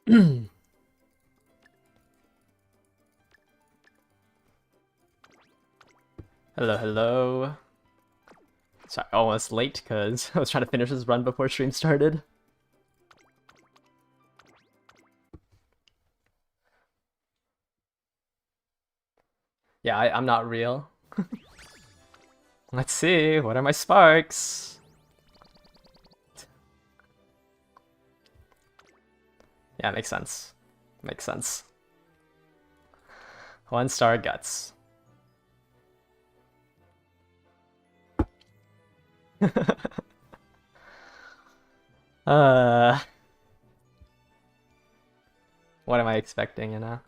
Hello, hello. Sorry, almost late because I was trying to finish this run before stream started. Yeah, I'm not real. Let's see, what are my sparks? Yeah, makes sense. Makes sense. 1-star guts. uh, what am I expecting, you know?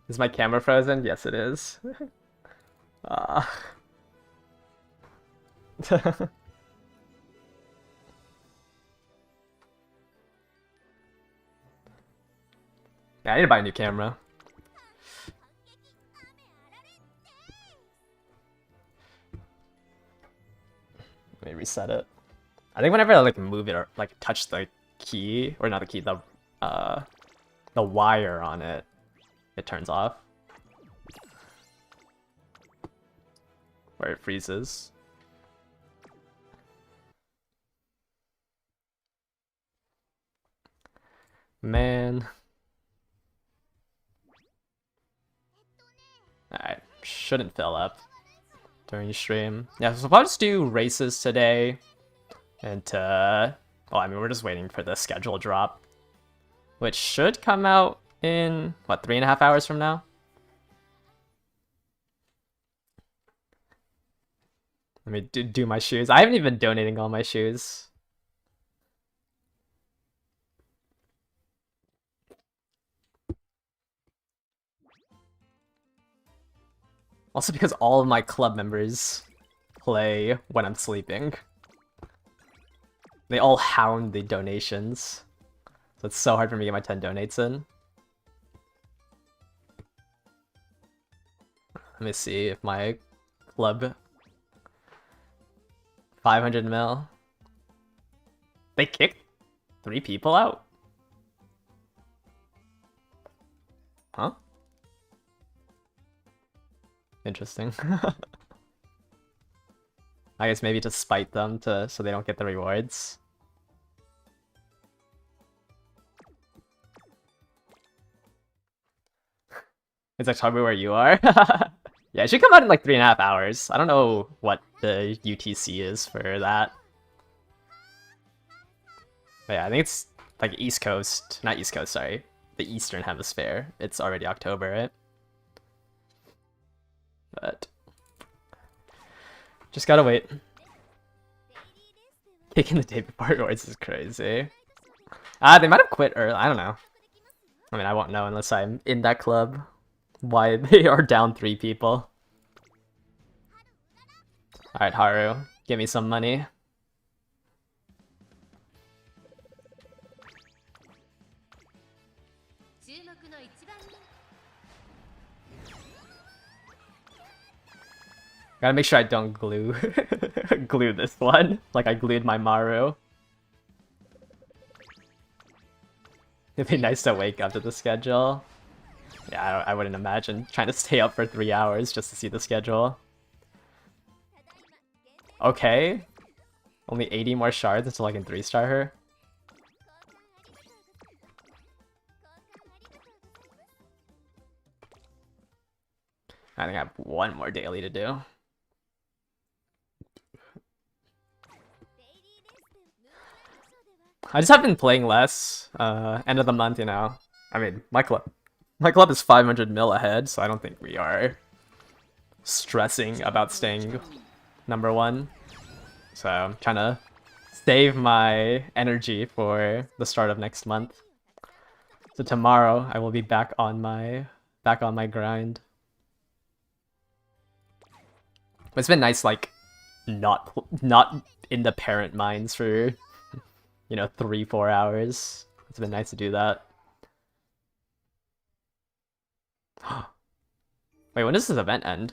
Is my camera frozen? Yes, it is. uh. Yeah, I need to buy a new camera. Let me reset it. I think whenever I like move it or like touch the key, or not the key, the wire on it, it turns off. Where it freezes. Man. Alright, shouldn't fill up during stream. Yeah, so I'll just do races today. And well, I mean, we're just waiting for the schedule drop. Which should come out in, what, 3.5 hours from now? Let me do my shoes. I haven't even been donating all my shoes. Also because all of my club members play when I'm sleeping. They all hound the donations. So it's so hard for me to get my 10 donates in. Let me see if my club 500 mil. They kicked 3 people out? Huh? Interesting. I guess maybe to spite them so they don't get the rewards. It's like tell me where you are. Yeah, it should come out in like 3.5 hours. I don't know what the UTC is for that. But yeah, I think it's like East Coast, not East Coast, sorry. The Eastern Hemisphere. It's already October, right? But just gotta wait. Kicking the day before rewards is crazy. They might have quit early. I don't know. I mean, I won't know unless I'm in that club. Why they are down 3 people. Alright, Haru, give me some money. Gotta make sure I don't glue glue this one, like I glued my Maru. It'd be nice to wake up to the schedule. Yeah, I wouldn't imagine trying to stay up for 3 hours just to see the schedule. Okay. Only 80 more shards until I can 3-star her. I think I have 1 more daily to do. I just have been playing less. End of the month, you know. I mean, my club is 500 mil ahead, so I don't think we are stressing about staying number 1. So I'm trying to save my energy for the start of next month. So tomorrow I will be back on my grind. But it's been nice, like, not in the parent mines for, you know, 3-4 hours. It's been nice to do that. Wait, when does this event end?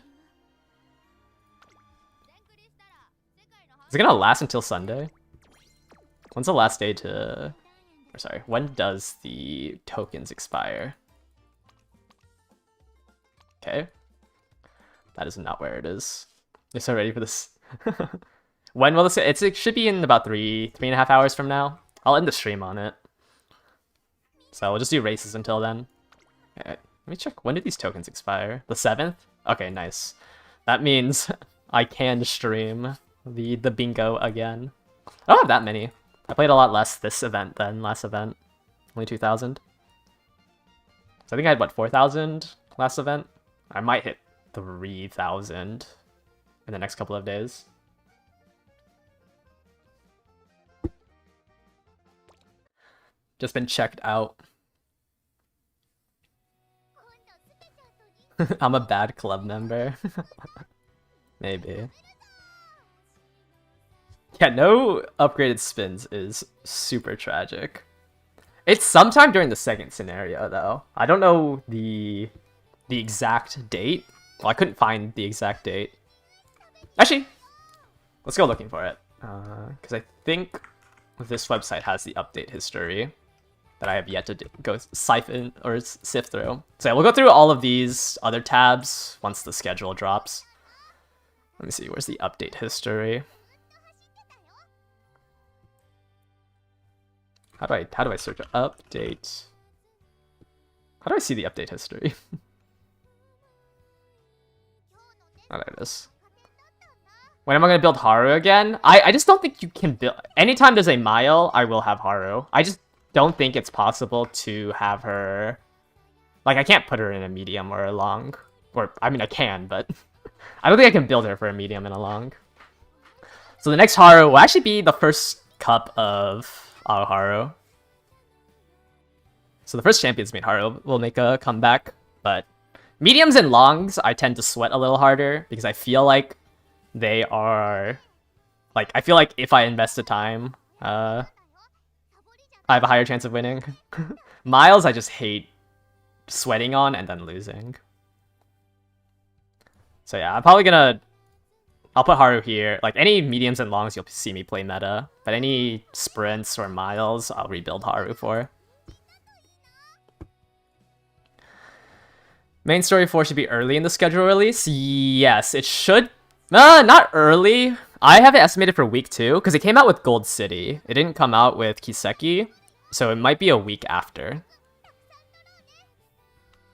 Is it gonna last until Sunday? When's the last day to... Or sorry, when does the tokens expire? Okay. That is not where it is. You're so ready for this. When will this... It should be in about 3.5 hours from now. I'll end the stream on it. So we'll just do races until then. Okay, let me check. When did these tokens expire? The 7th? Okay, nice. That means I can stream the bingo again. I don't have that many. I played a lot less this event than last event. Only 2,000. So I think I had, what, 4,000 last event? I might hit 3,000 in the next couple of days. Just been checked out. I'm a bad club member. Maybe. Yeah, no upgraded spins is super tragic. It's sometime during the second scenario, though. I don't know the exact date. Well, I couldn't find the exact date. Actually, let's go looking for it. Because I think this website has the update history that I have yet to go siphon or sift through. So yeah, we'll go through all of these other tabs once the schedule drops. Let me see, where's the update history? How do I search update? How do I see the update history? Oh, there it is. When am I going to build Haru again? I just don't think you can build... Anytime there's a mile, I will have Haru. I just don't think it's possible to have her... Like, I can't put her in a medium or a long. Or, I mean, I can, but... I don't think I can build her for a medium and a long. So the next Haru will actually be the first cup of Haru. So the first Champions Meet Haru will make a comeback, but... Mediums and longs, I tend to sweat a little harder, because I feel like they are... Like, I feel like if I invest the time, I have a higher chance of winning. Miles, I just hate sweating on and then losing. So yeah, I'm probably gonna... I'll put Haru here. Like, any mediums and longs, you'll see me play meta. But any sprints or miles, I'll rebuild Haru for. Main Story 4 should be early in the schedule release? Yes, it should. Not early. I have it estimated for week 2, because it came out with Gold City. It didn't come out with Kiseki, so it might be a week after.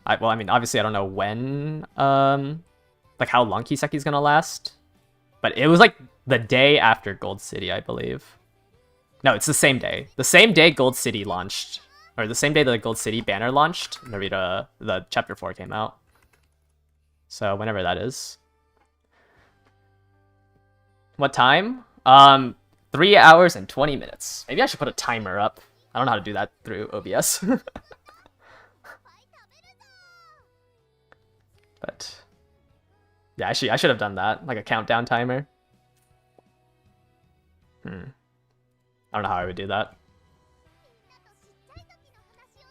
Well, I mean, obviously I don't know when, like how long Kiseki's gonna last. But it was like the day after Gold City, I believe. No, it's the same day. The same day Gold City launched. Or the same day the Gold City banner launched, Narita, the Chapter 4 came out. So whenever that is. What time? 3 hours and 20 minutes. Maybe I should put a timer up. I don't know how to do that through OBS. But yeah, I should have done that, like a countdown timer. I don't know how I would do that.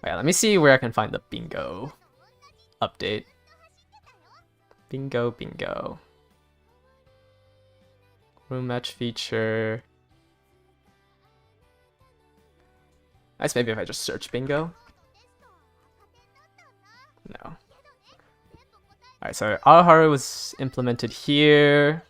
Okay, let me see where I can find the bingo update. Bingo. Room match feature. Nice, maybe if I just search bingo. No. Alright, so Aoharu was implemented here.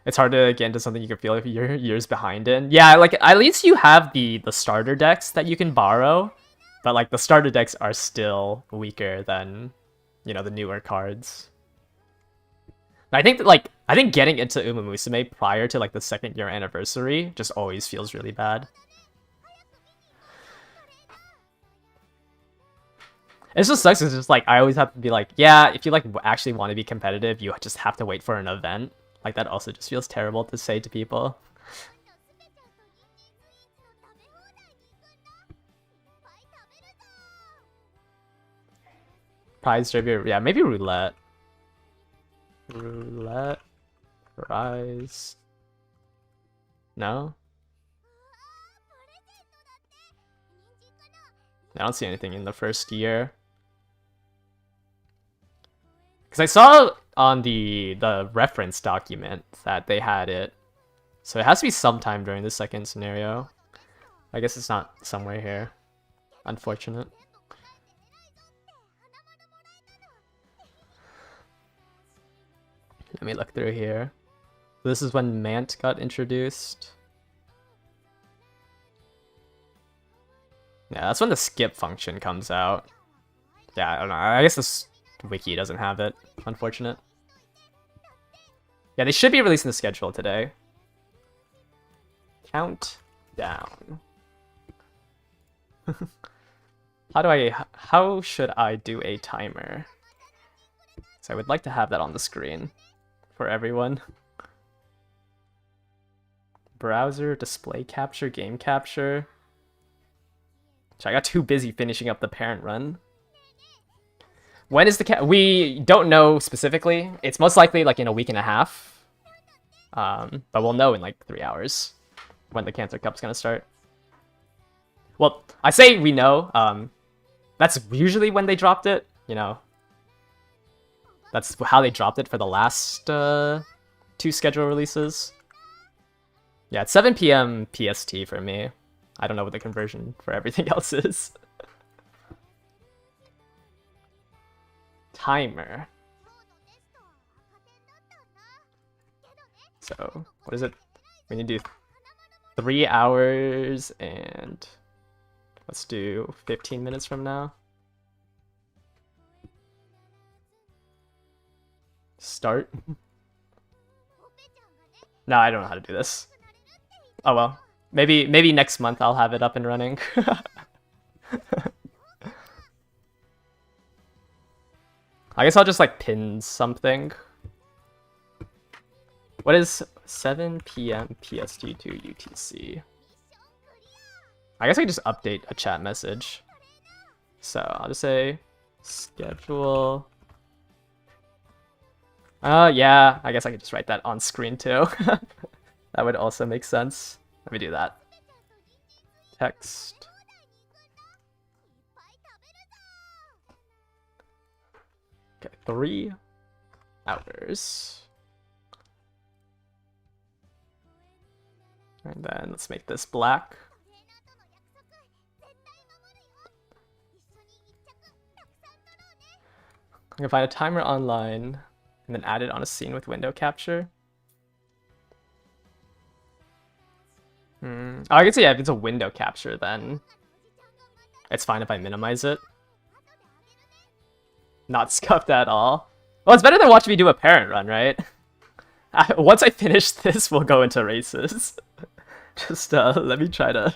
It's hard to get into something you can feel if you're years behind in. Yeah, like, at least you have the starter decks that you can borrow. But, like, the starter decks are still weaker than, you know, the newer cards. And I think that, like, getting into Uma Musume prior to, like, the 2nd year anniversary just always feels really bad. It just sucks, it's just, like, I always have to be like, yeah, if you, like, actually want to be competitive, you just have to wait for an event. Like, that also just feels terrible to say to people. Prize trivia, yeah, maybe roulette. Roulette. Prize. No? I don't see anything in the first year. Because I saw on the reference document that they had it. So it has to be sometime during the second scenario. I guess it's not somewhere here. Unfortunate. Let me look through here. This is when Mant got introduced. Yeah, that's when the skip function comes out. Yeah, I don't know. I guess this wiki doesn't have it. Unfortunate. Yeah, they should be releasing the schedule today. Countdown. How should I do a timer? So I would like to have that on the screen for everyone. Browser, display capture, game capture. So I got too busy finishing up the parent run. When is the we don't know specifically. It's most likely like in a week and a half. But we'll know in like 3 hours when the Cancer Cup's gonna start. Well, I say we know. That's usually when they dropped it, you know. That's how they dropped it for the last 2 schedule releases. Yeah, it's 7 p.m. PST for me. I don't know what the conversion for everything else is. Timer. So, what is it? We need to do 3 hours and let's do 15 minutes from now. Start. No, I don't know how to do this. Oh well. Maybe next month I'll have it up and running. I guess I'll just like pin something. What is 7 p.m. PST to UTC? I guess I can just update a chat message. So I'll just say schedule. Yeah, I guess I could just write that on screen too. That would also make sense. Let me do that. Text. Okay, 3 hours. And then let's make this black. I can find a timer online and then add it on a scene with window capture. Oh, I can see, yeah, if it's a window capture, then it's fine if I minimize it. Not scuffed at all. Well, it's better than watching me do a parent run, right? Once I finish this, we'll go into races. Just let me try to...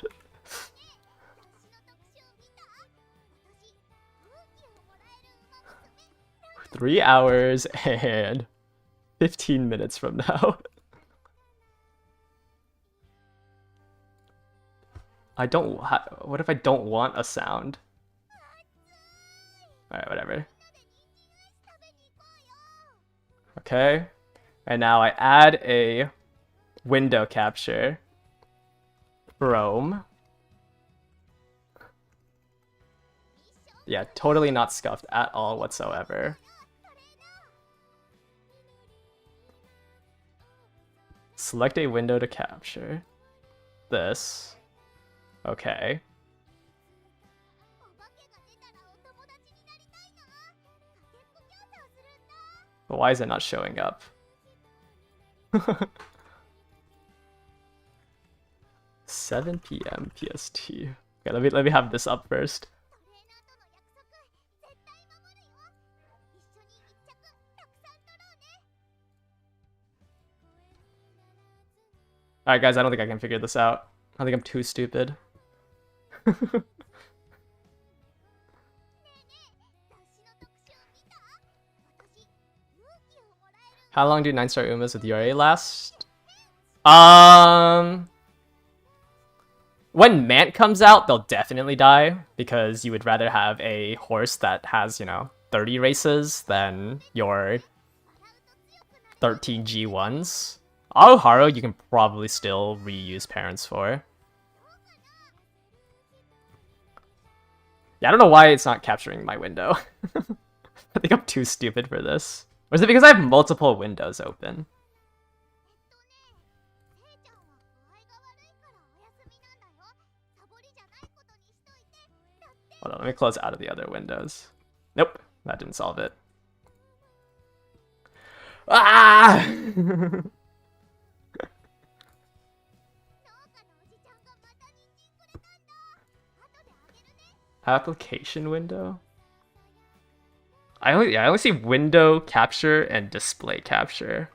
Three hours and 15 minutes from now. What if I don't want a sound? Alright, whatever. Okay. And now I add a window capture. Chrome. Yeah, totally not scuffed at all whatsoever. Select a window to capture. This. Okay. But why is it not showing up? 7 p.m. PST. Okay, let me have this up first. Alright guys, I don't think I can figure this out. I think I'm too stupid. How long do 9-star Umas with Yuri last? When Mant comes out, they'll definitely die, because you would rather have a horse that has, 30 races than your 13 G1s. Aoharu, you can probably still reuse parents for. Yeah, I don't know why it's not capturing my window. I think I'm too stupid for this. Or is it because I have multiple windows open? Hold on, let me close out of the other windows. Nope, that didn't solve it. Ah! Application window? I only see window capture and display capture.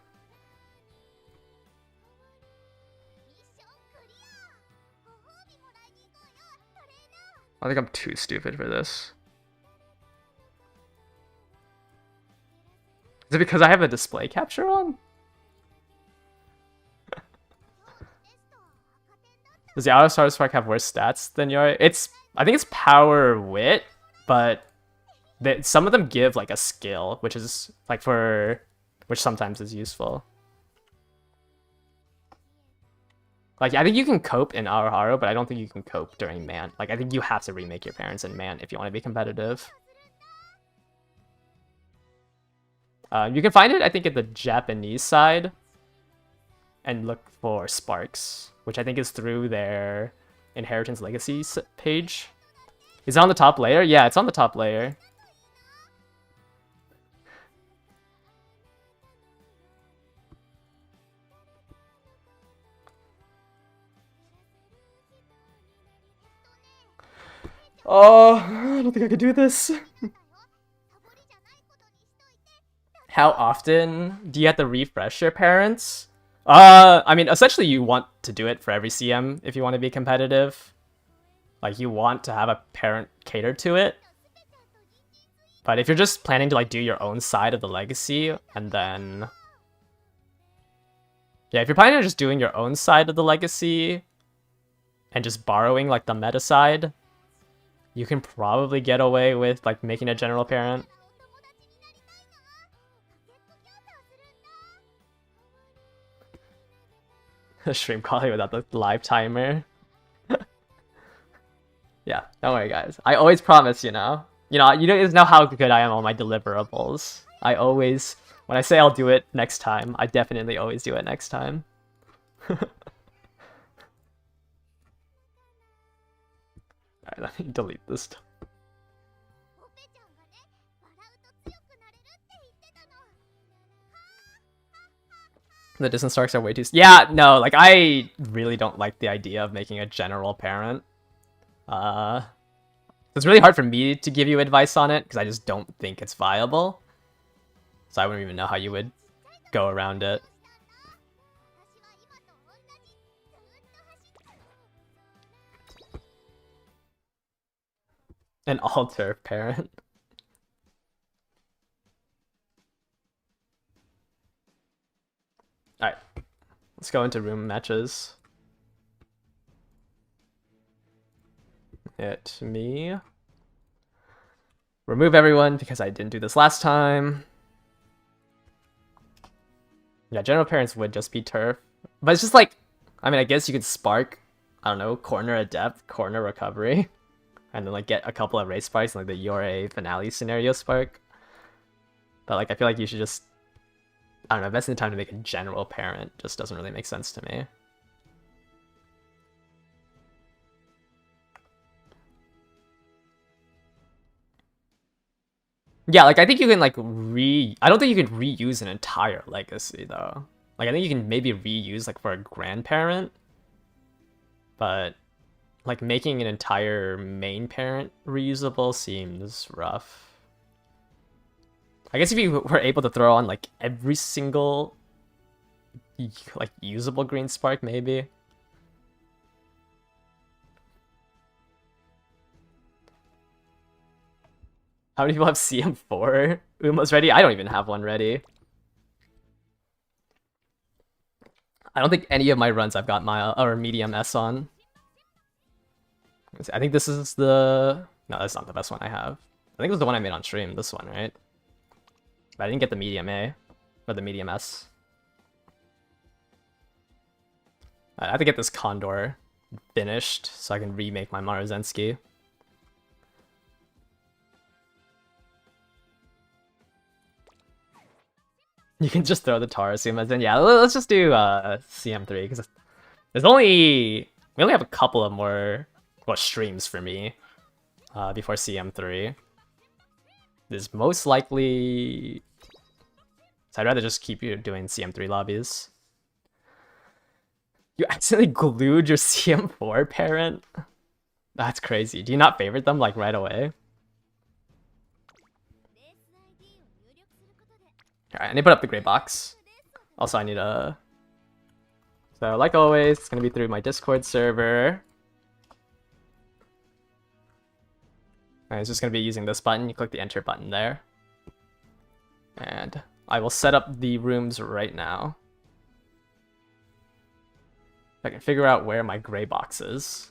I think I'm too stupid for this. Is it because I have a display capture on? Does the Auto Star Spark have worse stats than your? I think it's power wit, but some of them give like a skill, which is like which sometimes is useful. Like I think you can cope in Aoharu, but I don't think you can cope during Man. Like I think you have to remake your parents in Man if you want to be competitive. You can find it, I think, at the Japanese side, and look for Sparks, which I think is through their Inheritance Legacy page. Is it on the top layer? Yeah, it's on the top layer. Oh, I don't think I could do this. How often do you have to refresh your parents? I mean, essentially you want to do it for every CM if you want to be competitive. Like, you want to have a parent cater to it. But if you're just planning to, like, do your own side of the legacy, and then... Yeah, if you're planning on just doing your own side of the legacy, and just borrowing, like, the meta side, you can probably get away with, like, making a general parent. Stream quality without the live timer. Yeah, don't worry, guys. I always promise, you know. You guys know how good I am on my deliverables. I always, when I say I'll do it next time, I definitely always do it next time. Alright, let me delete this. The distance Starks are way too... Yeah, no, like, I really don't like the idea of making a general parent. It's really hard for me to give you advice on it, because I just don't think it's viable. So I wouldn't even know how you would go around it. An alter parent. Alright, let's go into room matches. Hit me. Remove everyone because I didn't do this last time. Yeah, general parents would just be turf. But it's just like, I mean, I guess you could spark, I don't know, corner adept, corner recovery. And then like get a couple of race sparks, like the Yore finale scenario spark. But like, I feel like you should just, I don't know, investing the time to make a general parent just doesn't really make sense to me. Yeah, like, I think you can, like, I don't think you can reuse an entire legacy, though. Like, I think you can maybe reuse, like, for a grandparent. But, like, making an entire main parent reusable seems rough. I guess if you were able to throw on, like, every single, like, usable green spark, maybe. How many people have CM4 Umos ready? I don't even have one ready. I don't think any of my runs I've got mild or medium S on. I think this is the... No, that's not the best one I have. I think it was the one I made on stream, this one, right? But I didn't get the medium A, or the medium S. I have to get this Condor finished so I can remake my Maruzensky. You can just throw the Tarasumas in. Yeah, let's just do CM3 because there's only we only have a couple of more streams for me before CM3. There's most likely, so I'd rather just keep you doing CM3 lobbies. You accidentally glued your CM4 parent? That's crazy. Do you not favorite them like right away? Alright, I need to put up the gray box. Also, I need a... So, like always, it's going to be through my Discord server. And it's just going to be using this button. You click the enter button there. And I will set up the rooms right now. If I can figure out where my gray box is.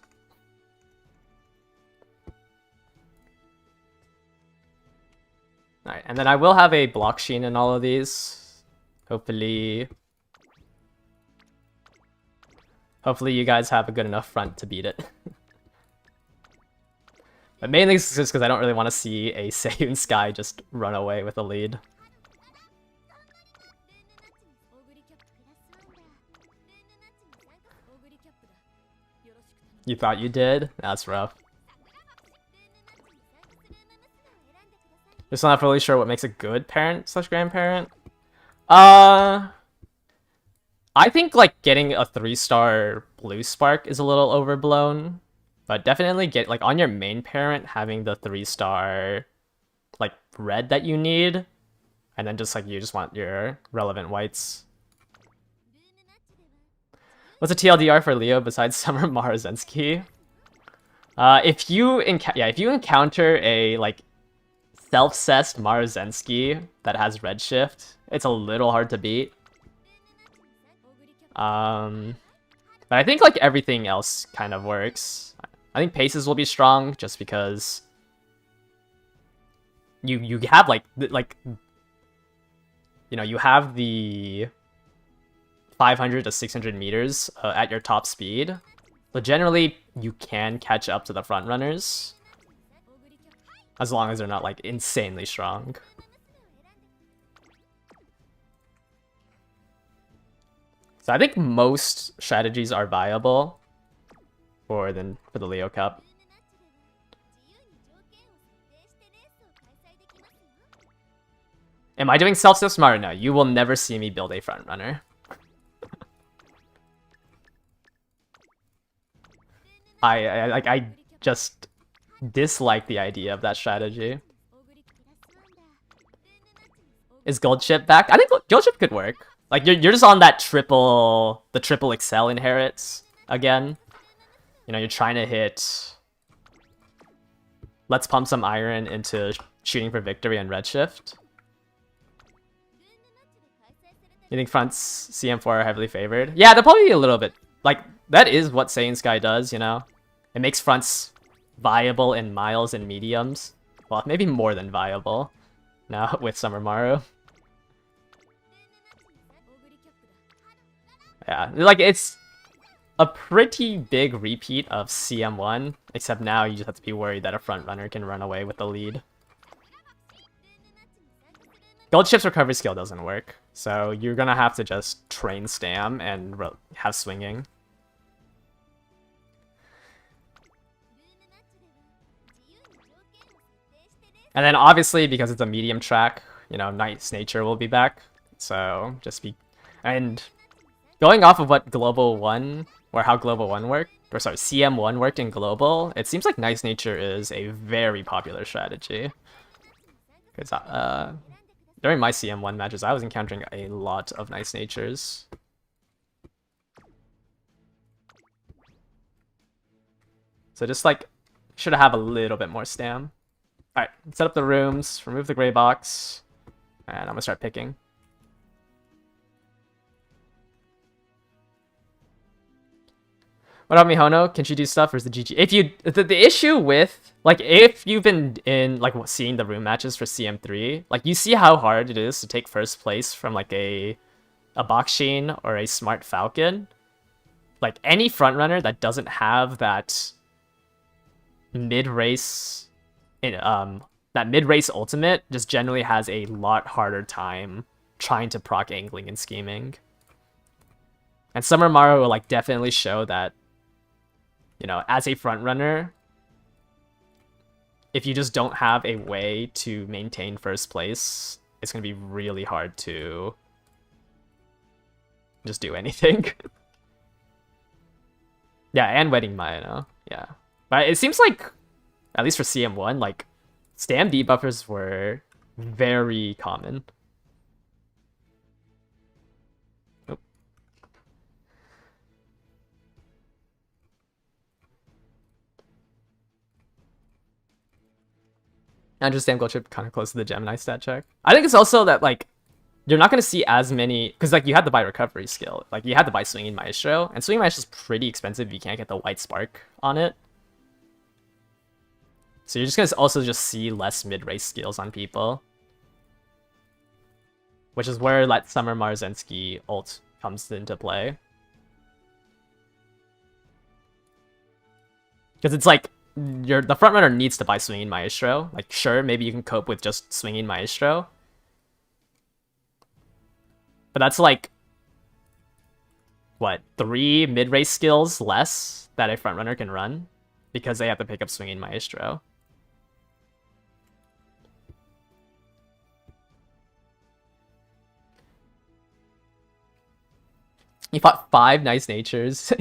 Alright, and then I will have a block sheen in all of these. Hopefully you guys have a good enough front to beat it. But mainly it's just because I don't really want to see a Seiyun Sky just run away with a lead. You thought you did? That's rough. Just not really sure what makes a good parent / grandparent. I think like getting a 3-star blue spark is a little overblown, but definitely get like on your main parent having the 3-star like red that you need, and then just like you just want your relevant whites. What's a TLDR for Leo besides Summer Marozensky? If you encounter a like self-cessed Marozensky that has redshift, it's a little hard to beat. But I think like everything else kind of works. I think paces will be strong just because you have like you know, you have the 500 to 600 meters at your top speed. But generally you can catch up to the front runners as long as they're not like insanely strong. So I think most strategies are viable for the Leo Cup. Am I doing self-so smart? No, you will never see me build a front runner. I just dislike the idea of that strategy. Is Gold Chip back? I think Gold Chip could work. Like you're just on that triple Excel inherits again. You know, you're trying to hit let's pump some iron into shooting for victory and redshift. You think fronts CM4 are heavily favored? Yeah, they'll probably be a little bit like that is what Saiyan Sky does, you know? It makes fronts viable in miles and mediums. Well, maybe more than viable now with Summer Maru. Yeah, like it's a pretty big repeat of CM1, except now you just have to be worried that a front runner can run away with the lead. Gold Chip's recovery skill doesn't work, so you're gonna have to just train Stam and have swinging. And then obviously, because it's a medium track, you know, Nice Nature will be back. So just be... And going off of what Global 1, or how Global 1 worked, or sorry, CM1 worked in Global, it seems like Nice Nature is a very popular strategy. Because during my CM1 matches, I was encountering a lot of Nice Natures. So just like, should have a little bit more Stam. Alright, set up the rooms, remove the gray box, and I'm gonna start picking. What about Mihono? Can she do stuff, or is the GG? If you, the issue with, like, if you've been in, like, seeing the room matches for CM3, like, you see how hard it is to take first place from, like, a box sheen or a smart falcon. Like, any frontrunner that doesn't have that mid-race ultimate just generally has a lot harder time trying to proc angling and scheming. And Summer Maru will like definitely show that, you know, as a front runner, if you just don't have a way to maintain first place, it's gonna be really hard to just do anything. Yeah, and Wedding Maya, yeah. But it seems like, at least for CM1, like, Stam debuffers were very common. Oop. Andrew Stam Gold Chip kind of close to the Gemini stat check. I think it's also that, like, you're not going to see as many, because, like, you had to buy Recovery skill. Like, you had to buy Swinging Maestro, and Swinging Maestro is pretty expensive if you can't get the White Spark on it. So you're just going to also just see less mid-race skills on people. Which is where that Summer Marzensky ult comes into play. Because it's like, the frontrunner needs to buy Swinging Maestro. Like, sure, maybe you can cope with just Swinging Maestro. But that's like, what, 3 mid-race skills less that a frontrunner can run? Because they have to pick up Swinging Maestro. You fought 5 Nice Natures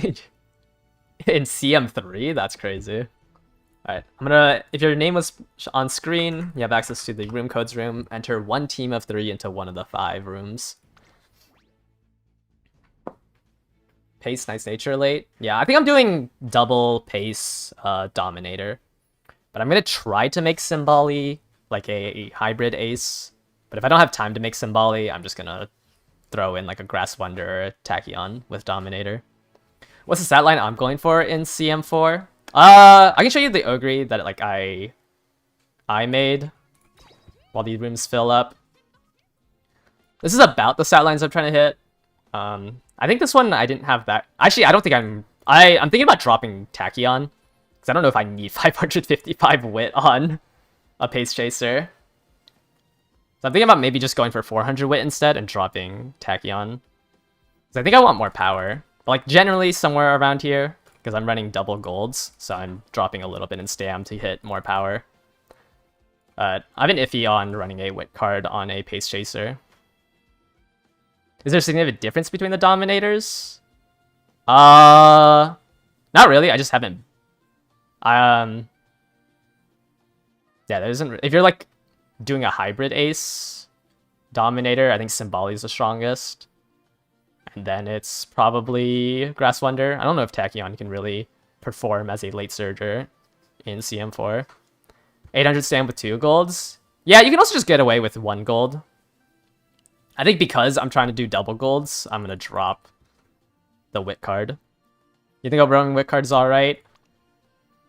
in CM3? That's crazy. Alright, I'm gonna, if your name was on screen, you have access to the room codes room. Enter 1 team of 3 into one of the 5 rooms. Pace Nice Nature late. Yeah, I think I'm doing double pace Dominator. But I'm gonna try to make Symboli like a hybrid ace. But if I don't have time to make Symboli, I'm just gonna throw in like a Grass Wonder or a Tachyon with Dominator. What's the stat line I'm going for in CM4? I can show you the Ogre that like I made while these rooms fill up. This is about the stat lines I'm trying to hit. I think this one I didn't have that. Actually, I don't think I'm thinking about dropping Tachyon because I don't know if I need 555 wit on a Pace Chaser. So I'm thinking about maybe just going for 400 wit instead and dropping Tachyon. Because I think I want more power. But like generally somewhere around here, because I'm running double golds, so I'm dropping a little bit in Stam to hit more power. I've been iffy on running a wit card on a Pace Chaser. Is there a significant difference between the Dominators? Not really, I just haven't... Yeah, there isn't... If you're like doing a hybrid ace Dominator, I think Symboli is the strongest. And then it's probably Grass Wonder. I don't know if Tachyon can really perform as a late surger in CM4. 800 Stam with 2 golds. Yeah, you can also just get away with 1 gold. I think because I'm trying to do double golds, I'm going to drop the wit card. You think overrunning wit card is alright?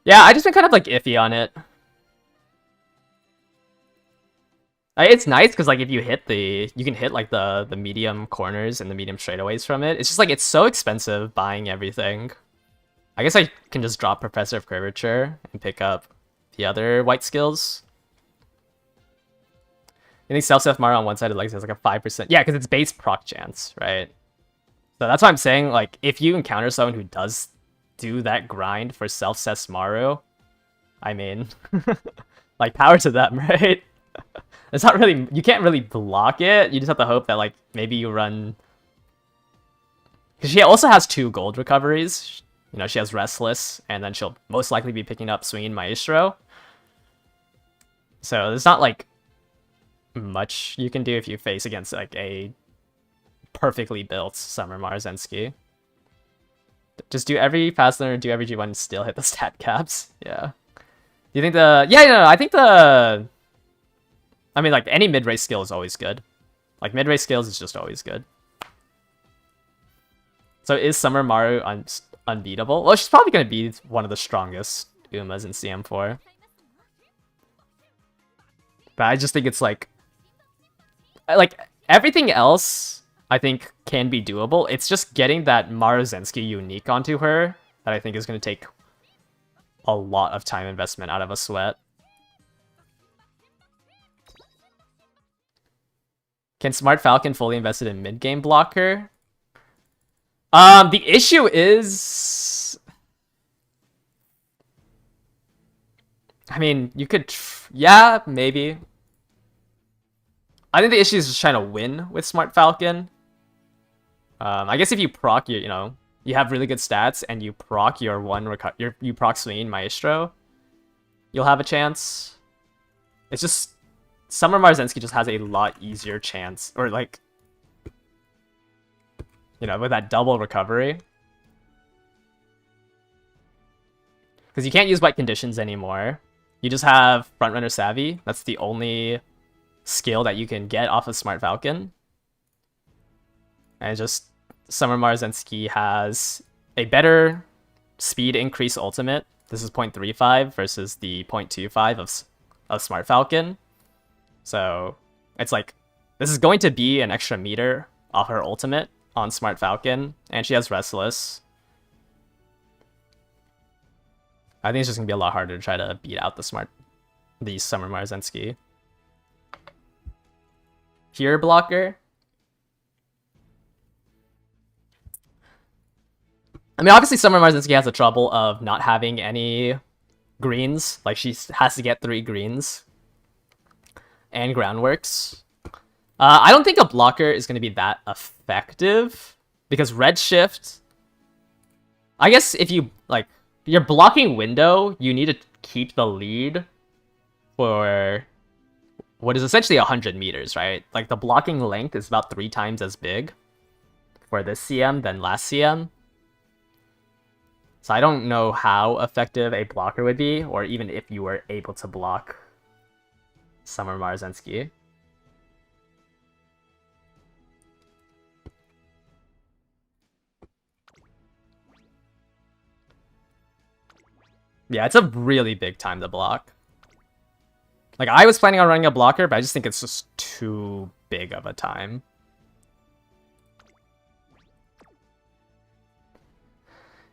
Yeah, I just been kind of like iffy on it. It's nice because like if you hit you can hit like the medium corners and the medium straightaways from it. It's just like it's so expensive buying everything. I guess I can just drop Professor of Curvature and pick up the other white skills. I think Self-Seth Mara on one side of legs has like a 5%. Yeah, because it's base proc chance, right? So that's why I'm saying, like, if you encounter someone who does do that grind for Self-Seth Maru, I mean, like, power to them, right? It's not really, you can't really block it. You just have to hope that, like, maybe you run... Because she also has 2 gold recoveries. You know, she has Restless, and then she'll most likely be picking up Swinging Maestro. So there's not, like, much you can do if you face against like a perfectly built Summer Marzensky. Just do every fast learner, do every G1, and still hit the stat caps. Yeah. Do you think the... Yeah, no, I think the... I mean, like, any mid-race skill is always good. Like, mid-race skills is just always good. So is Summer Maru unbeatable? Well, she's probably going to be one of the strongest Umas in CM4. But I just think it's like everything else I think can be doable. It's just getting that Marzensky unique onto her that I think is going to take a lot of time investment out of a sweat. Can Smart Falcon fully invested in mid-game blocker? The issue is... I mean, you could... Yeah, maybe. I think the issue is just trying to win with Smart Falcon. I guess if you proc your, you have really good stats and you proc your you proc Swinging Maestro, you'll have a chance. It's just Summer Marzensky just has a lot easier chance, or like, with that double recovery. Because you can't use White Conditions anymore. You just have Frontrunner Savvy. That's the only skill that you can get off of Smart Falcon. And just Summer Marzensky has a better speed increase ultimate. This is 0.35 versus the 0.25 of Smart Falcon. So it's like, this is going to be an extra meter off her ultimate on Smart Falcon, and she has Restless. I think it's just gonna be a lot harder to try to beat out the Summer Marzensky. Here blocker. I mean, obviously Summer Marzensky has the trouble of not having any greens. Like, she has to get 3 greens. And Groundworks. I don't think a blocker is going to be that effective. Because Redshift... I guess if you, your blocking window, you need to keep the lead for what is essentially 100 meters, right? Like, the blocking length is about 3 times as big for this CM than last CM. So I don't know how effective a blocker would be, or even if you were able to block Summer Marzensky. Yeah, it's a really big time to block. Like, I was planning on running a blocker, but I just think it's just too big of a time.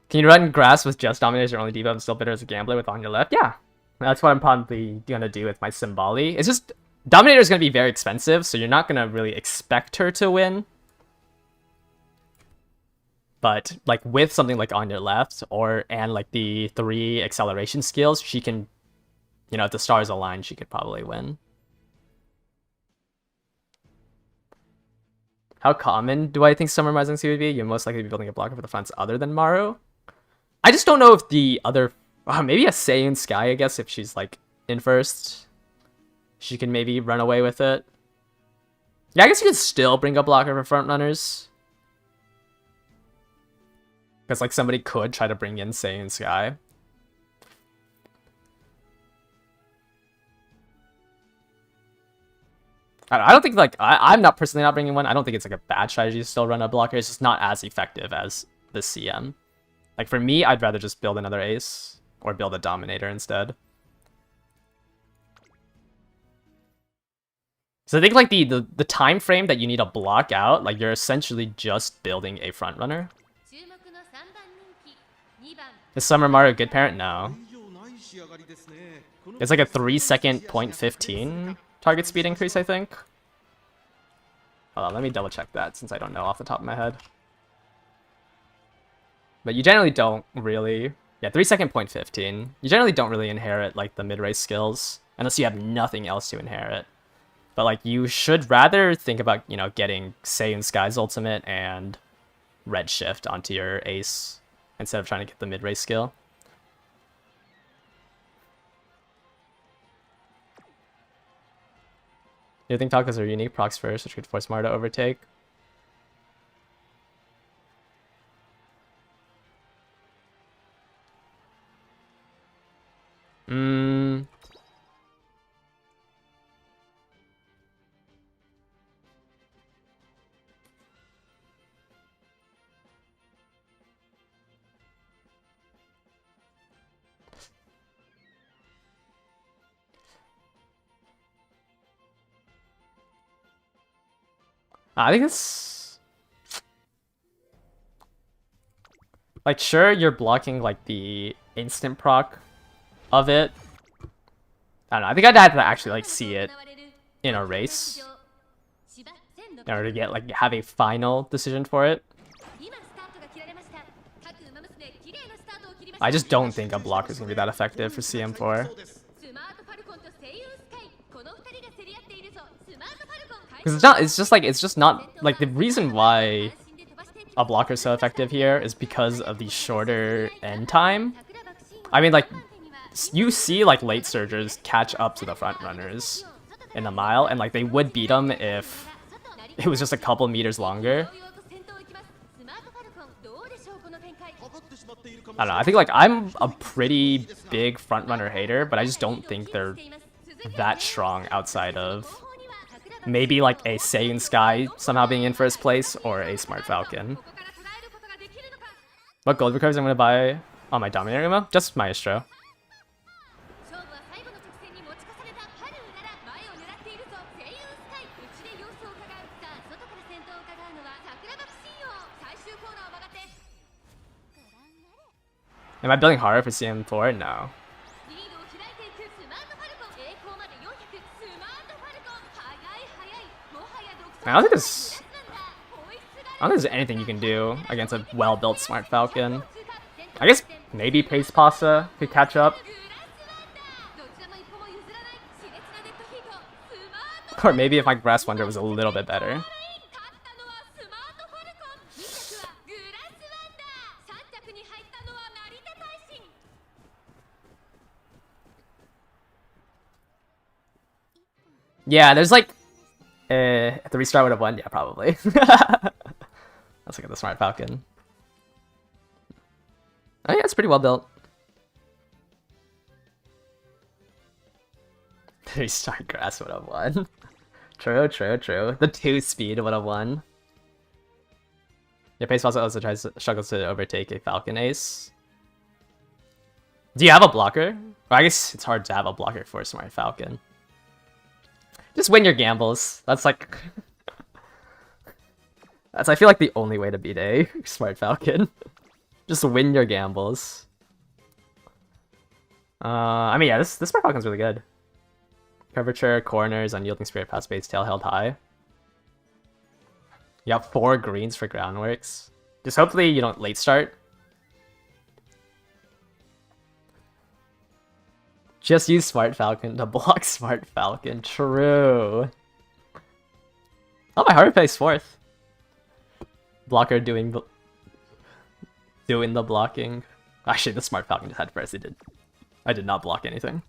Can you run grass with just Dominators or only debuff and still bitter as a gambler with on your left? Yeah. That's what I'm probably going to do with my Symboli. It's just, Dominator is going to be very expensive, so you're not going to really expect her to win. But, like, with something like on your left, and like the 3 acceleration skills, she can, if the stars align, she could probably win. How common do I think Summer Marzensky would be? You're most likely to be building a blocker for the fronts other than Maru. I just don't know if the other... maybe a Saiyan Sky, I guess, if she's, like, in first. She can maybe run away with it. Yeah, I guess you could still bring a blocker for front runners. Because, like, somebody could try to bring in Saiyan Sky. I don't think, like, I'm not personally not bringing one. I don't think it's, like, a bad strategy to still run a blocker. It's just not as effective as the CM. Like, for me, I'd rather just build another ace or build a Dominator instead. So I think, like, the time frame that you need to block out, like, you're essentially just building a front runner. Is Summer Maru a good parent? No. It's like a 3-second 0.15 target speed increase, I think. Hold on, let me double check that since I don't know off the top of my head. But you generally don't really... Yeah, 3-second 0.15. You generally don't really inherit, like, the mid-race skills, unless you have nothing else to inherit. But, like, you should rather think about, getting Saiyan Sky's ultimate and Redshift onto your ace, instead of trying to get the mid-race skill. Do you think Falcons are unique procs first, which could force Mara to overtake? I think it's... Like, sure, you're blocking, like, the instant proc of it. I don't know, I think I'd have to actually, like, see it in a race. in order to get like have a final decision for it. I just don't think a blocker is gonna be that effective for CM4. Because it's just not like the reason why a blocker is so effective here is because of the shorter end time. I mean, like, you see like late surgers catch up to the front runners in a mile, and like they would beat them if it was just a couple meters longer. I don't know, I think like I'm a pretty big front runner hater, but I just don't think they're that strong outside of maybe like a Saiyan Sky somehow being in first place or a Smart Falcon. What gold recovers I'm gonna buy on my Dominator ammo? Just Maestro. Am I building harder for CM4? No. I don't think there's anything you can do against a well-built Smart Falcon. I guess maybe Pace Pasta could catch up. Or maybe if my Grass Wonder was a little bit better. Yeah, there's like if the restart would have won, yeah, probably. Let's look at the Smart Falcon. Oh yeah, it's pretty well built. The restart Grass would have won. True. The 2-speed would have won. Your Pace also struggles to overtake a Falcon Ace. Do you have a blocker? Well, I guess it's hard to have a blocker for a Smart Falcon. Just win your gambles. That's like... That's, I feel like, the only way to beat a Smart Falcon. Just win your gambles. I mean, yeah, this Smart Falcon's really good. Curvature, corners, unyielding spirit, pass base, tail held high. You have 4 greens for groundworks. Just hopefully you don't late start. Just use Smart Falcon to block Smart Falcon. True. Oh, my Harvey plays 4th. Blocker doing the blocking. Actually, the Smart Falcon just had first. I did not block anything.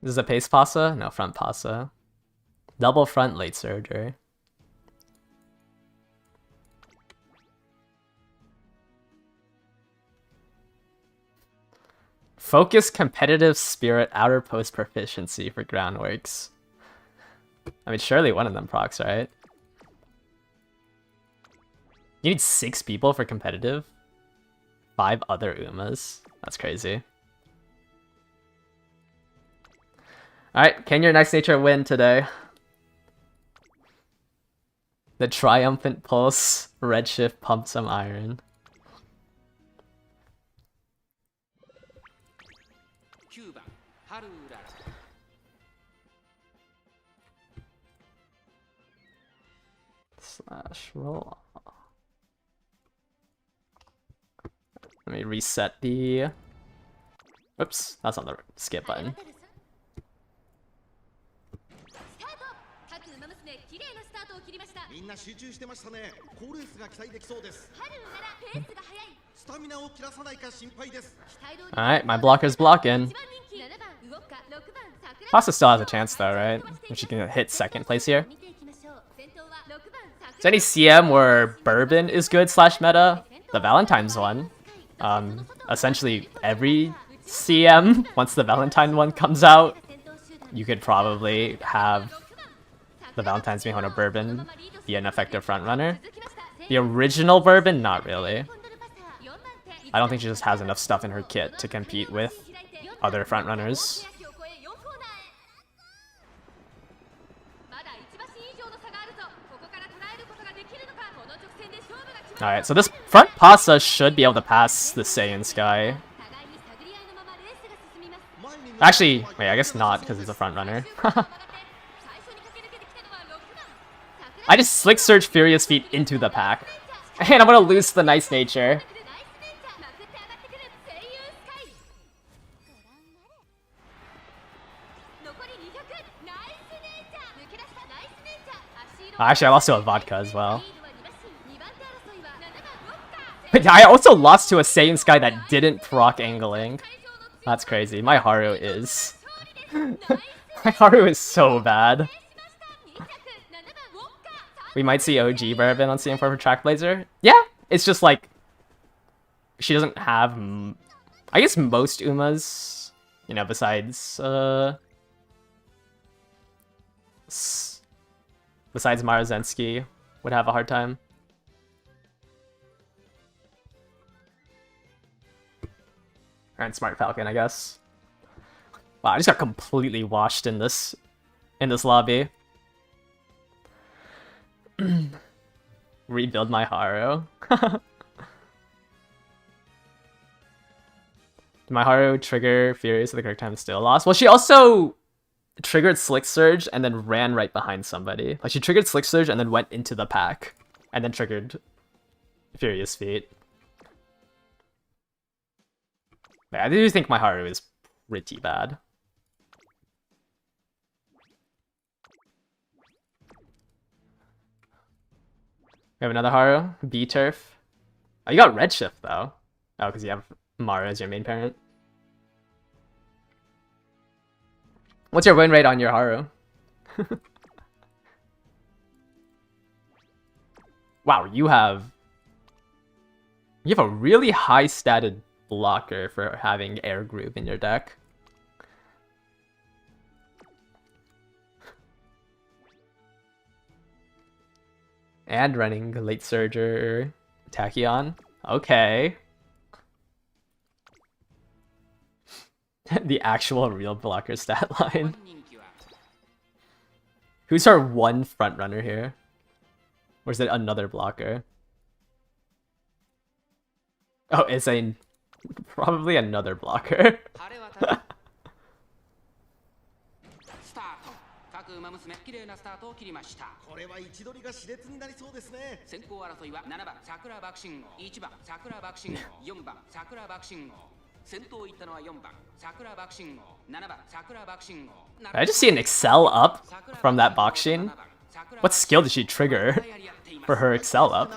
This is a Pace Pasa? No, front Pasa. Double front late surger. Focus, competitive, spirit, outer post proficiency for groundworks. I mean, surely one of them procs, right? You need 6 people for competitive? 5 other Umas? That's crazy. Alright, can your Nice Nature win today? The Triumphant Pulse, Redshift, pump some iron. Slash roll. Let me reset the... Oops, that's on the skip button. Alright, my blocker's blocking. Pasta still has a chance though, right? If she can hit 2nd place here. Is there any CM where Bourbon is good / meta? The Valentine's one. Essentially every CM, once the Valentine one comes out, you could probably have the Valentine's Mihono Bourbon be an effective frontrunner. The original Bourbon, not really. I don't think she just has enough stuff in her kit to compete with other frontrunners. Alright, so this front Pasa should be able to pass the Saiyan Sky. Actually, wait, I guess not, because it's a front runner. I just Slick Surge Furious Feet into the pack. And I'm gonna lose the Nice Nature. Actually, I lost to a vodka as well. But I also lost to a Saiyan Sky that didn't proc angling. That's crazy. My Haru is... My Haru is so bad. We might see OG Bourbon on CM4 for Track Blazer. Yeah, it's just like... She doesn't have... I guess most Umas, you know, besides... Besides Marozensky, would have a hard time. And Smart Falcon, I guess. Wow, I just got completely washed in this lobby. Rebuild my Haru. Did my Haru trigger Furious at the correct time, still lost? Well, she also triggered Slick Surge and then ran right behind somebody. Like, she triggered Slick Surge and then went into the pack. And then triggered Furious Feet. But I do think my Haru is pretty bad. We have another Haru. B-Turf. Oh, you got Redshift, though. Oh, because you have Mara as your main parent. What's your win rate on your Haru? Wow, you have a really high statted blocker for having Air Group in your deck. And running Late Surger Tachyon. Okay. The actual real blocker stat line. Who's our one front runner here? Or is it another blocker? Oh, it's probably another blocker. I just see an Excel up from that Bakshin. What skill did she trigger for her Excel up?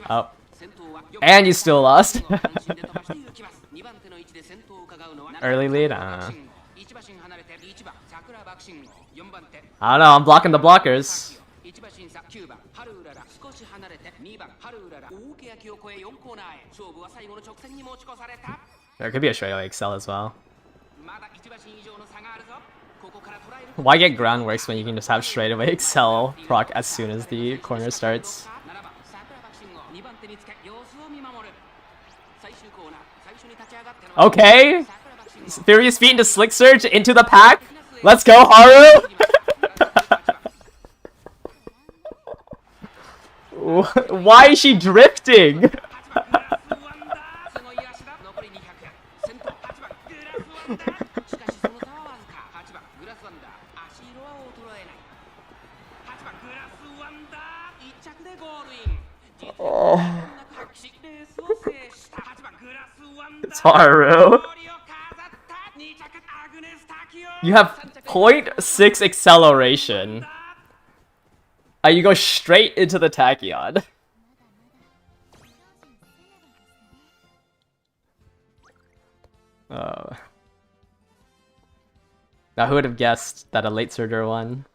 Oh. And you still lost. Early lead? I don't know, I'm blocking the blockers. There could be a straightaway Excel as well. Why get groundworks when you can just have straightaway Excel proc as soon as the corner starts? Okay! Furious Feet into Slick Surge into the pack! Let's go, Haru! Why is she drifting? Oh. It's Haru. You have 0.6 acceleration. You go straight into the Tachyon. Oh. Now who would have guessed that a Late Surger won?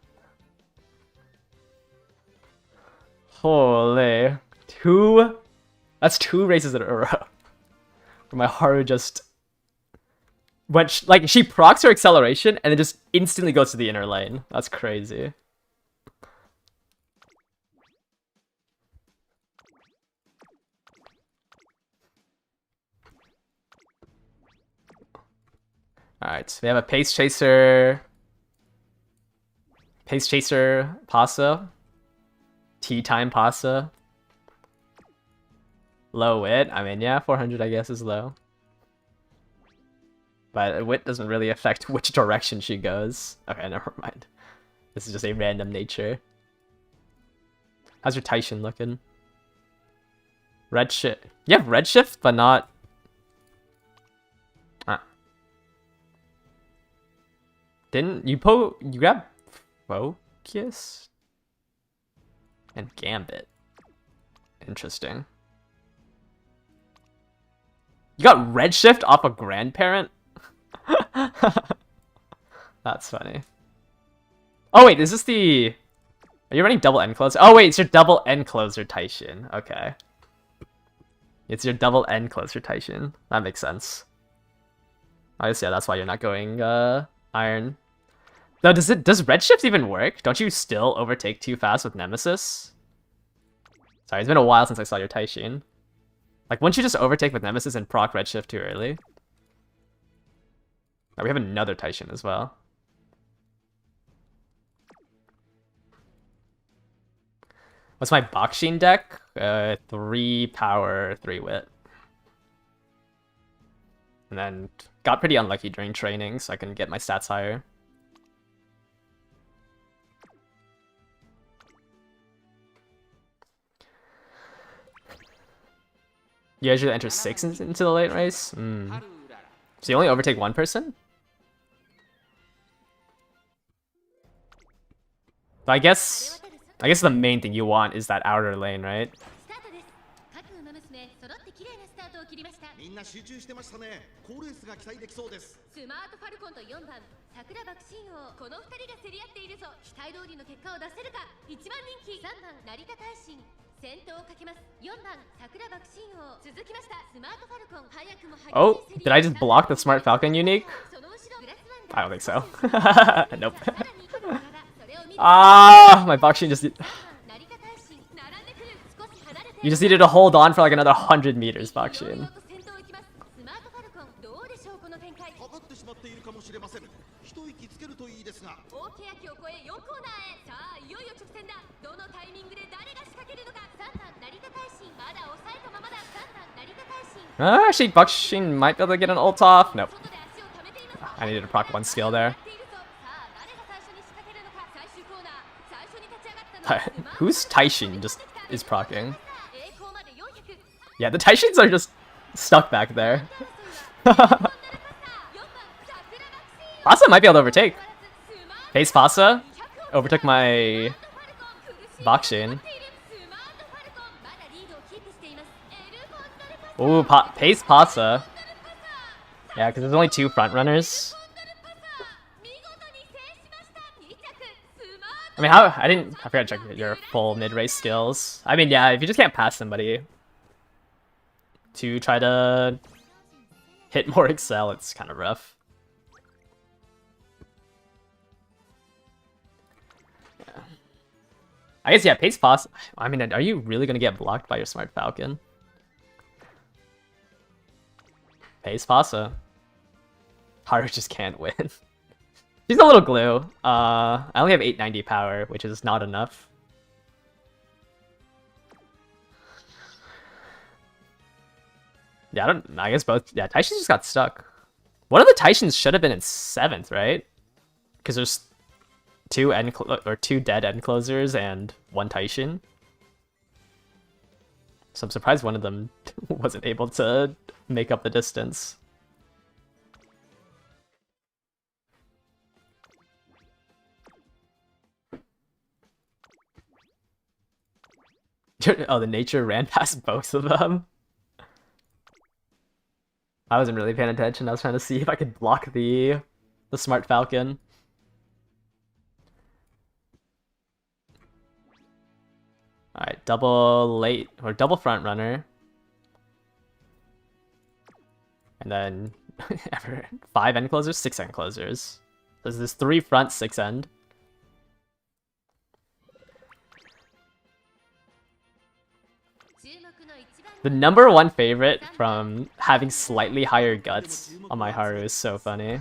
Holy. That's 2 races in a row. Where my Haru just went, like, she procs her acceleration and then just instantly goes to the inner lane. That's crazy. Alright, so we have a Pace Chaser Paso. Tea time pasta. Low wit. I mean, yeah, 400 I guess is low. But wit doesn't really affect which direction she goes. Okay, never mind. This is just a random nature. How's your Taishin looking? Redshift. You have redshift, but not... Didn't you you grab Focus? And Gambit. Interesting. You got redshift off a grandparent? That's funny. Oh wait, is this the... Are you running double end closer? Oh wait, it's your double end closer Taishin. Okay. It's your double end closer Taishin. That makes sense. I guess yeah, that's why you're not going iron. No, does redshift even work? Don't you still overtake too fast with Nemesis? Sorry, it's been a while since I saw your Taishin. Like, wouldn't you just overtake with Nemesis and proc redshift too early? Oh, we have another Taishin as well. What's my Bakshin deck? 3 power, 3 wit. And then got pretty unlucky during training, so I can get my stats higher. You usually enter 6 into the late race? So you only overtake one person? But I guess the main thing you want is that outer lane, right? Oh, did I just block the Smart Falcon unique? I don't think so. Nope. Ah, my Bakshin just... You just needed to hold on for like another 100 meters, Bakshin. Actually, Bakshin might be able to get an ult off. Nope. I needed to proc one skill there. Whose Taishin just is proccing? Yeah, the Taishins are just stuck back there. Pasa might be able to overtake. Pace Pasa overtook my Bakshin. Ooh, Pace Pasa. Yeah, because there's only 2 front runners. I mean, I forgot to check your full mid-race skills. I mean, yeah, if you just can't pass somebody to try to hit more Excel, it's kind of rough. Yeah. I guess, yeah, Pace Pasa. I mean, are you really going to get blocked by your Smart Falcon? Pace Pasa. Haru just can't win. She's a little glue. I only have 890 power, which is not enough. Yeah, I guess both. Yeah, Taishin just got stuck. One of the Taishins should have been in 7th, right? Because there's 2 dead end closers and 1 Taishin. So I'm surprised one of them wasn't able to make up the distance. Oh, the nature ran past both of them. I wasn't really paying attention. I was trying to see if I could block the Smart Falcon. Alright, double late or double front runner. And then 5 end closers, 6 end closers. There's this 3 front, 6 end. The #1 favorite from having slightly higher guts on my Haru is so funny.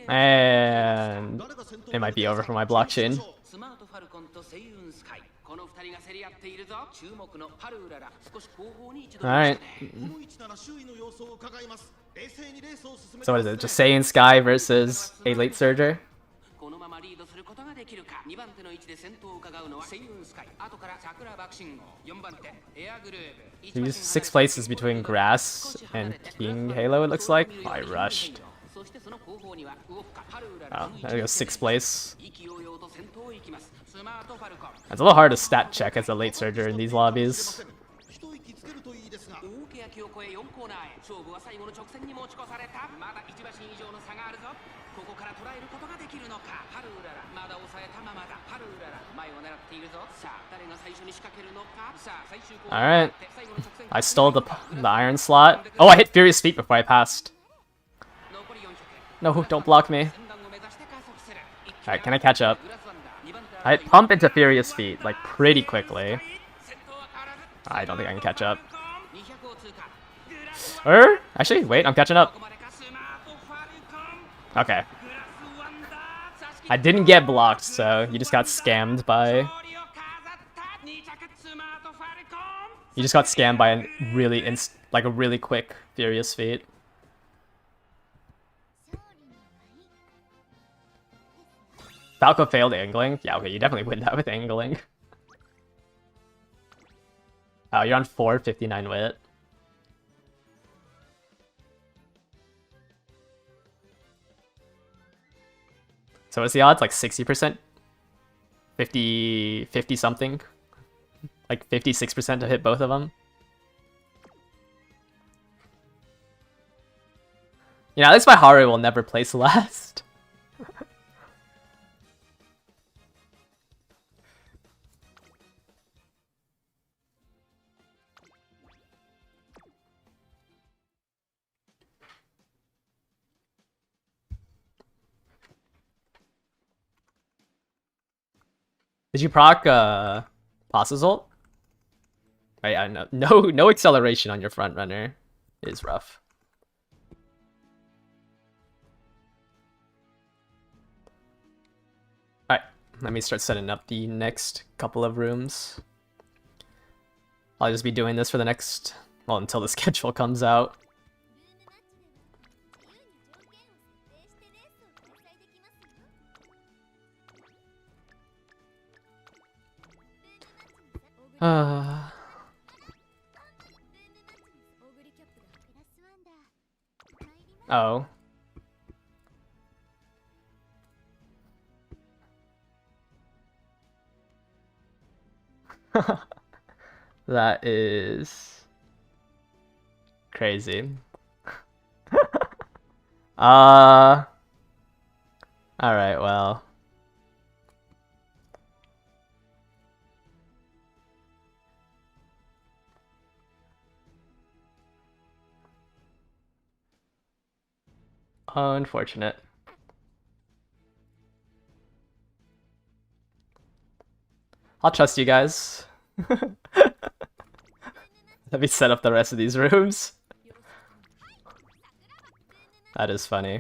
And it might be over for my blockchain. Alright. So what is it? Just Saiyan Sky versus a late surger? These 6 places between Grass and King Halo, it looks like. Oh, I rushed. Oh, there goes 6th place. It's a little hard to stat check as a late surger in these lobbies. Alright. I stole the iron slot. Oh, I hit Furious Feet before I passed. No, don't block me. Alright, can I catch up? I pump into Furious Feet, like, pretty quickly. I don't think I can catch up. Actually, wait, I'm catching up. Okay. I didn't get blocked, so you just got scammed by... You just got scammed by a really a really quick Furious Feet. Falco failed angling? Yeah, okay, you definitely win that with angling. Oh, you're on 459 wit. So what's the odds? Like 60%? 50 something? Like 56% to hit both of them? Yeah, at least my Haru will never place last. Did you proc Passa's ult? Right, I know. No acceleration on your front runner is rough. Alright, let me start setting up the next couple of rooms. I'll just be doing this for the next, well, until the schedule comes out. Oh. That is crazy. Alright, well. Unfortunate. I'll trust you guys. Let me set up the rest of these rooms. That is funny.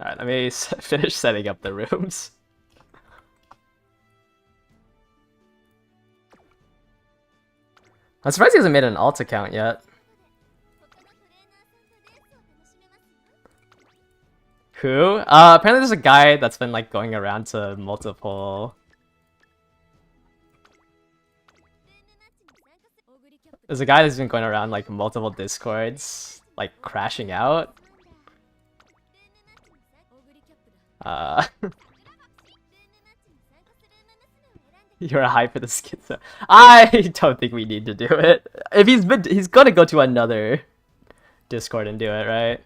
Alright, let me finish setting up the rooms. I'm surprised he hasn't made an alt account yet. Who? Apparently there's a guy that's been like going around to multiple... There's a guy that's been going around like multiple discords, like crashing out. You're hype for the schizo. I don't think we need to do it. If he's gonna go to another Discord and do it, right?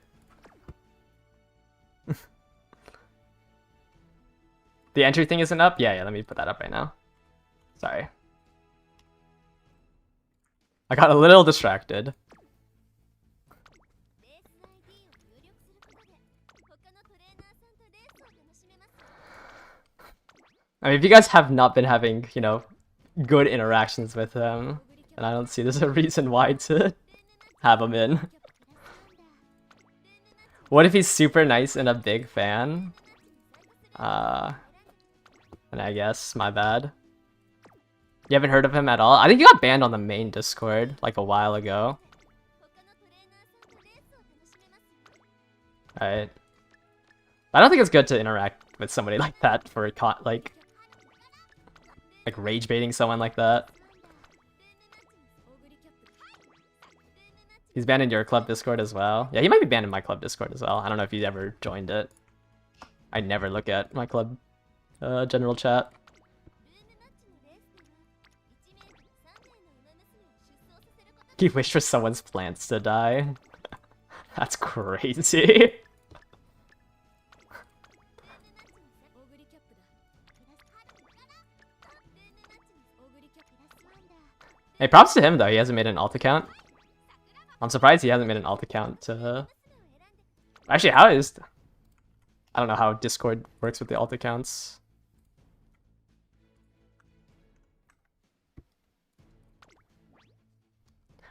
The entry thing isn't up? Yeah, let me put that up right now. Sorry. I got a little distracted. I mean, if you guys have not been having, you know, good interactions with him, and I don't see there's a reason why to have him in. What if he's super nice and a big fan? And I guess, my bad. You haven't heard of him at all? I think he got banned on the main Discord, like a while ago. Right. I don't think it's good to interact with somebody like that for like rage baiting someone like that. He's banned in your club Discord as well. Yeah, he might be banned in my club Discord as well. I don't know if he's ever joined it. I never look at my club general chat. He wished for someone's plants to die. That's crazy. Hey, props to him though, he hasn't made an alt account. I'm surprised he hasn't made an alt account to... Actually, how is... I don't know how Discord works with the alt accounts.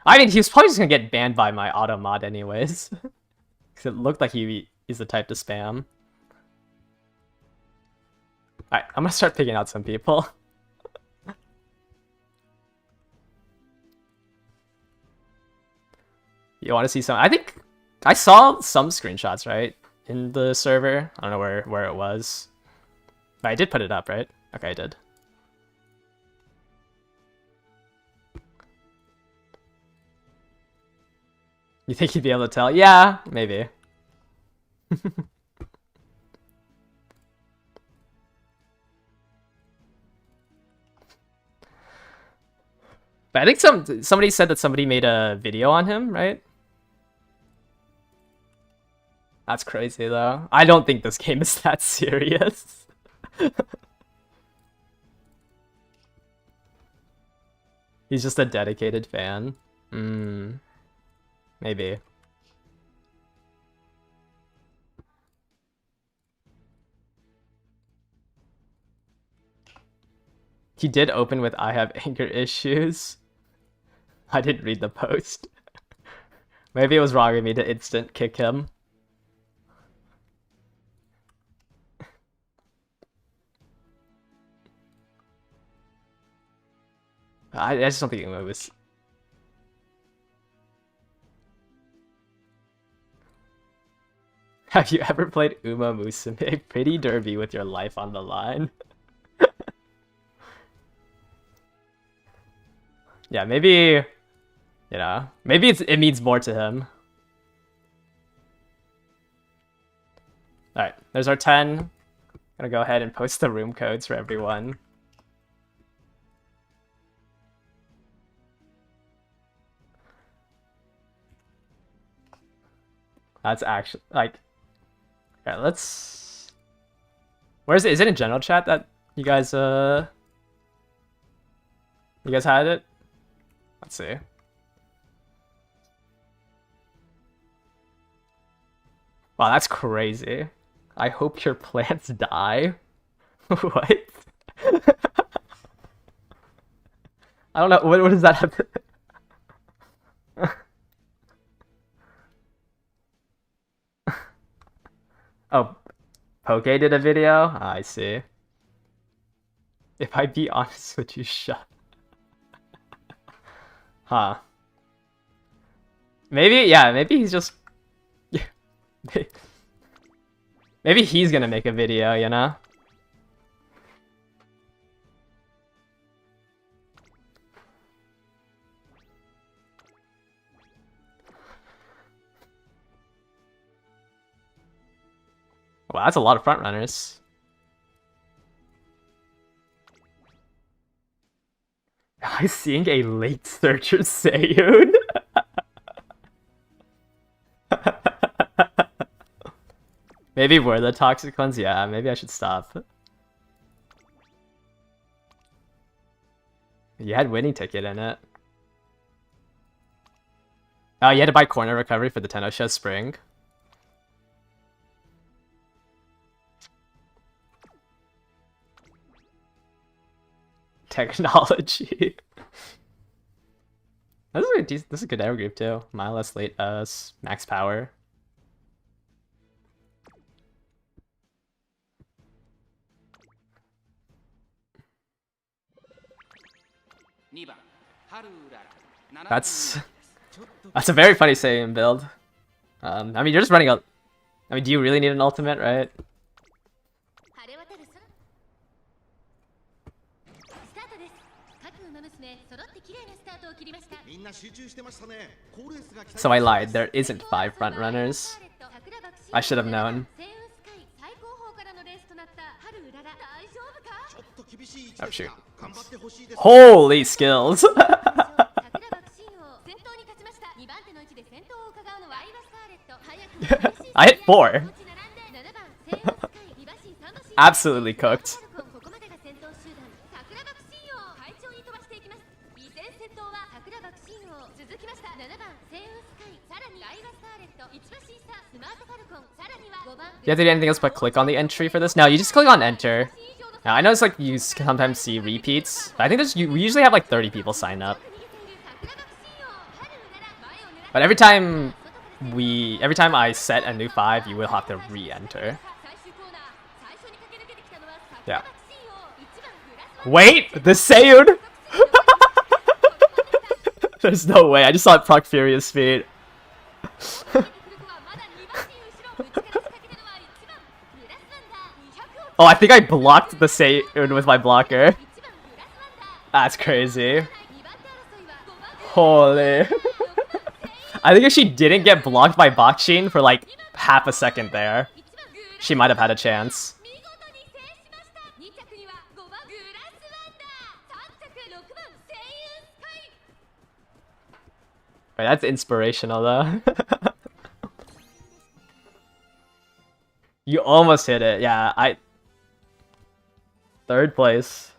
I mean, he was probably just gonna get banned by my auto mod anyways. Because it looked like he is the type to spam. Alright, I'm gonna start picking out some people. You want to see some? I think I saw some screenshots, right? In the server. I don't know where it was. But I did put it up, right? Okay, I did. You think he'd be able to tell? Yeah, maybe. But I think somebody said that somebody made a video on him, right? That's crazy, though. I don't think this game is that serious. He's just a dedicated fan. Maybe. He did open with "I have anger issues." I didn't read the post. Maybe it was wrong of me to instant kick him. I just don't think it was... Have you ever played Uma Musume Pretty Derby with your life on the line? Yeah, maybe... You know, maybe it means more to him. Alright, there's our 10. Gonna go ahead and post the room codes for everyone. That's actually, like... Alright, let's... Where is it? Is it in general chat that you guys, You guys had it? Let's see. Wow, that's crazy. I hope your plants die. What? I don't know. What does that have to... Oh, Poke did a video? Ah, I see. If I be honest with you, shut. Huh. Maybe, yeah, maybe he's just... Maybe he's gonna make a video, you know? Wow, that's a lot of front runners. Am I seeing a late searcher Seiyun? Maybe we're the toxic ones? Yeah, maybe I should stop. You had winning ticket in it. Oh, you had to buy corner recovery for the Tenno Spring. technology. This is a good air group too. Mile less late max power. That's a very funny Saiyan build. I mean, you're just running a. I mean, do you really need an ultimate, right? So I lied. There isn't 5 front runners. I should have known. Oh shoot! Holy skills! I hit 4. Absolutely cooked. Do you have to do anything else but click on the entry for this? No, you just click on enter. Now, I know it's like you sometimes see repeats, but I think we usually have like 30 people sign up. But every time I set a new 5, you will have to re-enter. Yeah. Wait, the Seiyun! There's no way. I just saw it proc Furious Speed. Oh, I think I blocked the Seiyun with my blocker. That's crazy. Holy. I think if she didn't get blocked by Bakshin for like half a second there, she might have had a chance. Right, that's inspirational though. You almost hit it. Yeah, 3rd place.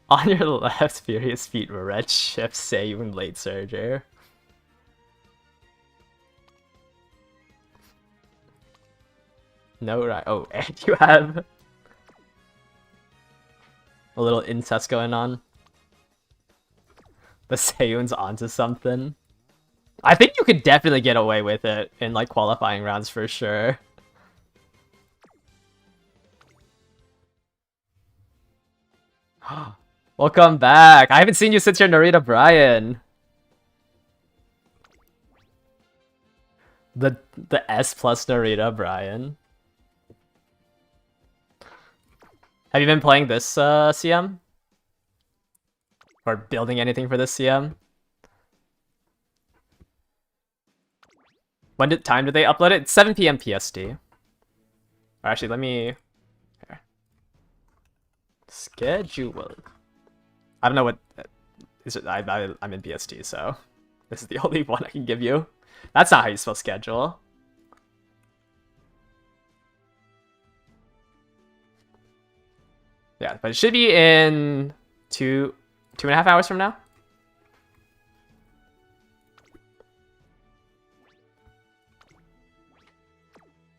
On your left, Furious Feet Red Shift Seiyun Late Surger. No, right. Oh, and you have a little incest going on. The Seiyun's onto something. I think you could definitely get away with it in like qualifying rounds for sure. Welcome back. I haven't seen you since your Narita Brian. The S plus Narita Brian. Have you been playing this CM? Or building anything for this CM? When did they upload it? It's 7 PM PST. Or actually, let me... Here. Schedule. I don't know what... Is it, I'm in PST, so... This is the only one I can give you. That's not how you spell schedule. Yeah, but it should be in 2.5 hours from now.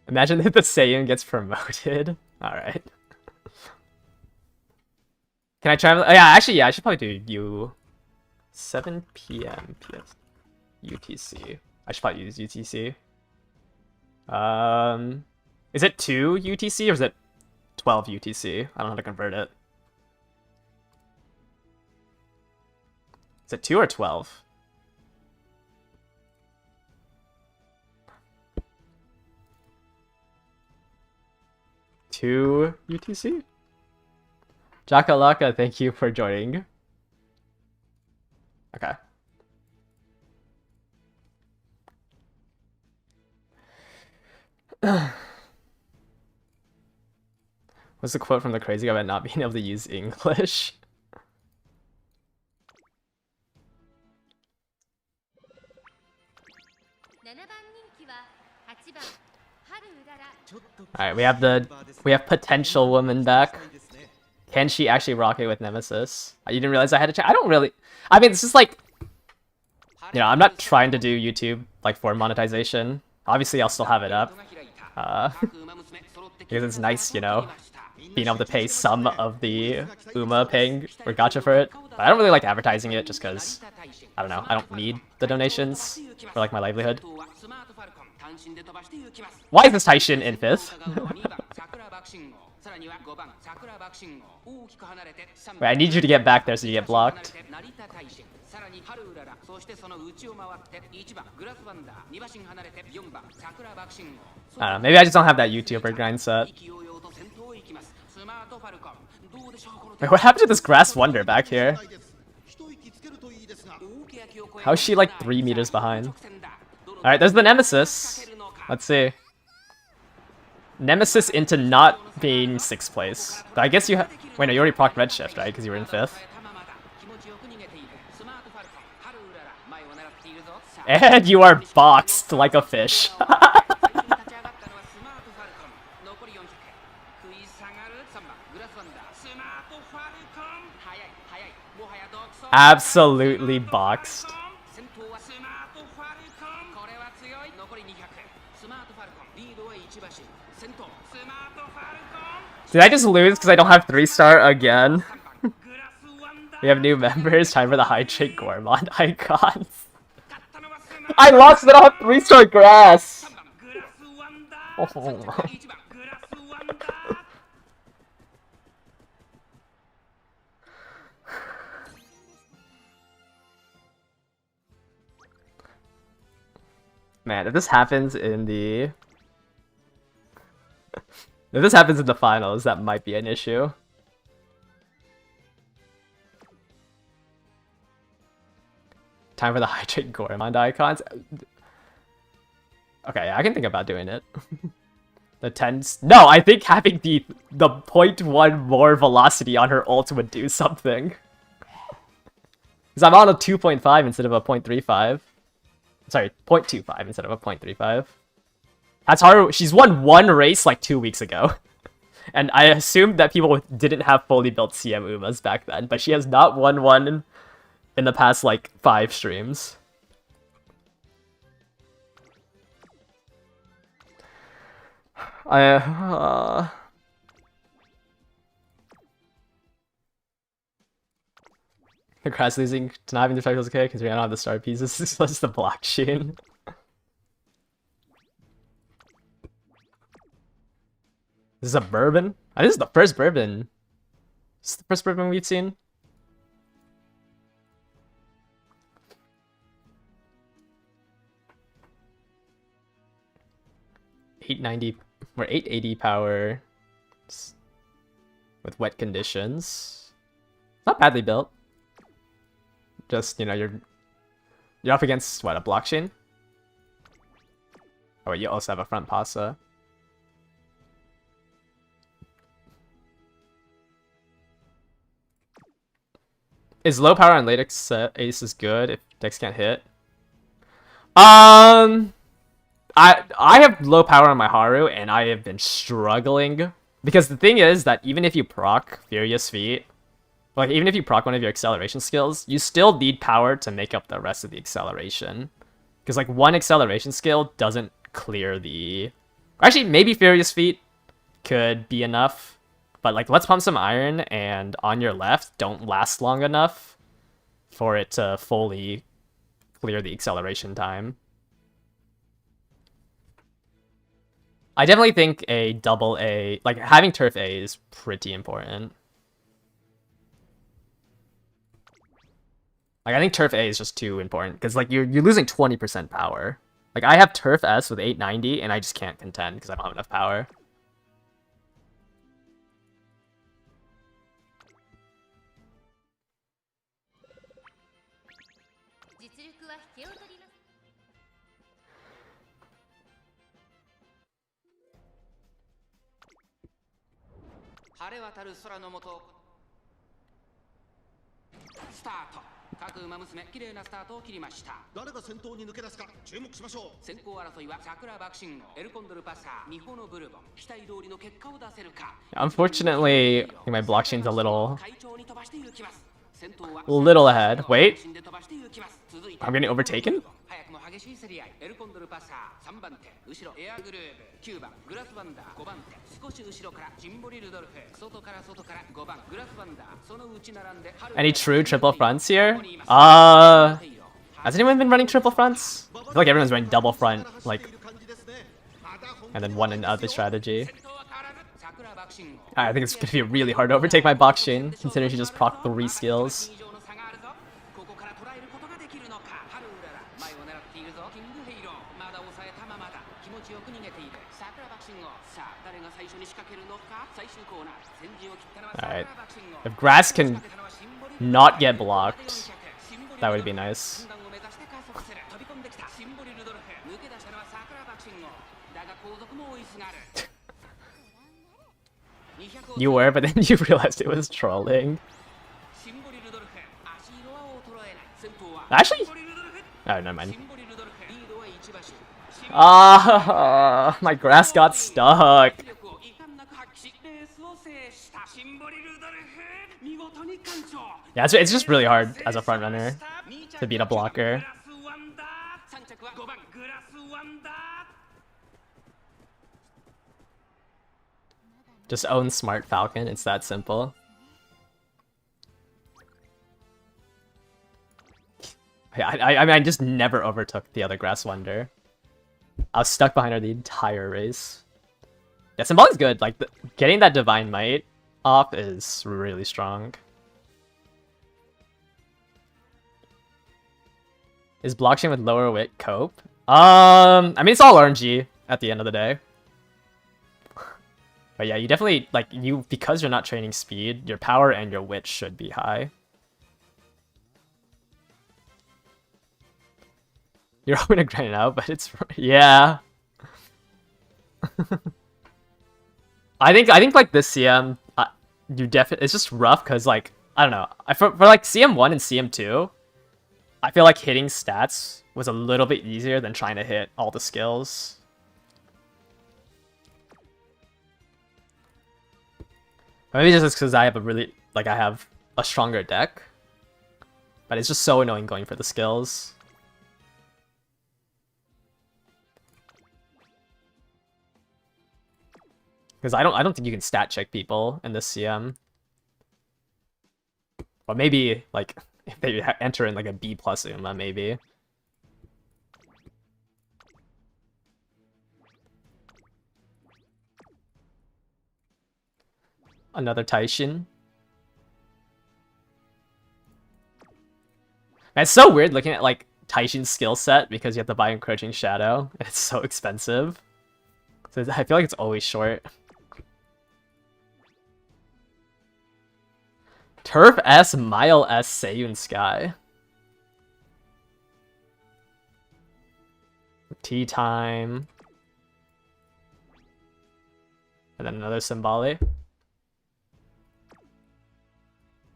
Imagine if the Saiyan gets promoted. Alright. Can I try? Oh, yeah, actually, yeah, I should probably do 7 PM PS UTC. I should probably use UTC. Is it 2 UTC or is it 12 UTC? I don't know how to convert it. Is it 2 or 12? Two UTC? Jakalaka, thank you for joining. Okay. What's the quote from the crazy guy about not being able to use English? Alright, we have potential woman back. Can she actually rock it with Nemesis? You didn't realize I had to check? I don't really... I mean, it's just like... You know, I'm not trying to do YouTube, like, for monetization. Obviously, I'll still have it up. Because it's nice, you know, being able to pay some of the Uma paying or Gacha for it. But I don't really like advertising it just because, I don't know, I don't need the donations for like my livelihood. Why is this Taishin in 5th? Wait, I need you to get back there so you get blocked. I don't know, maybe I just don't have that YouTuber grind set. Wait, what happened to this Grass Wonder back here? How is she like 3 meters behind? Alright, there's the Nemesis. Let's see. Nemesis into not being 6th place. But I guess you have... Wait, no, you already procced Redshift, right? Because you were in 5th. And you are boxed like a fish. Absolutely boxed. Did I just lose because I don't have 3-star again? We have new members. Time for the Hydrate Gourmand icons. I lost it off 3-star grass! Oh. Man, if this happens in the... If this happens in the finals, that might be an issue. Time for the Hydrate Gourmand icons. Okay, I can think about doing it. The 10s. No, I think having the 0.1 more velocity on her ult would do something. Because I'm on a 2.5 instead of a 0.35. Sorry, 0.25 instead of a 0.35. That's hard. She's won 1 race like 2 weeks ago. And I assumed that people didn't have fully built CM Umas back then, but she has not won one in the past like 5 streams. The Grass losing to not having the spectacles okay, because we don't have the star pieces. This is just the blockchain. This is a bourbon? This is the first bourbon. This is the first bourbon we've seen. $890 or 880 power with wet conditions. Not badly built. Just, you know, you're up against what, a blockchain? Oh wait, you also have a front pasa. Is low power on late ace is good if decks can't hit? I have low power on my Haru and I have been struggling because the thing is that even if you proc Furious Feet, like even if you proc one of your acceleration skills, you still need power to make up the rest of the acceleration. Because like one acceleration skill doesn't clear the... Actually, maybe Furious Feet could be enough. But like, let's pump some iron, and on your left don't last long enough for it to fully clear the acceleration time. I definitely think a double A, like having turf A is pretty important. Like I think turf A is just too important because like you're losing 20% power. Like I have turf S with 890 and I just can't contend because I don't have enough power. Unfortunately, my blockchain's a little ahead. Wait, I'm getting overtaken? Any true triple fronts here? Has anyone been running triple fronts? I feel like everyone's running double front, like, and then one in other strategy. I think it's gonna be really hard to overtake my box chain, considering she just proc 3 skills. Alright. If grass can not get blocked, that would be nice. You were, but then you realized it was trolling. Actually? Oh, never mind. Ah, my grass got stuck. Yeah, it's just really hard as a front runner to beat a blocker. Just own Smart Falcon, it's that simple. Yeah, I mean, I just never overtook the other Grass Wonder. I was stuck behind her the entire race. Yeah, Symbolic is good. Like, getting that Divine Might off is really strong. Is blockchain with lower wit cope? I mean, it's all RNG at the end of the day. But yeah, you definitely, like, because you're not training speed, your power and your wit should be high. You're hoping to grind it out, but it's, yeah. I think like this CM, you definitely, it's just rough because, like, I don't know. For like CM1 and CM2, I feel like hitting stats was a little bit easier than trying to hit all the skills. Maybe just because I have I have a stronger deck. But it's just so annoying going for the skills. Because I don't think you can stat check people in this CM. Or maybe, like, if they enter in like a B+ Uma, maybe. Another Taishin. And it's so weird looking at like Taishin's skill set because you have to buy Encroaching Shadow and it's so expensive. So I feel like it's always short. Turf S, Mile S, Seiyun Sky. Tea time. And then another Symboli.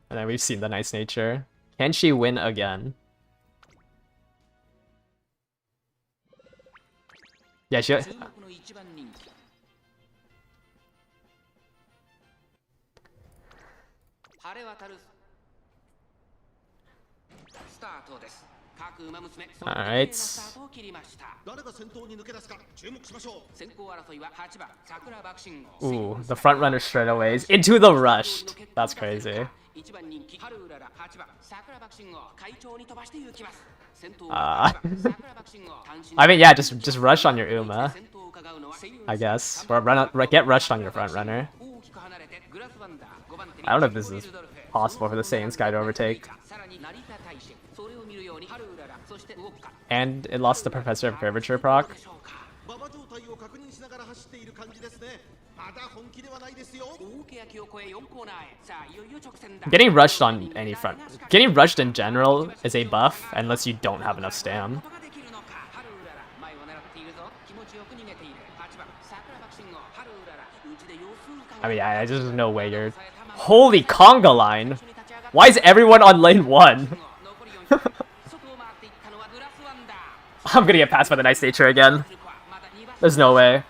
And then we've seen the Nice Nature. Can she win again? Yeah, she... Alright. Ooh, the front runner straightaways into the rushed. That's crazy. I mean, yeah, just rush on your Uma, I guess. Or get rushed on your front runner. I don't know if this is possible for the Saiyan Sky to overtake. And it lost the Professor of Curvature proc. Getting rushed on any front. Getting rushed in general is a buff unless you don't have enough stam. I mean, I just no way you're... Holy conga line! Why is everyone on lane 1? I'm gonna get passed by the Nice Nature again. There's no way.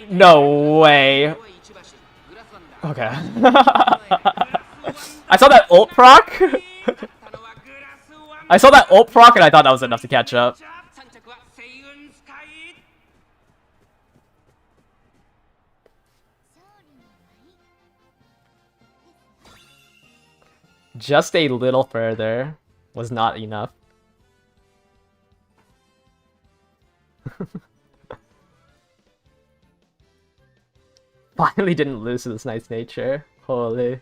No way. Okay. I saw that ult proc. I saw that ult proc and I thought that was enough to catch up. Just a little further was not enough. Finally didn't lose to this nice nature. Holy.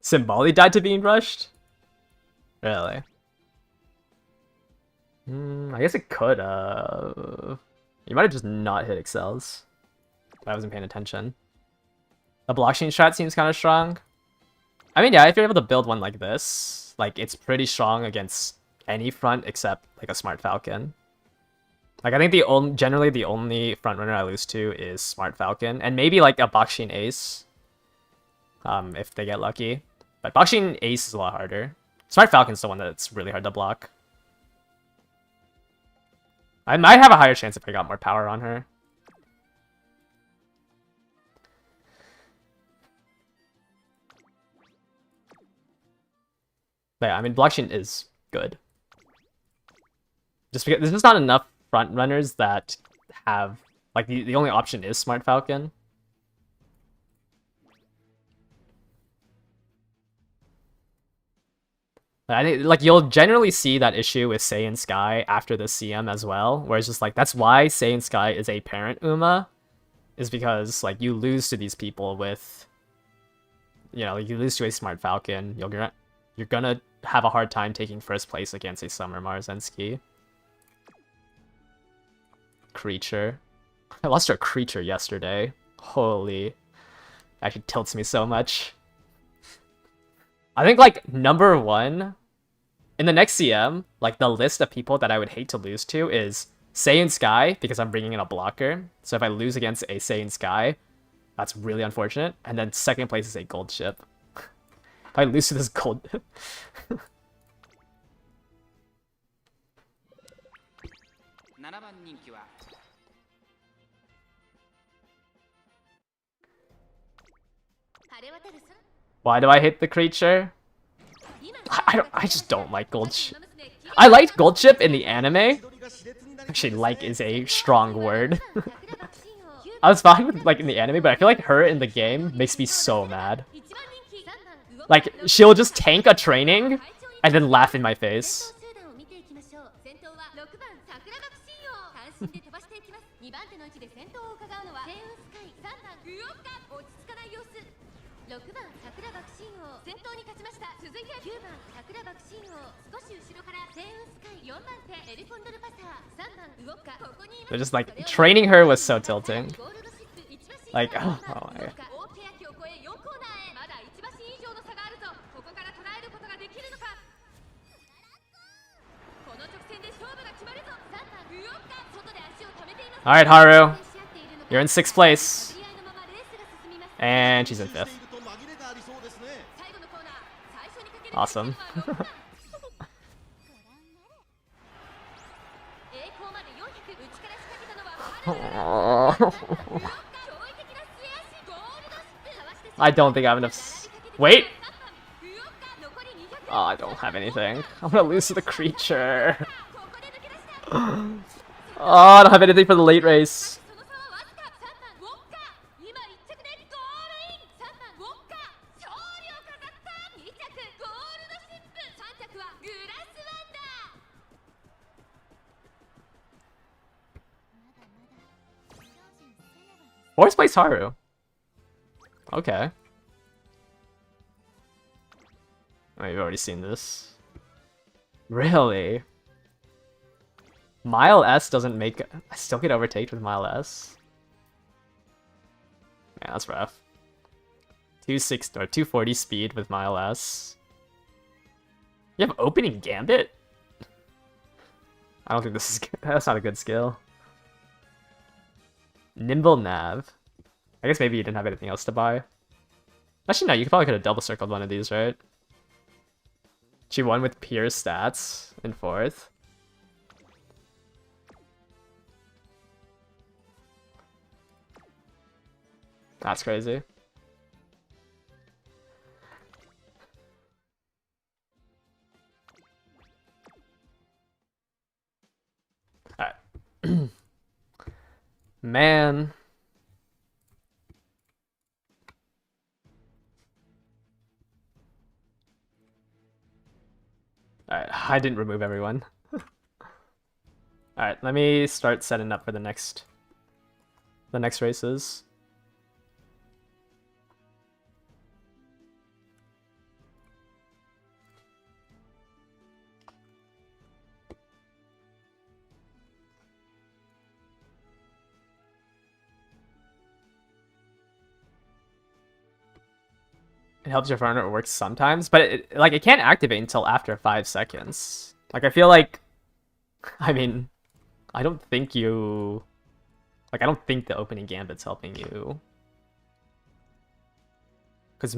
Symboli died to being rushed? Really? I guess it could have. You might have just not hit excels. I wasn't paying attention. The blockchain strat seems kind of strong. I mean, yeah, if you're able to build one like this, like, it's pretty strong against any front except, like, a Smart Falcon. Like, I think generally the only front runner I lose to is Smart Falcon, and maybe, like, a Bakshin Ace, if they get lucky. But Bakshin Ace is a lot harder. Smart Falcon's the one that's really hard to block. I might have a higher chance if I got more power on her. But yeah, I mean, Blockchain is good. Just because there's just not enough front runners that have, like, the only option is Smart Falcon. I think, like, you'll generally see that issue with Saiyan Sky after the CM as well, where it's just like, that's why Saiyan Sky is a parent Uma, is because, like, you lose to these people with, you know, like, you lose to a Smart Falcon, you're gonna have a hard time taking first place against a Summer Marzensky. Creature. I lost to a creature yesterday. Holy. Actually tilts me so much. I think, like, number one, in the next CM, like, the list of people that I would hate to lose to is Saiyan Sky, because I'm bringing in a blocker. So if I lose against a Saiyan Sky, that's really unfortunate. And then second place is a gold ship. If I lose to this gold... Why do I hate the creature? I just don't like gold ship. I liked gold ship in the anime. Actually, like is a strong word. I was fine with, like, in the anime, but I feel like her in the game makes me so mad. Like, she'll just tank a training and then laugh in my face. They're just like, training her was so tilting. Like, oh my. Alright, Haru. You're in 6th place. And she's in 5th. Awesome. I don't think I have enough. Wait! Oh, I don't have anything. I'm gonna lose to the creature. Oh, I don't have anything for the late race. Fourth place Haru. Okay. Oh, you've already seen this. Really? Mile S doesn't make... I still get overtaked with Mile S. Man, that's rough. 260 or 240 speed with Mile S. You have opening Gambit? I don't think this is... That's not a good skill. Nimble Nav. I guess maybe you didn't have anything else to buy. Actually, no, you probably could have double circled one of these, right? She won with pure stats in 4th. That's crazy. Alright. Man. Alright, I didn't remove everyone. Alright, let me start setting up for the next races. It helps your partner, it works sometimes, but it can't activate until after 5 seconds. Like, I feel like, I mean, I don't think the opening gambit's helping you. Because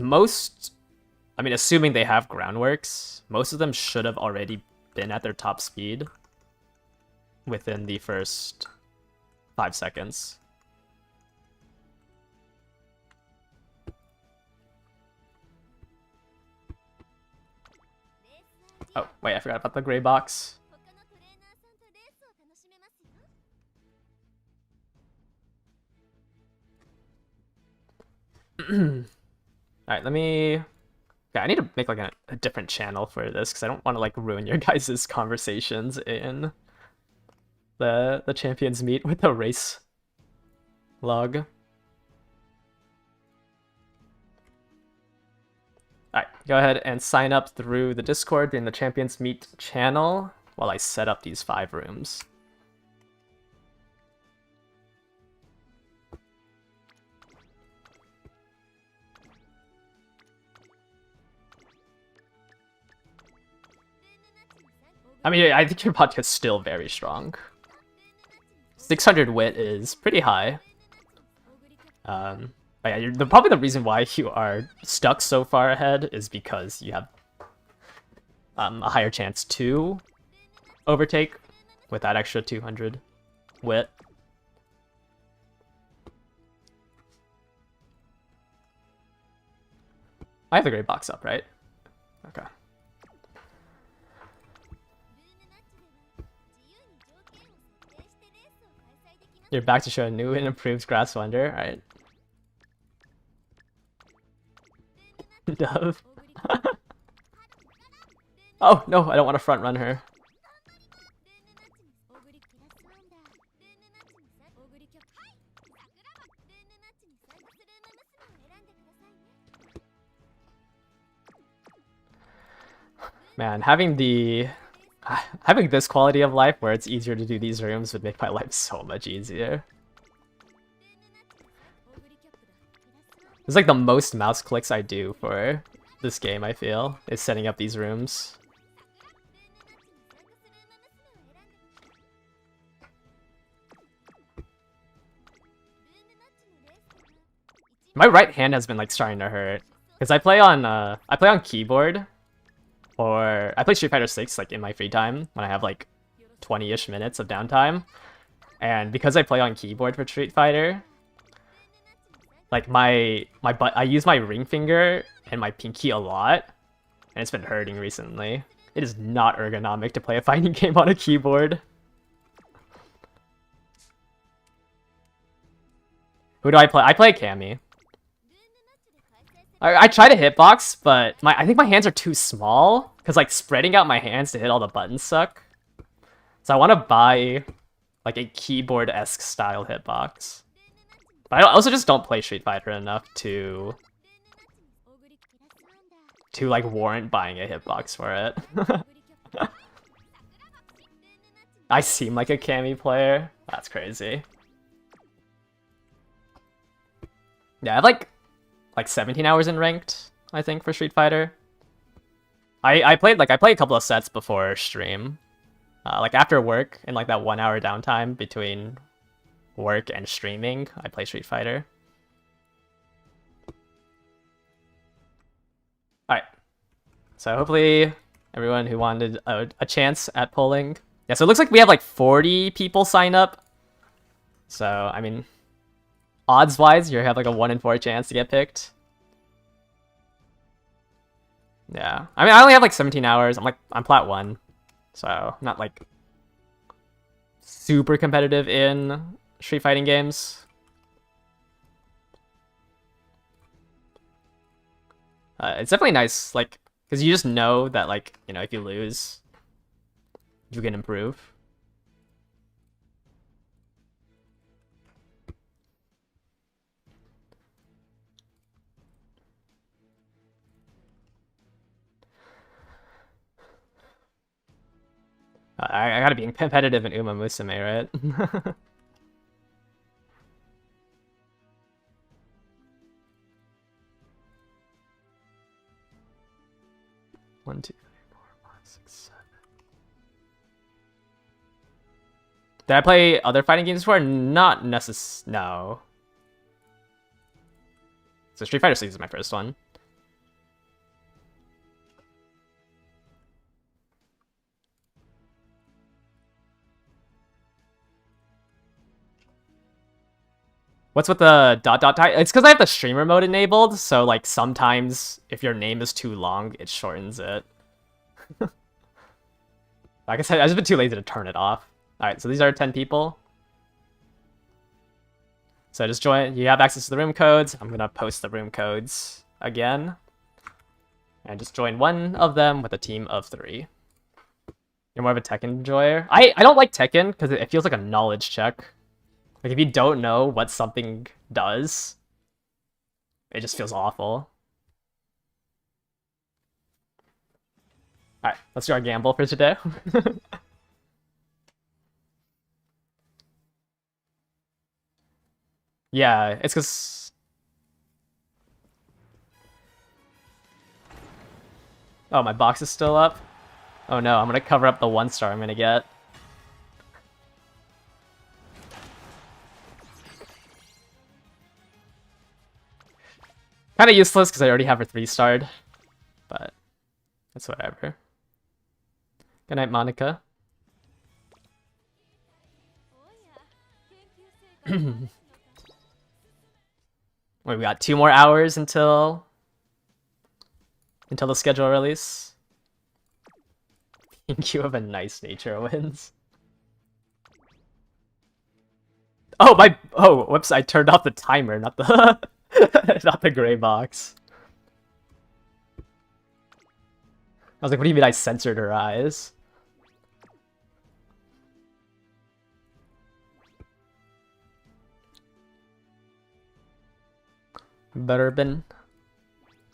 assuming they have groundworks, most of them should have already been at their top speed within the first 5 seconds. Oh, wait, I forgot about the gray box. Alright, let me... Okay, I need to make like a different channel for this because I don't want to like ruin your guys' conversations in the champions meet with the race log. Alright, go ahead and sign up through the Discord in the champions meet channel while I set up these 5 rooms. I mean, I think your podcast's still very strong. 600 wit is pretty high. But yeah, probably the reason why you are stuck so far ahead is because you have a higher chance to overtake with that extra 200 wit. I have the gray box up, right? Okay. You're back to show a new and improved Grass Wonder. Alright. Dove. Oh, no, I don't want to front run her. Man, having this quality of life where it's easier to do these rooms would make my life so much easier. It's like the most mouse clicks I do for this game, I feel, is setting up these rooms. My right hand has been like starting to hurt because I play on keyboard, or I play Street Fighter 6 like in my free time when I have like 20-ish minutes of downtime, and because I play on keyboard for Street Fighter, like I use my ring finger and my pinky a lot, and it's been hurting recently. It is not ergonomic to play a fighting game on a keyboard. Who do I play? I play Cammy. I try to hitbox, but I think my hands are too small, because like spreading out my hands to hit all the buttons suck. So I want to buy like a keyboard-esque style hitbox. But I also just don't play Street Fighter enough to like warrant buying a hitbox for it. I seem like a Cammy player. That's crazy. Yeah, I have like 17 hours in ranked, I think, for Street Fighter. I played a couple of sets before stream. Like after work, in like that 1 hour downtime between work and streaming, I play Street Fighter. Alright. So hopefully everyone who wanted a chance at polling. Yeah, so it looks like we have like 40 people sign up. So, I mean, odds-wise, you have like a 1 in 4 chance to get picked. Yeah. I mean, I only have like 17 hours. I'm plat 1. So, I'm not like super competitive in Street Fighting games. It's definitely nice, like, because you just know that, like, you know, if you lose, you can improve. I gotta be competitive in Uma Musume, right? 1, 2, 3, 4, 5, 6, 7. Did I play other fighting games before? Not no. So Street Fighter 6 is my first one. What's with the ... It's because I have the streamer mode enabled, so like sometimes if your name is too long, it shortens it. Like I said, I've just been too lazy to turn it off. Alright, so these are 10 people. So just join, you have access to the room codes. I'm gonna post the room codes again. And just join one of them with a team of 3. You're more of a Tekken enjoyer. I don't like Tekken because it feels like a knowledge check. Like, if you don't know what something does, it just feels awful. Alright, let's do our gamble for today. Yeah, it's because... Oh, my box is still up? Oh no, I'm gonna cover up the 1 star I'm gonna get. Kind of useless because I already have her 3-starred, but it's whatever. Good night, Monica. Wait, we got 2 more hours until the schedule release. Think you have a nice nature wins. Oh, whoops, I turned off the timer, not the not the gray box. I was like, what do you mean I censored her eyes? Bourbon.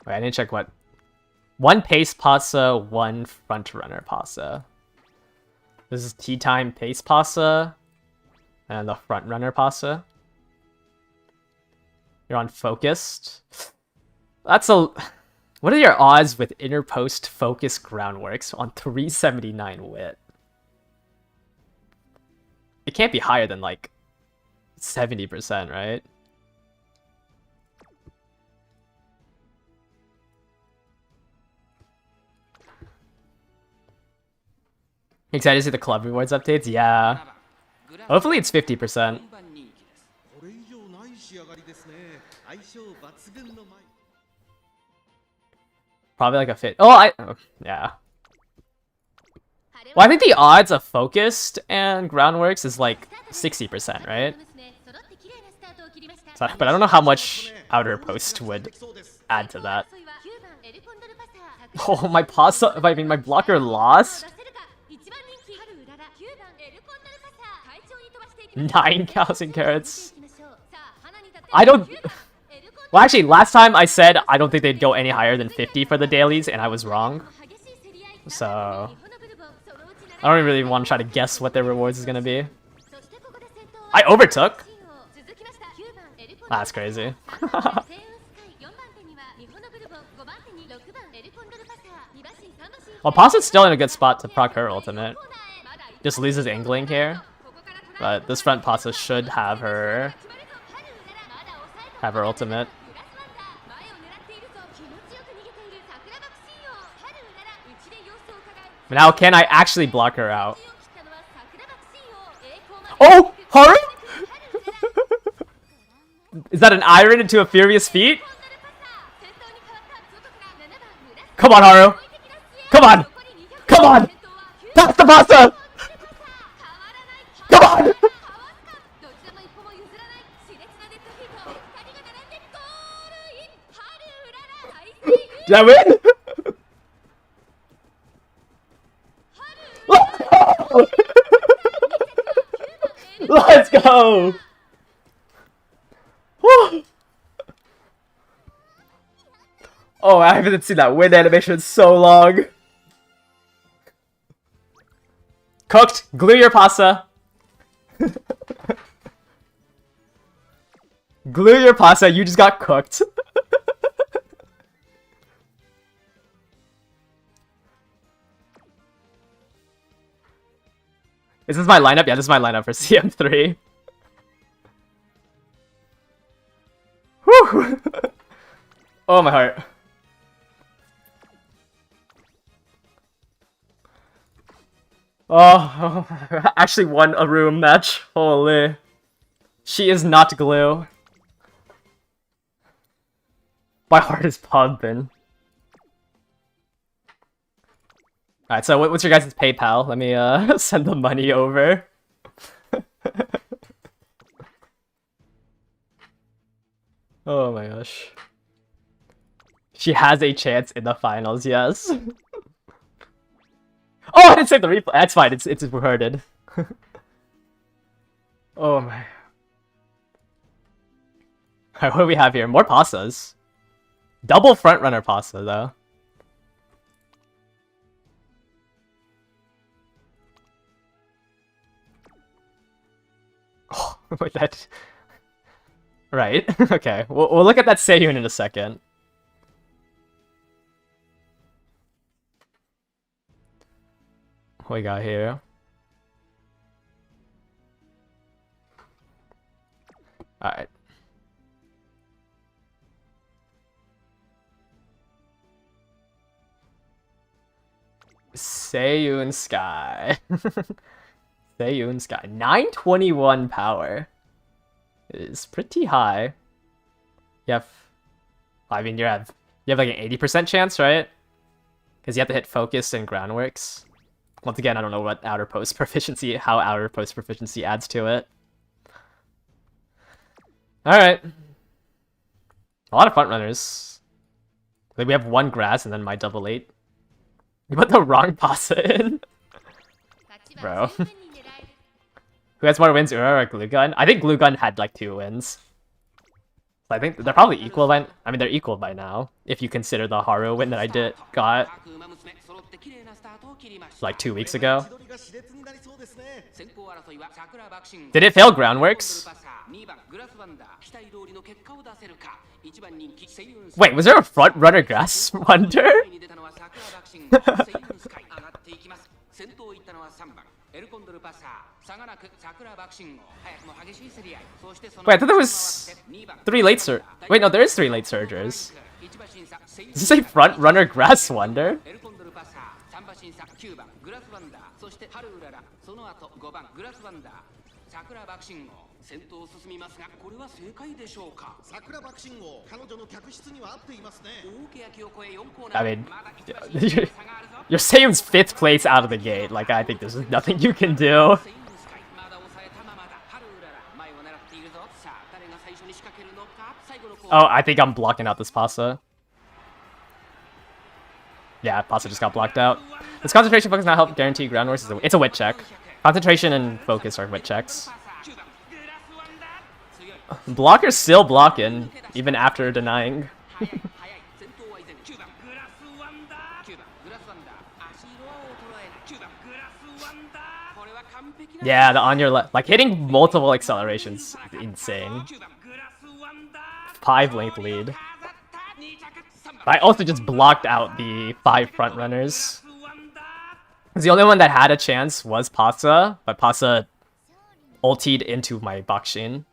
Wait, I need to check what. 1 pace pasa, 1 front runner pasa. This is tea time pace pasa, and the front runner pasa. You're on focused. That's a... What are your odds with inner post focus groundworks on 379 wit? It can't be higher than like 70%, right? Excited to see the club rewards updates? Yeah. Hopefully it's 50%. Probably like a fit. Oh, yeah. Well, I think the odds of focused and groundworks is like 60%, right? So, but I don't know how much outer post would add to that. Oh, my pasta, I mean, my blocker lost? 9,000 carats. I don't... Well, actually, last time I said I don't think they'd go any higher than 50 for the dailies, and I was wrong. So... I don't really want to try to guess what their rewards is going to be. I overtook? That's crazy. Well, Pasa's still in a good spot to proc her ultimate. Just loses angling here. But this front Pasa should have her ultimate. But now can I actually block her out? Oh! Haru? Is that an iron into a furious feet? Come on, Haru. Come on. Come on. Pass the pasta. Come on. Did I win? Let's go! Oh, I haven't seen that win animation in so long. Cooked. Glue your pasta. Glue your pasta. You just got cooked. Is this my lineup? Yeah, this is my lineup for CM3. Whew! Oh, my heart. Oh, actually won a room match. Holy. She is not glue. My heart is pumping. Alright, so what's your guys' PayPal? Let me send the money over. Oh my gosh. She has a chance in the finals, yes. Oh, I didn't save the replay. That's fine, it's recorded. Oh my. Alright, what do we have here? More pastas. Double frontrunner pasta, though. Oh, wait, that... Right, okay. We'll look at that Seiyun in a second. What we got here? Alright. Seiyun Sky. Seiyun Sky. 921 power. Is pretty high. You have... I mean, you have like an 80% chance, right? Because you have to hit focus and groundworks. Once again, I don't know what outer post proficiency, how outer post proficiency adds to it. Alright. A lot of front runners. Like, we have one grass and then my double 8. You put the wrong pasta in. Bro. Who has more wins, Ura or Glue Gun? I think Glue Gun had like 2 wins. So I think they're probably equal by... I mean, they're equal by now. If you consider the Haru win that I got like 2 weeks ago. Did it fail groundworks? Wait, was there a front runner grass wonder? Wait, I thought there was 3 late sur- Wait, no, there is 3 late surgers. Does this say front runner grass wonder? I mean, you're Seiyun's 5th place out of the gate. Like, I think there's nothing you can do. Oh, I think I'm blocking out this pasta. Yeah, pasta just got blocked out. Does concentration focus not help guarantee groundworks? It's a wit check. Concentration and focus are wit checks. Blocker's still blocking, even after denying. Yeah, the on your left, like hitting multiple accelerations, is insane. 5 length lead. I also just blocked out the 5 front runners. The only one that had a chance was Pasa, but Pasa ultied into my Bakshin.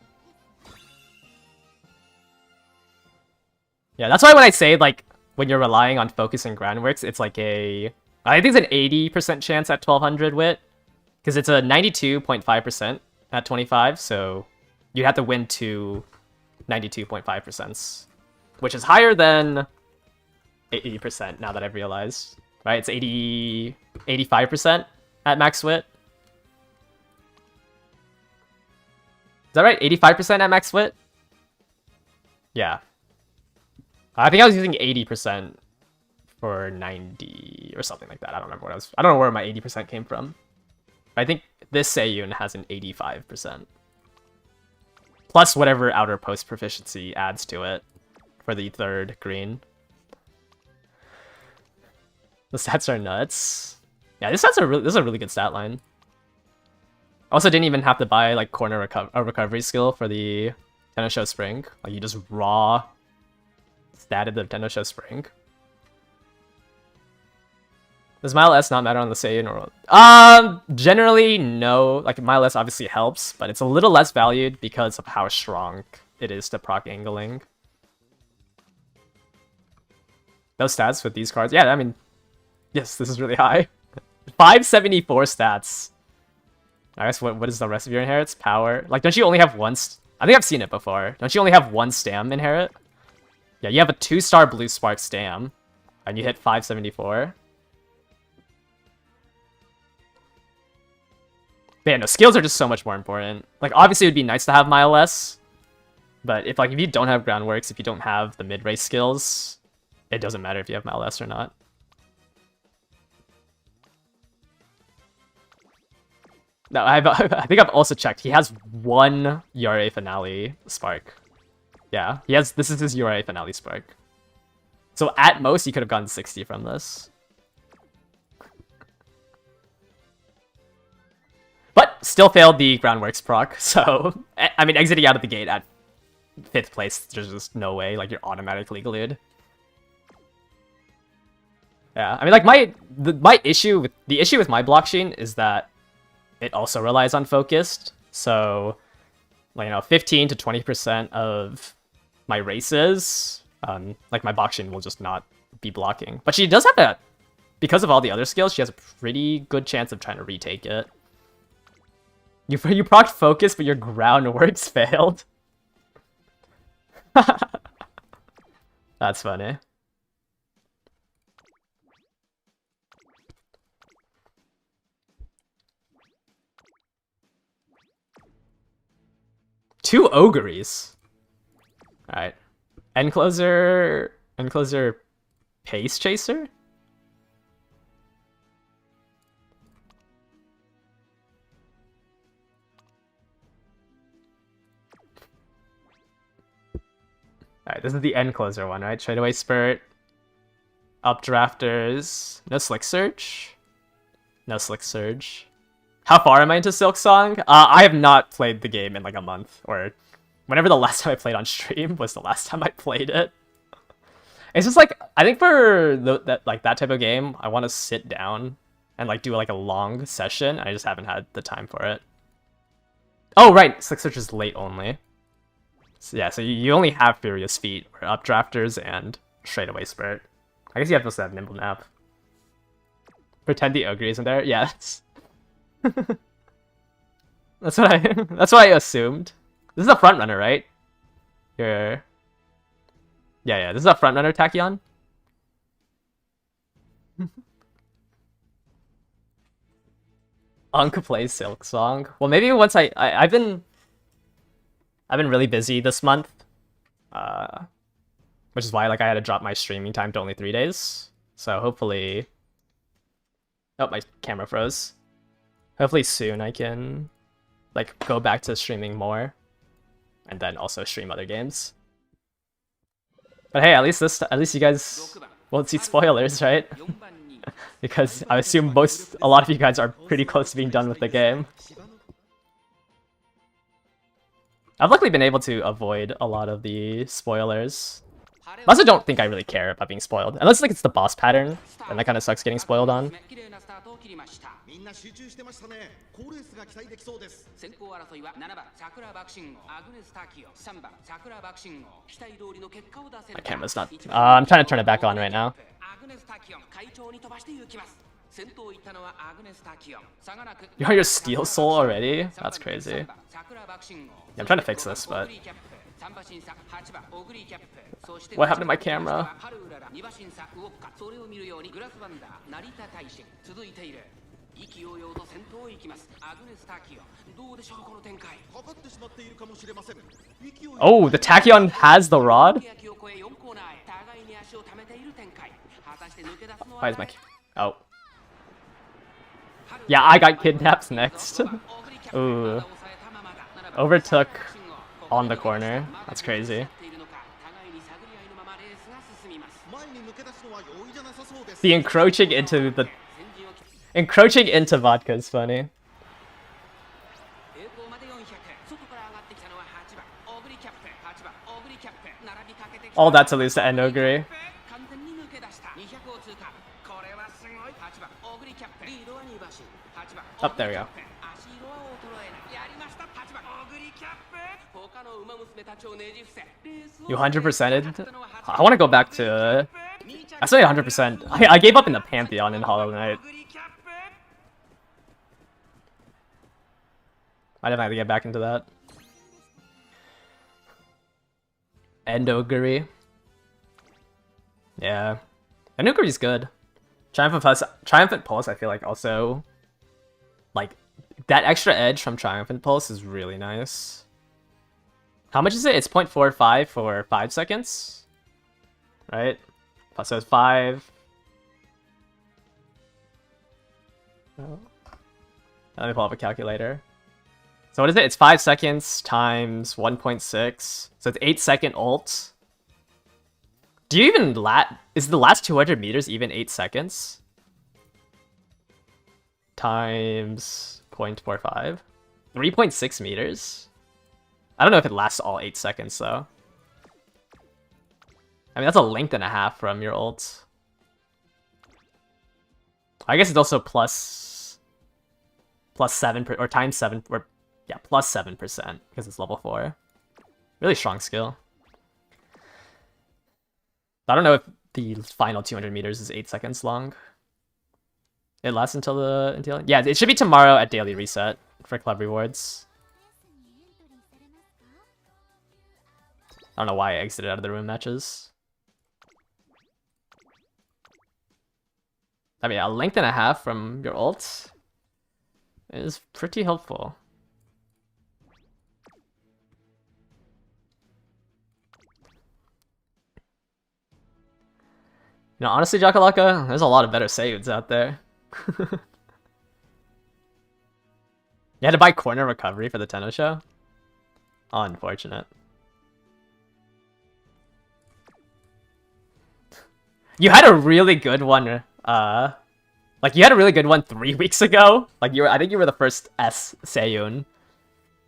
Yeah, that's why when I say, like, when you're relying on focus and groundworks, it's like a... I think it's an 80% chance at 1200 wit. Because it's a 92.5% at 25, so you have to win 2 92.5%, which is higher than 80% now that I've realized. Right, it's 85% at max wit. Is that right? 85% at max wit? Yeah. I think I was using 80% for 90 or something like that. I don't remember what I was. I don't know where my 80% came from. I think this Seiyun has an 85%. Plus whatever outer post proficiency adds to it for the third green. The stats are nuts. Yeah, this is a really good stat line. Also, didn't even have to buy like corner recovery skill for the Tenno Spring. Like you just raw statted the Tenno Spring. Does Mile S not matter on the Saiyan or generally no. Like Mile S obviously helps, but it's a little less valued because of how strong it is to proc angling. Those stats with these cards, yeah, I mean, yes, this is really high. 574 stats. I guess what is the rest of your inherits? Power. Like, don't you only have one? I think I've seen it before. Don't you only have one stam inherit? Yeah, you have a 2-star blue spark stam, and you hit 574. But yeah, no, skills are just so much more important. Like, obviously, it would be nice to have Mile S, but if you don't have groundworks, if you don't have the mid-race skills, it doesn't matter if you have Mile S or not. No, I think I've also checked. He has one URA finale spark. Yeah, he has. This is his URA finale spark. So at most, he could have gotten 60 from this. But still failed the groundworks proc. So I mean, exiting out of the gate at 5th place, there's just no way. Like you're automatically glued. Yeah, I mean, like the issue with my blockchain is that it also relies on focused. So, like, you know, 15 to 20% of my races, like my blockchain will just not be blocking. But she does have that, because of all the other skills, she has a pretty good chance of trying to retake it. You procced focus, but your groundworks failed. That's funny. Two Ogres. Alright. Encloser Pace Chaser? Alright, this is the Encloser one, right? Straightaway Spurt. Updrafters. No Slick Surge? No Slick Surge. How far am I into Silk Song? I have not played the game in like a month, or whenever the last time I played on stream was the last time I played it. It's just like, I think for that type of game, I want to sit down and like do like a long session. I just haven't had the time for it. Oh right, Slick Search is late only. So yeah, so you only have Furious Feet, or Updrafters, and Straightaway Spurt. I guess you have to have Nimble Nap. Pretend the Ogre isn't there? Yeah. That's what I assumed. This is a front runner, right? Here. Yeah, this is a front runner Tachyon. Unc plays Silk Song. Well, maybe once I've been really busy this month. Which is why like I had to drop my streaming time to only 3 days. So hopefully, oh, my camera froze. Hopefully soon I can like go back to streaming more, and then also stream other games. But hey, at least you guys won't see spoilers, right? Because I assume a lot of you guys are pretty close to being done with the game. I've luckily been able to avoid a lot of the spoilers. I also don't think I really care about being spoiled, unless like it's the boss pattern, and that kind of sucks getting spoiled on. My camera's not. I'm trying to turn it back on right now. You're your Steel Soul already? That's crazy. Yeah, I'm trying to fix this, but What happened to my camera? Oh, the Tachyon has the rod? Why is my... Oh. Yeah, I got kidnapped next. Ooh. Overtook on the corner. That's crazy. The encroaching into vodka is funny. All that to lose to Endoguri. Oh, there we go. You 100%ed? I want to go back to... I say 100%. I gave up in the Pantheon in Hollow Knight. I didn't have to get back into that. Endoguri. Yeah. Endoguri's good. Triumphant Pulse, I feel like also... Like, that extra edge from Triumphant Pulse is really nice. How much is it? It's 0.45 for 5 seconds. Right? So it's 5. Oh. Let me pull up a calculator. So what is it? It's 5 seconds times 1.6. So it's 8-second ult. Do you even is the last 200 meters even 8 seconds? Times 0.45. 3.6 meters? I don't know if it lasts all 8 seconds though. I mean, that's a length and a half from your ult. I guess it's also plus 7 or times 7 or yeah, plus 7% because it's level 4. Really strong skill. I don't know if the final 200 meters is 8 seconds long. It lasts until yeah, it should be tomorrow at daily reset for club rewards. I don't know why I exited out of the room matches. I mean, a length and a half from your ult is pretty helpful. You know, honestly, Jakalaka, there's a lot of better saves out there. You had to buy corner recovery for the Tenno show? Unfortunate. You had a really good one, like you had a really good one 3 weeks ago. Like I think you were the first S Seiyun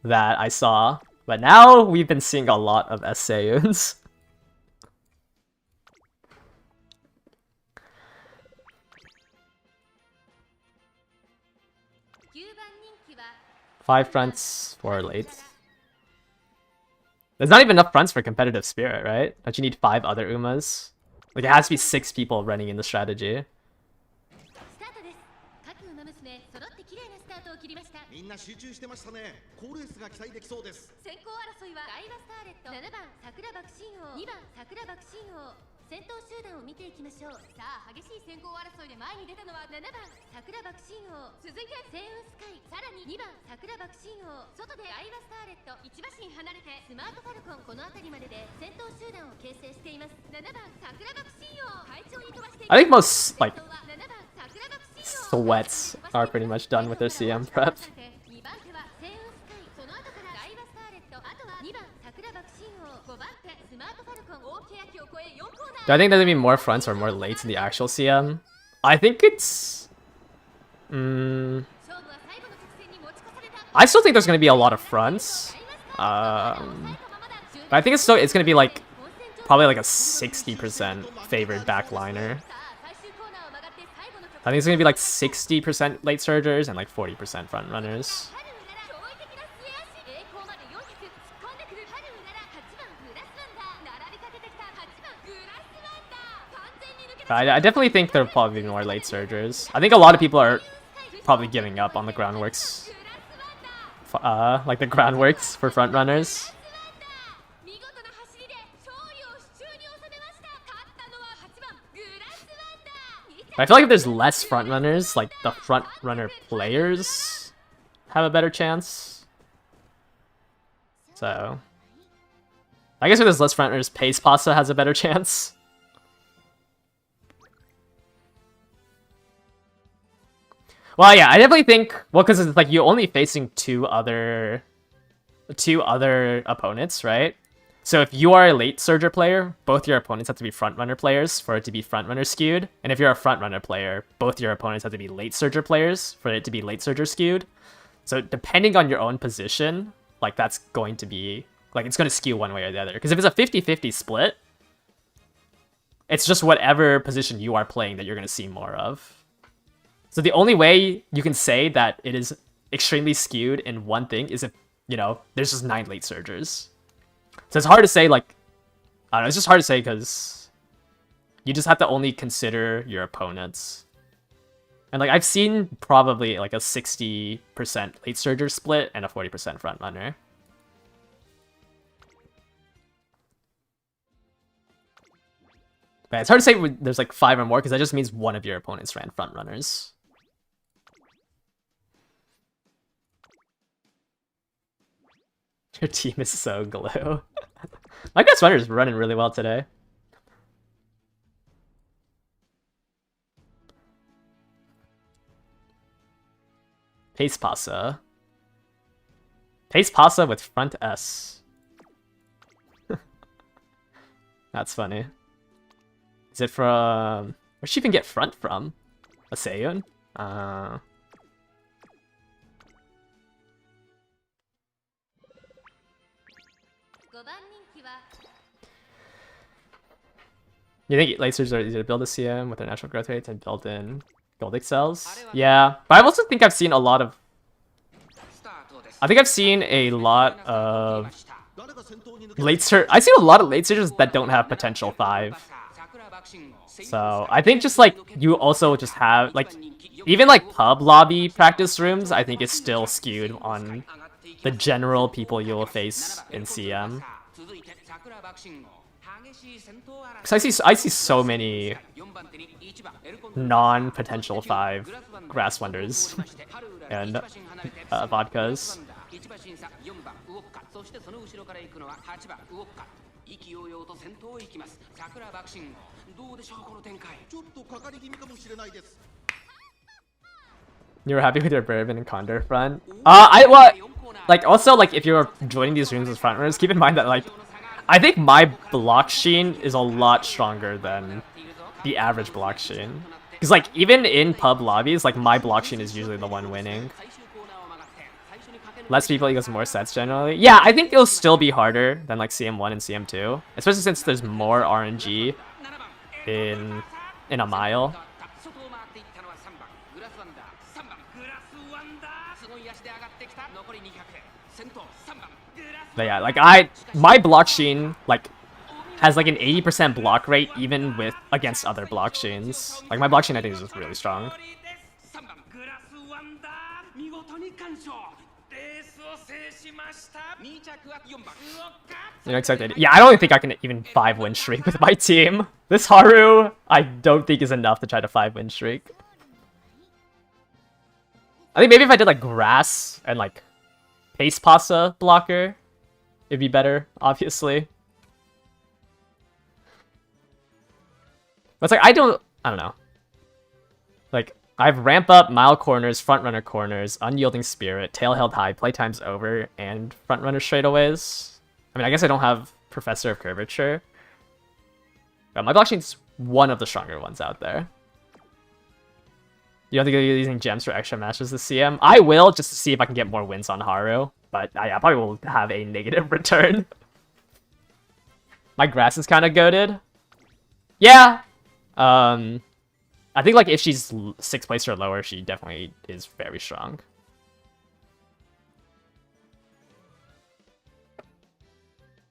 that I saw. But now we've been seeing a lot of S Seiyuns. Five fronts, 4 late. There's not even enough fronts for competitive spirit, right? Don't you need 5 other Umas? Like, it has to be 6 people running in the strategy. I think most, like, sweats are pretty much done with their CM prep. Do I think there's gonna be more fronts or more lates in the actual CM? I think it's... I still think there's gonna be a lot of fronts. But I think it's gonna be like probably like a 60% favored backliner. I think it's gonna be like 60% late surgers and like 40% front runners. I definitely think there will probably be more late surgers. I think a lot of people are probably giving up on the groundworks. Like the groundworks for front runners. But I feel like if there's less front runners, like the front runner players have a better chance. So I guess if there's less front runners, Pace Pasta has a better chance. Well, yeah, I definitely think, well, because it's like you're only facing two other opponents, right? So if you are a late surger player, both your opponents have to be front runner players for it to be front runner skewed. And if you're a front runner player, both your opponents have to be late surger players for it to be late surger skewed. So depending on your own position, like that's going to be, like it's going to skew one way or the other. Because if it's a 50-50 split, it's just whatever position you are playing that you're going to see more of. So the only way you can say that it is extremely skewed in one thing is if, you know, there's just 9 late surgers. So it's hard to say, like, I don't know, it's just hard to say because you just have to only consider your opponents. And, like, I've seen probably, like, a 60% late surger split and a 40% front runner. But it's hard to say there's, like, 5 or more because that just means one of your opponents ran front runners. Your team is so glue. My best runner is running really well today. Pace Pasa. Pace Pasa with front S. That's funny. Is it from... Where'd she even get front from? A Seiyun? You think lasers are easier to build a CM with their natural growth rates and built in gold excels? Yeah, but I also think I've seen a lot of... I think I've seen a lot of late surge. I see a lot of late surges that don't have potential 5. So I think just like you also just have like even like pub lobby practice rooms. I think is still skewed on the general people you will face in CM. Because I see so many non-potential 5 grass wonders and vodkas. You were happy with your Bourbon and Condor front? Like also like if you're joining these rooms as front runners, keep in mind that like I think my block sheen is a lot stronger than the average block sheen. Because like even in pub lobbies, like my block sheen is usually the one winning. Less people equals more sets generally. Yeah, I think it'll still be harder than like CM1 and CM2, especially since there's more RNG in a mile. But yeah, like my block sheen like has like an 80% block rate even with against other block sheens. Like my block sheen I think is just really strong. You're excited? Yeah, I don't think I can even 5-win streak with my team. This Haru, I don't think is enough to try to 5-win streak. I think maybe if I did like grass and like Pace Pasa blocker, it'd be better, obviously. But it's like I don't know. Like I have ramp up, mile corners, front runner corners, unyielding spirit, tail held high, playtime's over, and front runner straightaways. I mean, I guess I don't have Professor of Curvature. But my blockchain's one of the stronger ones out there. You don't think you're using gems for extra matches this CM? I will, just to see if I can get more wins on Haru. But I probably will have a negative return. My grass is kind of goated. Yeah. I think like if she's 6th place or lower, she definitely is very strong.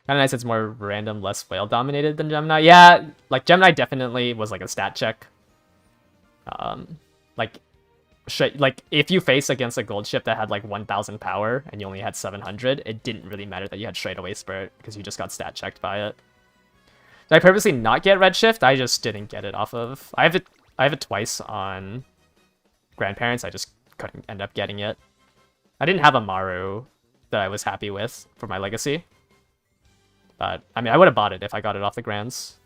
Kind of nice it's more random, less whale dominated than Gemini. Yeah, like Gemini definitely was like a stat check. Like if you face against a gold ship that had like 1000 power and you only had 700, it didn't really matter that you had straightaway spirit because you just got stat checked by it. Did I purposely not get redshift? I just didn't get it off of... I have it I have it twice on Grandparents. I just couldn't end up getting it. I didn't have a Maru that I was happy with for my legacy. But, I mean, I would have bought it if I got it off the Grands.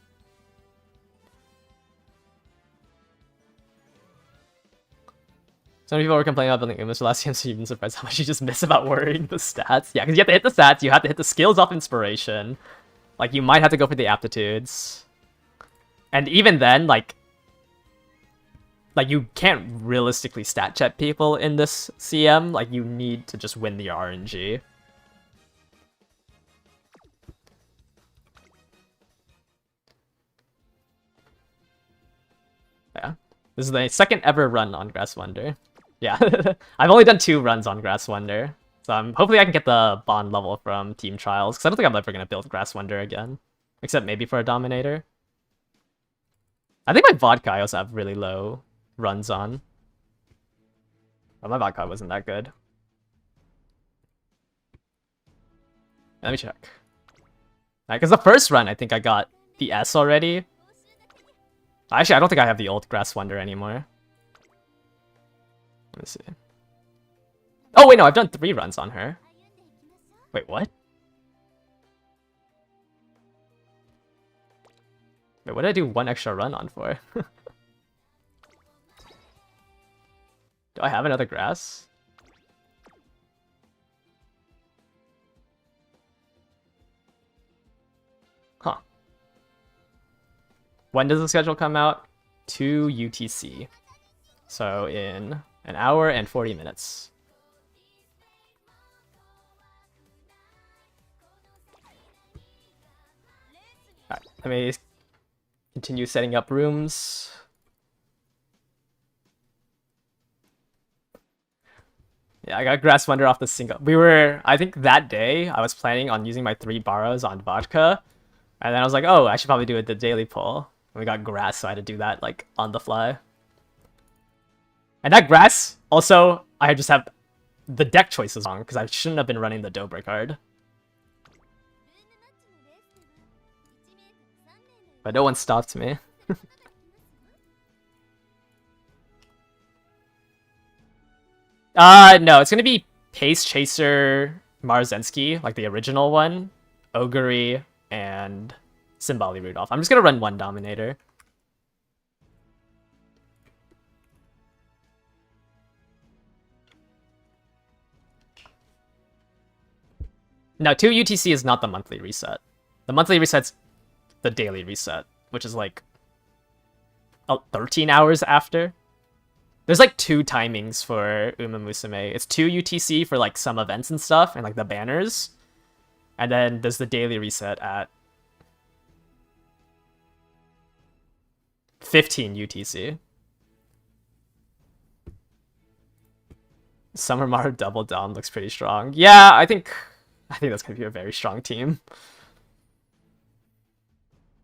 Some people were complaining about building Umas last game, so you've been surprised how much you just miss about worrying the stats. Yeah, because you have to hit the stats, you have to hit the skills off inspiration. Like, you might have to go for the aptitudes. And even then, like you can't realistically stat check people in this CM. Like, you need to just win the RNG. Yeah. This is the second ever run on Grass Wonder. Yeah. I've only done 2 runs on Grass Wonder. So hopefully I can get the bond level from Team Trials, because I don't think I'm ever going to build Grass Wonder again. Except maybe for a Dominator. I think my Vodka I also have really low runs on. But my Vodka wasn't that good. Let me check. Because the first run, I think I got the S already. Actually, I don't think I have the old Grass Wonder anymore. Let me see. Oh, wait, no, I've done 3 runs on her. Wait, what? Wait, what did I do 1 extra run on for? Do I have another grass? Huh. When does the schedule come out? 2 UTC. So in an hour and 40 minutes. Alright, let me continue setting up rooms. Yeah, I got Grass Wonder off the single. I think that day, I was planning on using my 3 Barrows on Vodka. And then I was like, oh, I should probably do the daily pull. And we got Grass, so I had to do that, like, on the fly. And that Grass, also, I just have the deck choices wrong, because I shouldn't have been running the Dobra card. But no one stopped me. No, it's gonna be Pace Chaser Marzensky, like the original one, Ogre, and Symboli Rudolph. I'm just gonna run 1 Dominator. Now, 2 UTC is not the monthly reset. The monthly reset's the daily reset, which is like 13 hours after. There's like 2 timings for Uma Musume. It's 2 UTC for like some events and stuff, and like the banners. And then there's the daily reset at 15 UTC. Summer Maru Double Dom looks pretty strong. Yeah, I think that's gonna be a very strong team.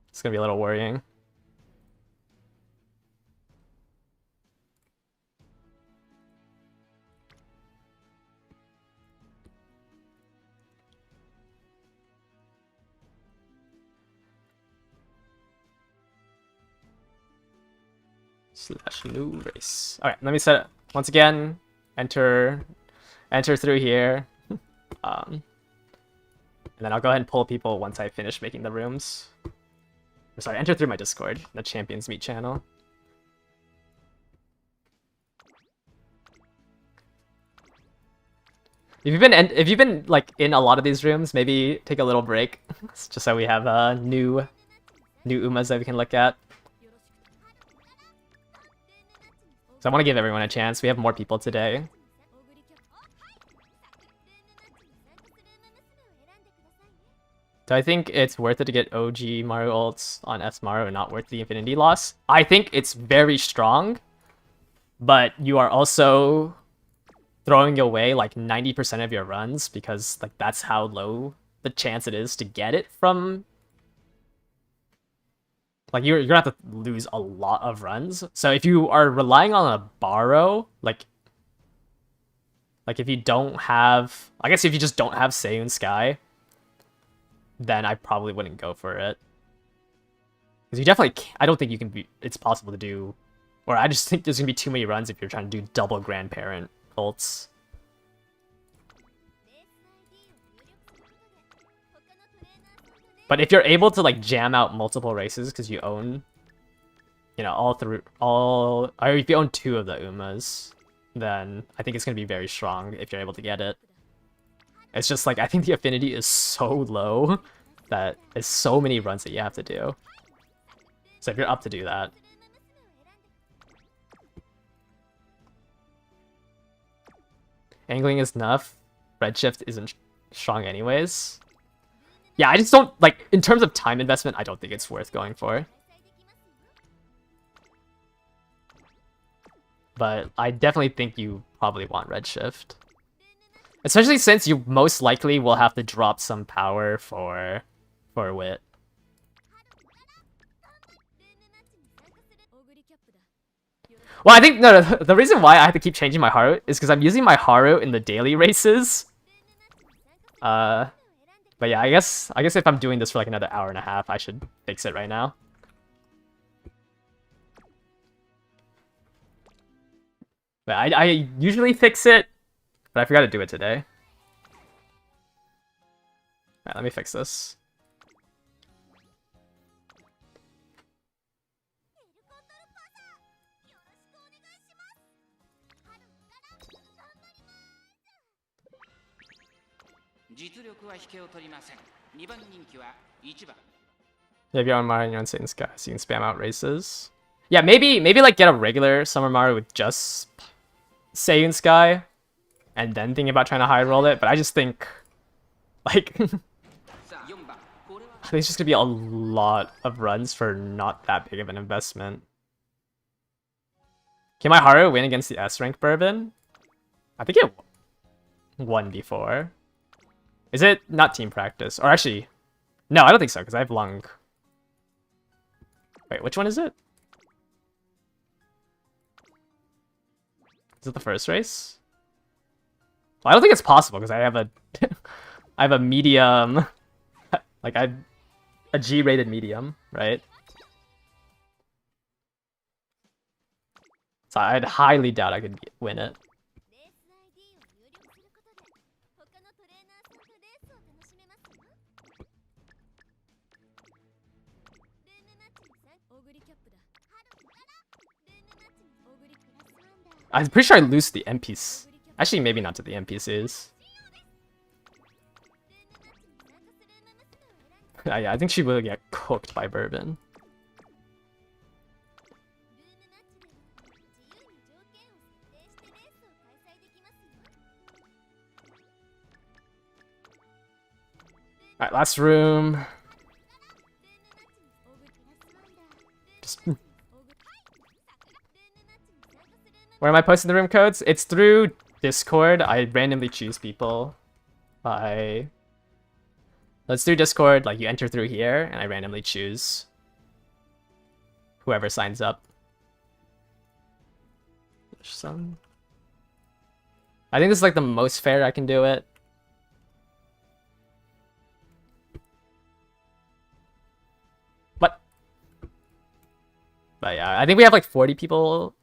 It's gonna be a little worrying. / new race. All right, let me set it once again. Enter through here. And then I'll go ahead and pull people once I finish making the rooms. Or sorry, enter through my Discord, the Champions Meet channel. If you've been like in a lot of these rooms, maybe take a little break, just so we have new Umas that we can look at. So I want to give everyone a chance. We have more people today. Do I think it's worth it to get OG Maru ults on S Maru and not worth the infinity loss? I think it's very strong, but you are also throwing away like 90% of your runs, because like that's how low the chance it is to get it from. Like, you're gonna have to lose a lot of runs. So if you are relying on a Barrow, like if you don't have... I guess if you just don't have Seiyun Sky, then I probably wouldn't go for it. Because you definitely can't, I don't think you can be... It's possible to do Or I just think there's gonna be too many runs if you're trying to do double grandparent ults. But if you're able to like jam out multiple races because you own, you know, or if you own 2 of the Umas, then I think it's gonna be very strong if you're able to get it. It's just like I think the affinity is so low that there's so many runs that you have to do. So if you're up to do that. Angling is enough. Redshift isn't strong anyways. Yeah, I just don't, like, in terms of time investment, I don't think it's worth going for. But I definitely think you probably want Redshift. Especially since you most likely will have to drop some power for Wit. Well, I think, no, the reason why I have to keep changing my Haru is because I'm using my Haru in the daily races. But yeah, I guess if I'm doing this for like another hour and a half, I should fix it right now. But I usually fix it, but I forgot to do it today. Alright, let me fix this. Yeah, if you're on Mario and you're on Satan's Sky, so you can spam out races. Yeah, maybe like get a regular Summer Mario with just Seiun Sky, and then thinking about trying to high roll it. But I just think, like, I think it's just gonna be a lot of runs for not that big of an investment. Can my Haru win against the S rank Bourbon? I think it won before. Is it not team practice? Or actually, no, I don't think so, because I have Lung. Wait, which one is it? Is it the first race? Well, I don't think it's possible, because I have a I have a medium, like a G-rated medium, right? So I'd highly doubt I could win it. I'm pretty sure I lose the NPCs. Actually, maybe not to the NPCs. Yeah, I think she will get cooked by Bourbon. Alright, last room. Just... Where am I posting the room codes? It's through Discord. I randomly choose people by... Let's do Discord, like you enter through here, and I randomly choose whoever signs up. Some... I think this is like the most fair I can do it. But yeah, I think we have like 40 people.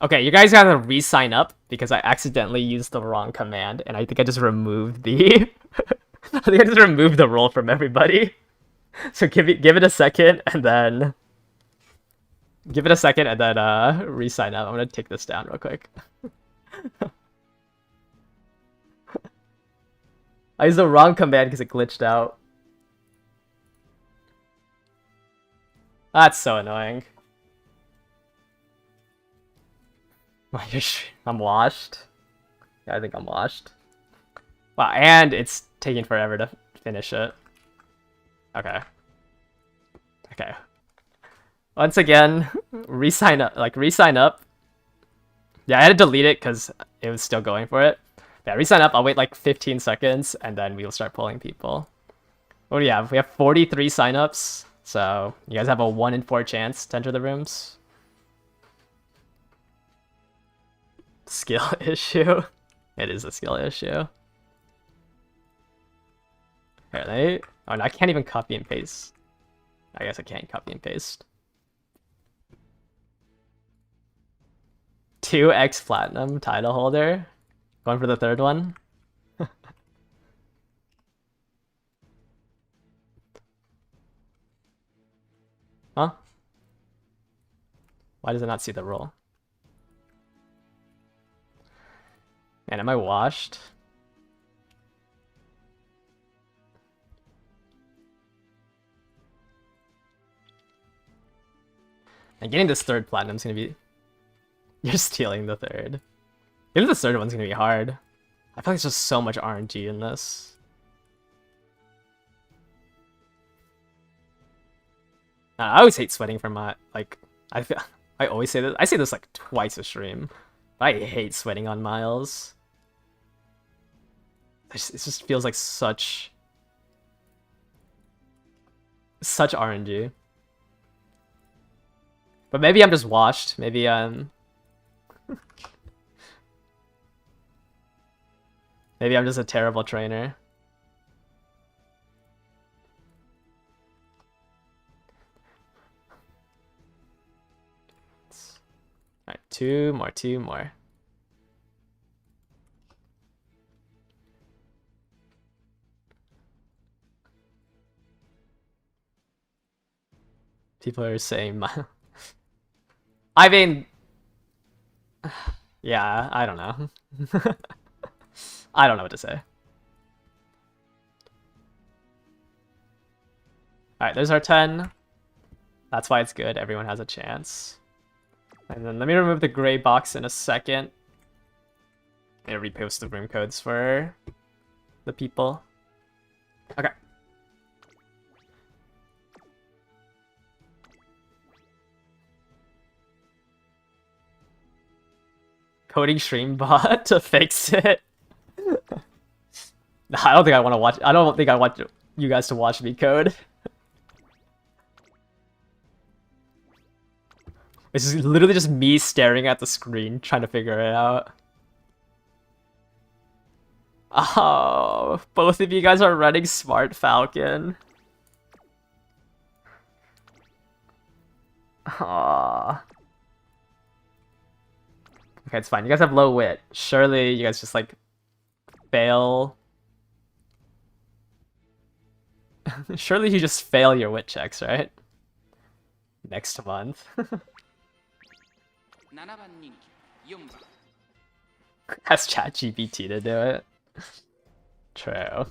Okay, you guys gotta re-sign up because I accidentally used the wrong command, and I think I just removed the... I think I just removed the role from everybody. So give it a second, and then... Give it a second, and then re-sign up. I'm gonna take this down real quick. I used the wrong command because it glitched out. That's so annoying. I'm washed. Yeah, I think I'm washed. Wow, and it's taking forever to finish it. Okay. Okay. Once again, re-sign up. Yeah, I had to delete it because it was still going for it. Yeah, re-sign up. I'll wait like 15 seconds, and then we'll start pulling people. What do we have? We have 43 signups, so you guys have a 1 in 4 chance to enter the rooms. Skill issue. It is a skill issue. Here, oh, no, I can't even copy and paste. I guess I can't copy and paste. 2x platinum title holder. Going for the third one. Huh? Why does it not see the roll? Man, am I washed? And getting this third platinum's gonna be... You're stealing the third. Getting this third one's gonna be hard. I feel like there's just so much RNG in this. I always hate sweating from my... Like, I always say this. I say this like twice a stream. But I hate sweating on Miles. It just feels like such RNG. But maybe I'm just washed. Maybe maybe I'm just a terrible trainer. Alright, two more. People are saying I mean, yeah, I don't know. I don't know what to say. Alright, there's our 10. That's why it's good. Everyone has a chance. And then let me remove the gray box in a second. And repost the room codes for the people. Okay. Coding stream bot to fix it. Nah, I don't think I want to watch. I don't think I want you guys to watch me code. It's just literally just me staring at the screen trying to figure it out. Oh, both of you guys are running Smart Falcon. Aww. Okay, it's fine. You guys have low wit. Surely you guys just like fail. Surely you just fail your wit checks, right? Next month. Ask ChatGPT to do it. True.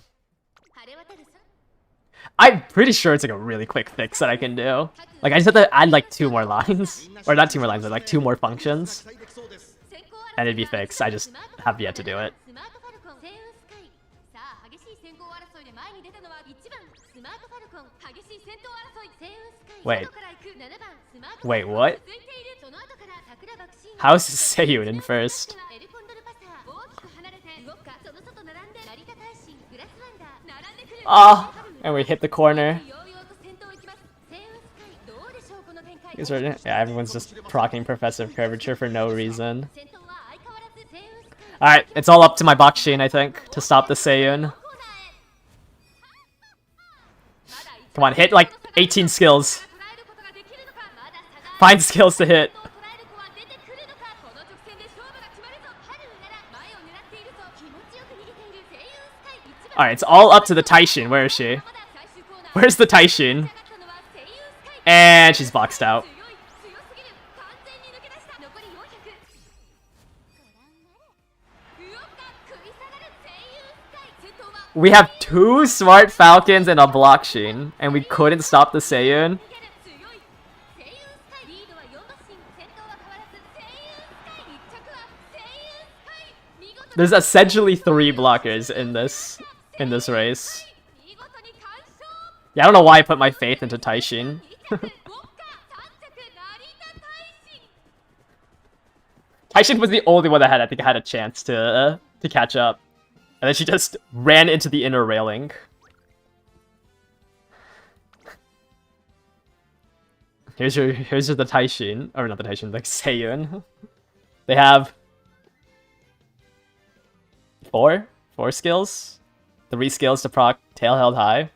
I'm pretty sure it's like a really quick fix that I can do. Like I just have to add like 2 more lines. Or not 2 more lines, but like 2 more functions. And it'd be fixed. I just have yet to do it. Wait, what? How is Seiyun in first? Oh, and we hit the corner. Yeah, everyone's just proccing Professor Curvature for no reason. Alright, it's all up to my Bakshin, I think, to stop the Seiyun. Come on, hit like 18 skills. Find skills to hit. Alright, it's all up to the Taishin. Where is she? Where's the Taishin? And she's boxed out. We have 2 Smart Falcons and a Blockchain, and we couldn't stop the Seiyun. There's essentially 3 blockers in this race. Yeah, I don't know why I put my faith into Taishin. Taishin was the only one that I think had a chance to catch up. And then she just ran into the inner railing. Here's the Taishin, or not the Taishin, like Seiyun. They have 4 skills, 3 skills to proc tail held high.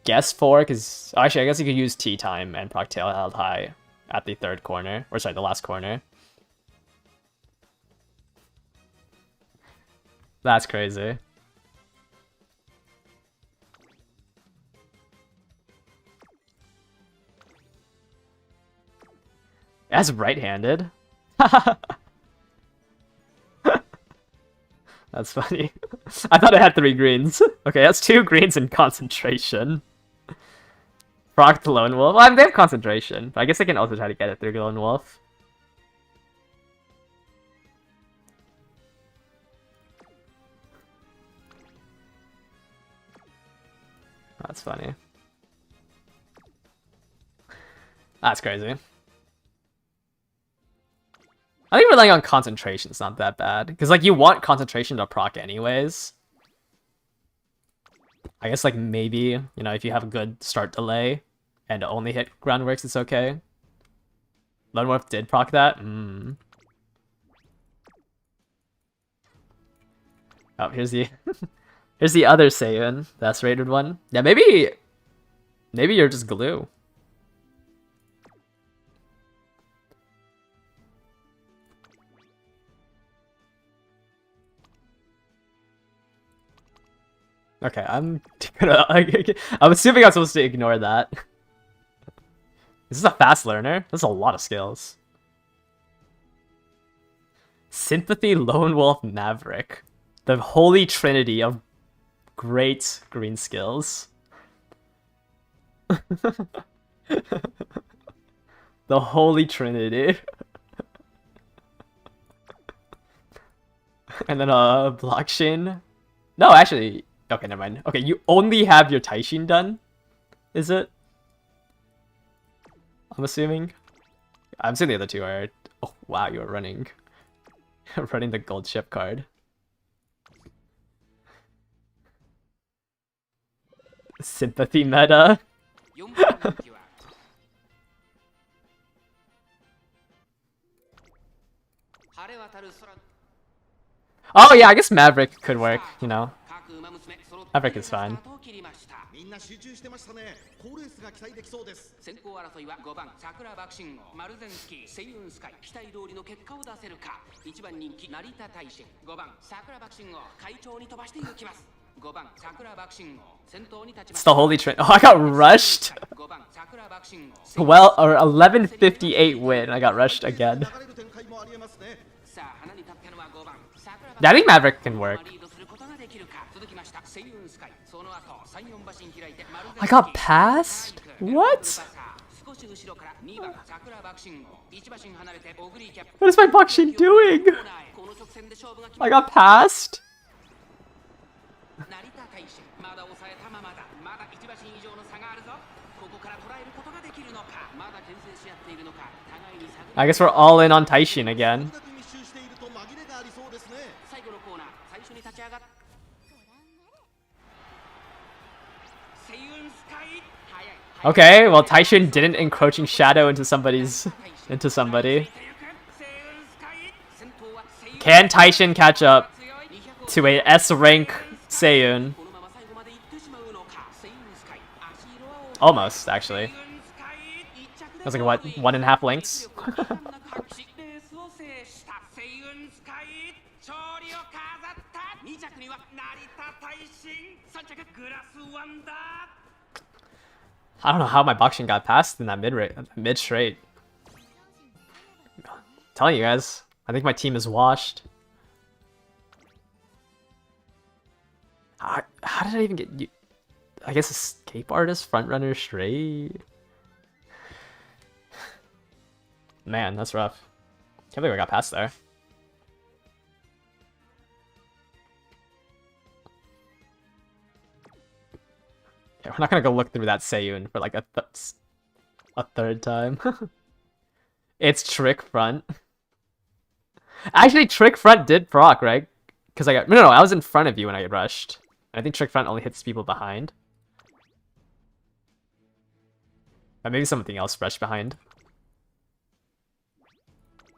guess 4, because actually I guess you could use tea time and proc tail held high at the third corner, or sorry, the last corner. That's crazy. That's right-handed. That's funny. I thought it had 3 greens. Okay, that's 2 greens in concentration. Proc the Lone Wolf. Well, they have concentration, but I guess I can also try to get it through Lone Wolf. That's funny. That's crazy. I think relying on concentration is not that bad. Because, like, you want concentration to proc anyways. I guess, like, maybe, you know, if you have a good start delay and only hit groundworks, it's okay. Lone Wolf did proc that? Oh, here's the... here's the other Saiyan. That's rated one. Yeah, maybe... maybe you're just glue. Okay, I'm assuming I'm supposed to ignore that. Is this a fast learner? That's a lot of skills. Sympathy, Lone Wolf, Maverick. The holy trinity of great green skills. The holy trinity. And then blockchain. No, actually... okay, never mind. Okay, you only have your Taishin done? Is it? I'm assuming. I'm assuming the other two are... oh, wow, you're running. Running the gold ship card. Sympathy meta. Oh yeah, I guess Maverick could work, you know. Maverick is fine. It's the holy trend. Oh, I got rushed. Well, or 11:58 win. I got rushed again. Yeah, I think Maverick can work. I got passed? What? What is my Bakshin doing? I got passed? I guess we're all in on Taishin again. Okay, well Taishin didn't encroaching shadow into somebody. Can Taishin catch up to a S rank Seiyun? Almost, actually. That was like what, 1.5 links? I don't know how my Bakshin got past in that mid straight. Telling you guys, I think my team is washed. How did I even get you? I guess escape artist, front runner straight. Man, that's rough. Can't believe I got past there. Okay, we're not gonna go look through that Seiyun for like a third time. It's trick front. Actually, trick front did proc, right? Because I got no, I was in front of you when I rushed. I think trick front only hits people behind. Or maybe something else rushed behind.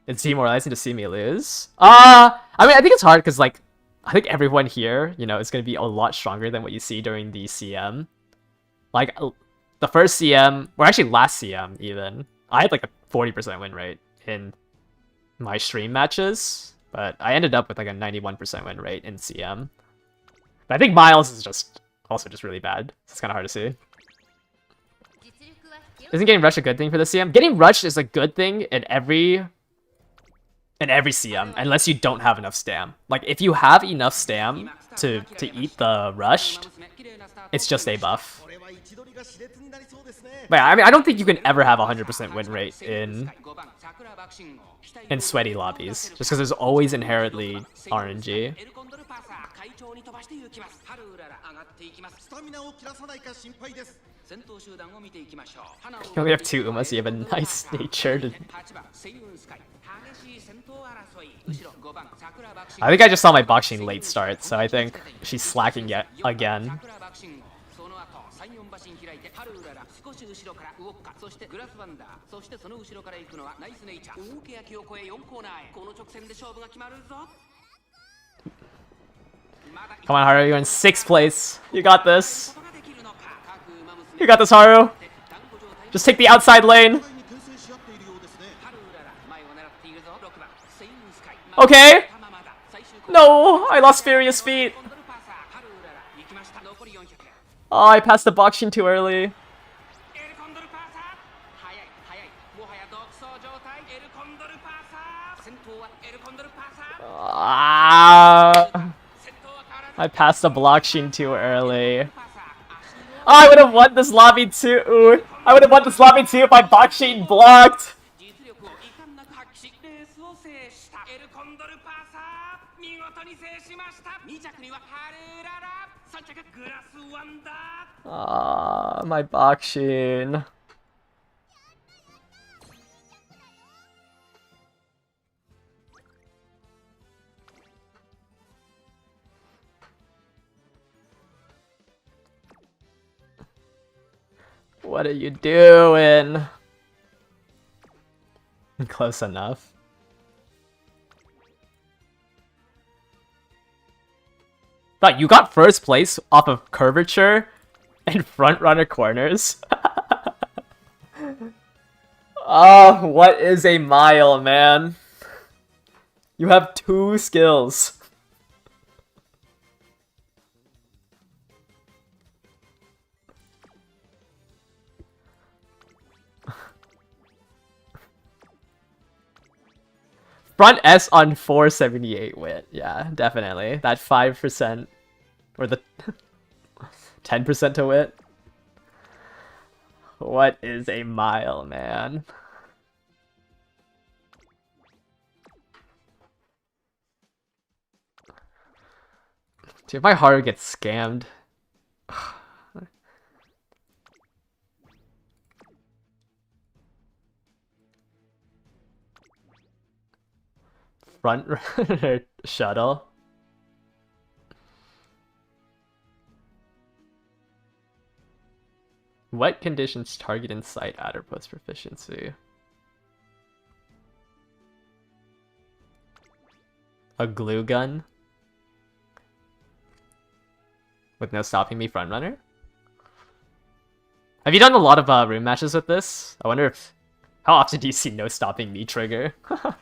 It's demoralizing to see me lose. I mean, I think it's hard because, like, I think everyone here, you know, is going to be a lot stronger than what you see during the CM. Like, the first CM, or actually last CM even, I had like a 40% win rate in my stream matches, but I ended up with like a 91% win rate in CM. But I think Miles is just also just really bad. It's kind of hard to see. Isn't getting rushed a good thing for the CM? Getting rushed is a good thing in every CM, unless you don't have enough stam. Like, if you have enough stam to eat the rushed, it's just a buff. But yeah, I mean, I don't think you can ever have 100% win rate in sweaty lobbies, just because there's always inherently RNG. You only have 2 Umas, you have a nice natured. I think I just saw my boxing late start, so I think she's slacking yet again. Come on, Haru, you're in 6th place. You got this. You got this, Haru. Just take the outside lane. Okay. No, I lost Furious Feet. Oh, I passed the boxing too early. I passed the blockchain too early. Oh, I would have won this lobby too. I would have won this lobby too if my blockchain blocked. Ah, my blockchain. What are you doing? Close enough. But you got 1st place off of curvature and front runner corners. Oh, what is a mile, man? You have 2 skills. Front S on 478 wit. Yeah, definitely. That 5% or the 10% to wit. What is a mile, man? Dude, if my Haru gets scammed. Front runner shuttle. What conditions target and sight add or post proficiency? A glue gun? With no stopping me front runner? Have you done a lot of room matches with this? I wonder if... How often do you see no stopping me trigger? Oh,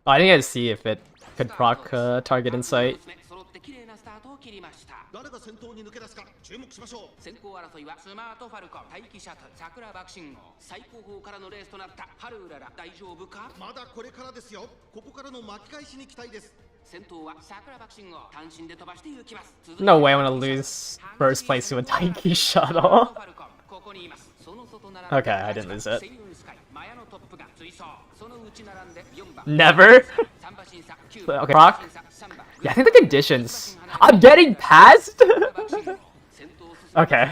I didn't get to see if it could proc target insight. No way I want to lose 1st place to a Taiki shuttle. Okay, I didn't lose it. Never? Okay, proc? Yeah, I think the conditions... I'm getting passed?! Okay.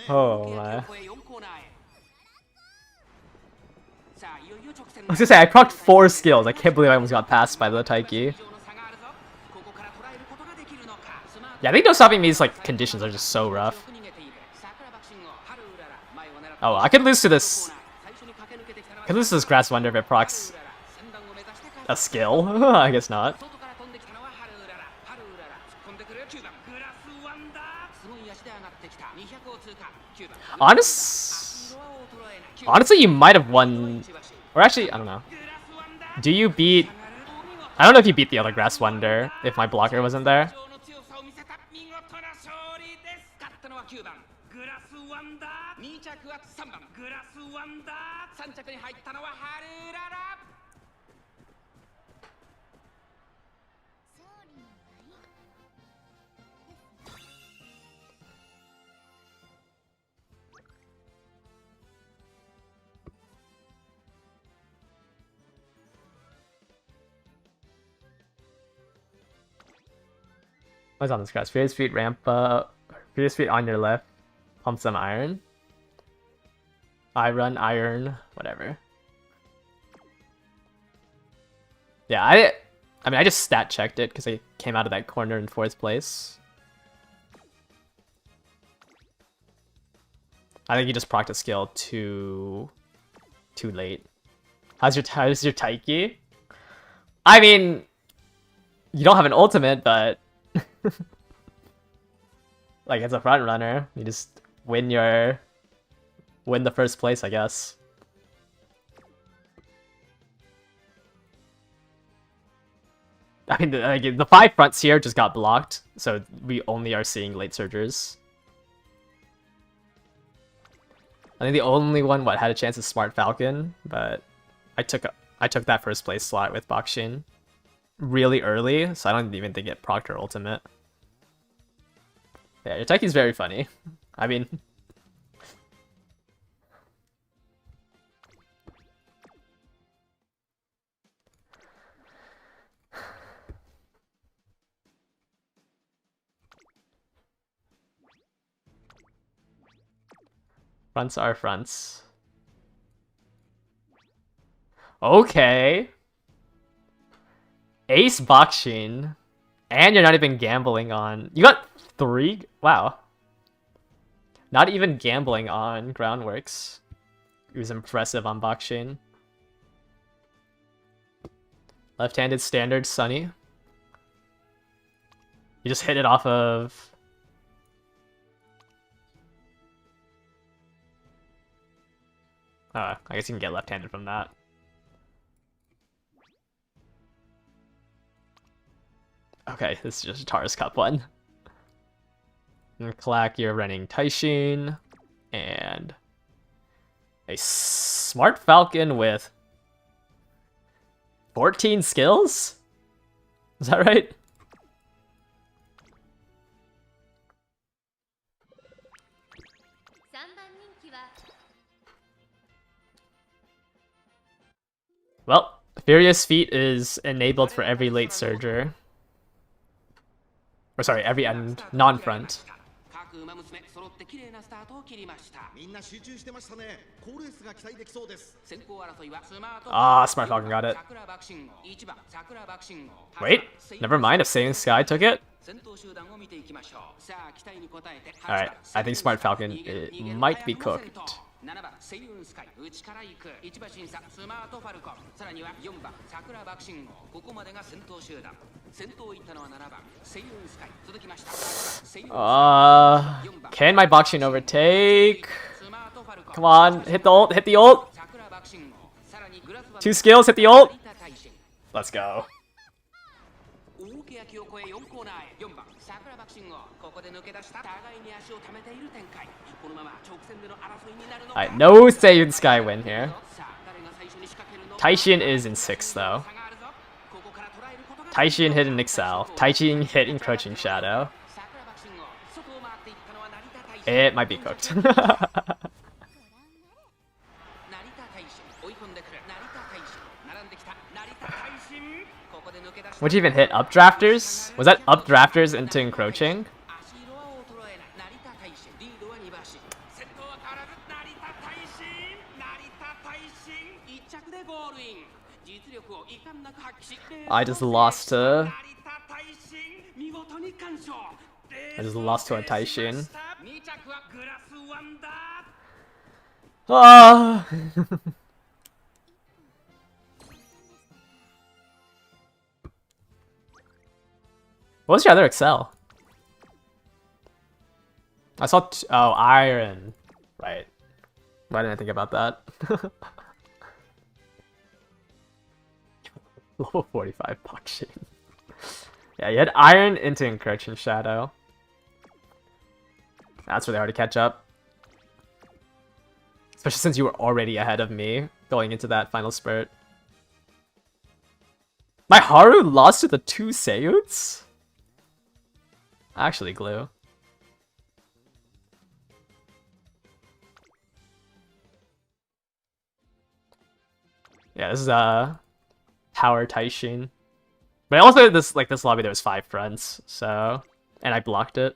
Oh my. I was gonna say, I procced 4 skills. I can't believe I almost got passed by the Taiki. Yeah, I think no stopping me's like conditions are just so rough. Oh, I could lose to this. I could lose to this Grass Wonder if it procs a skill. I guess not. Honestly, you might have won. Or actually, I don't know. Do you beat... I don't know if you beat the other Grass Wonder if my blocker wasn't there. What's on this grass? Furious Feet ramp up. Furious Feet on your left. Pump some iron. I run iron. Whatever. Yeah, I mean, I just stat checked it because I came out of that corner in 4th place. I think you just procced a skill too late. How's your Taiki? I mean, you don't have an ultimate, but like as a front runner, you just win the 1st place, I guess. I mean, the 5 fronts here just got blocked, so we only are seeing late surgers. I think the only one had a chance is Smart Falcon, but I took that 1st place slot with Bakshin really early, so I don't even think it procced her ultimate. Yeah, your Taiki's very funny. I mean... Fronts are fronts. Okay. Ace Bakshin. And you're not even gambling on... You got 3? Wow. Not even gambling on Groundworks. It was impressive on Bakshin. Left-handed standard Sunny. You just hit it off of... I guess you can get left-handed from that. Okay, this is just a Taurus Cup one. And Clack, you're running Taishin, and a Smart Falcon with 14 skills? Is that right? Well, Furious Feet is enabled for every late surger. Or sorry, every non-front. Ah, Smart Falcon got it. Wait, never mind, if Saving Sky took it? Alright, I think Smart Falcon might be cooked. Can my Bakshin overtake? Come on, hit the ult, hit the ult! 2 skills, hit the ult! Let's go. Alright, no Seiyun Sky win here. Taishin is in 6th though. Taishin hit an Excel. Taishin hit Encroaching Shadow. It might be cooked. Would you even hit Updrafters? Was that Updrafters into Encroaching? I just lost to... I just lost to a Taishin. Ah! What was your other Excel? I saw oh, Iron. Right. Why didn't I think about that? Level 45 Boxing. Yeah, you had Iron into Encroaching Shadow. That's really hard to catch up. Especially since you were already ahead of me going into that final spurt. My Haru lost to the 2 Seyuts? Actually, glue. Yeah, this is Power Taishin. But also this lobby there was 5 fronts, so and I blocked it.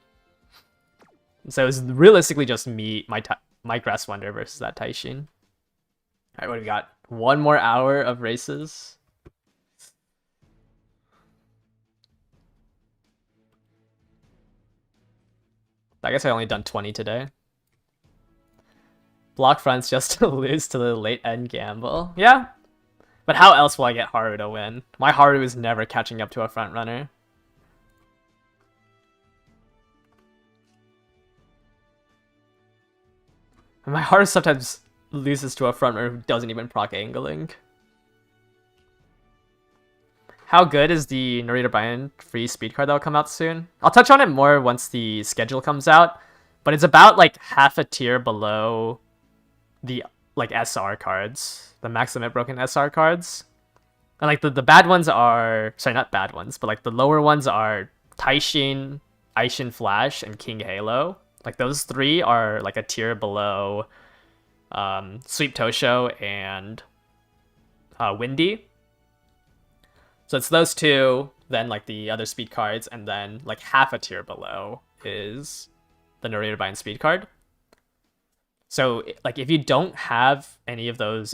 So it was realistically just me, my Grass Wonder versus that Taishin. Alright, what do we got? 1 more hour of races. I guess I only done 20 today. Block fronts just to lose to the late end gamble. Yeah. But how else will I get Haru to win? My Haru is never catching up to a front runner. And my Haru sometimes loses to a front runner who doesn't even proc angling. How good is the Narita Brian free speed card that will come out soon? I'll touch on it more once the schedule comes out, but it's about like half a tier below the like SR cards, the max limit broken SR cards. And like the bad ones are, sorry, not bad ones, but like the lower ones are Taishin, Aishin Flash, and King Halo. Like those 3 are like a tier below Sweep Tosho and Windy. So it's those 2, then like the other speed cards, and then like half a tier below is the Narrator Bind speed card. So like if you don't have any of those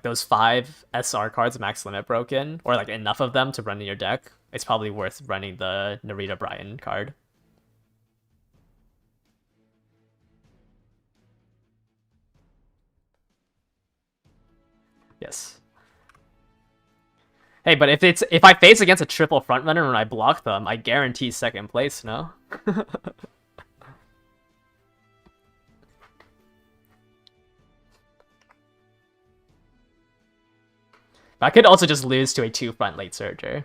those 5 SR cards max limit broken, or like enough of them to run in your deck, it's probably worth running the Narita Brian card. Yes. Hey, but if I face against a triple frontrunner and I block them, I guarantee 2nd place, no? I could also just lose to a 2 front late surger.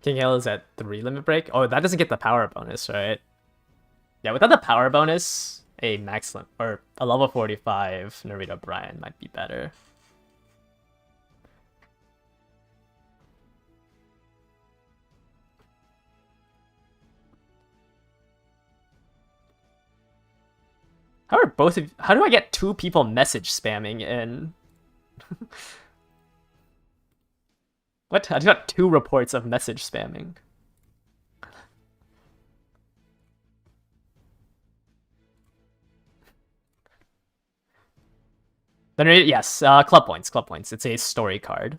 King Halo is at 3 limit break. Oh, that doesn't get the power bonus, right? Yeah, without the power bonus, a max limit or a level 45 Narita Brian might be better. How do I get 2 people message spamming in? What? I just got 2 reports of message spamming. Then yes, club points, club points. It's a story card.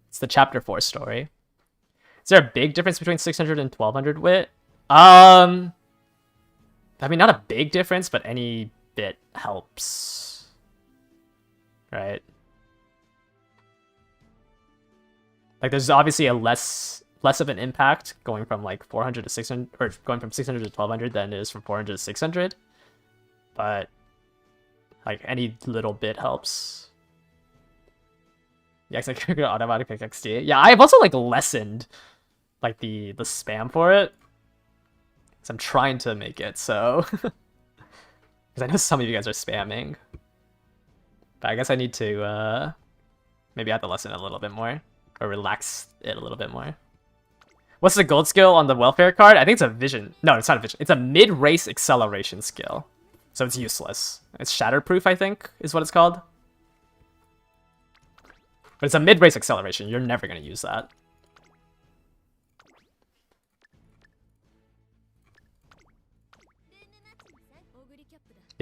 It's the chapter 4 story. Is there a big difference between 600 and 1200 wit? I mean, not a big difference, but any bit helps. Right? Like, there's obviously a less of an impact going from like 400 to 600, or going from 600 to 1200 than it is from 400 to 600. But like any little bit helps. Yeah, I could automatic pick XD. Yeah, I've also like lessened like the spam for it. Because I'm trying to make it so. Because I know some of you guys are spamming. But I guess I need to maybe I have to lessen it a little bit more. Or relax it a little bit more. What's the gold skill on the welfare card? I think it's a vision. No, it's not a vision. It's a mid-race acceleration skill. So it's useless. It's shatterproof, I think, is what it's called. But it's a mid-race acceleration. You're never going to use that.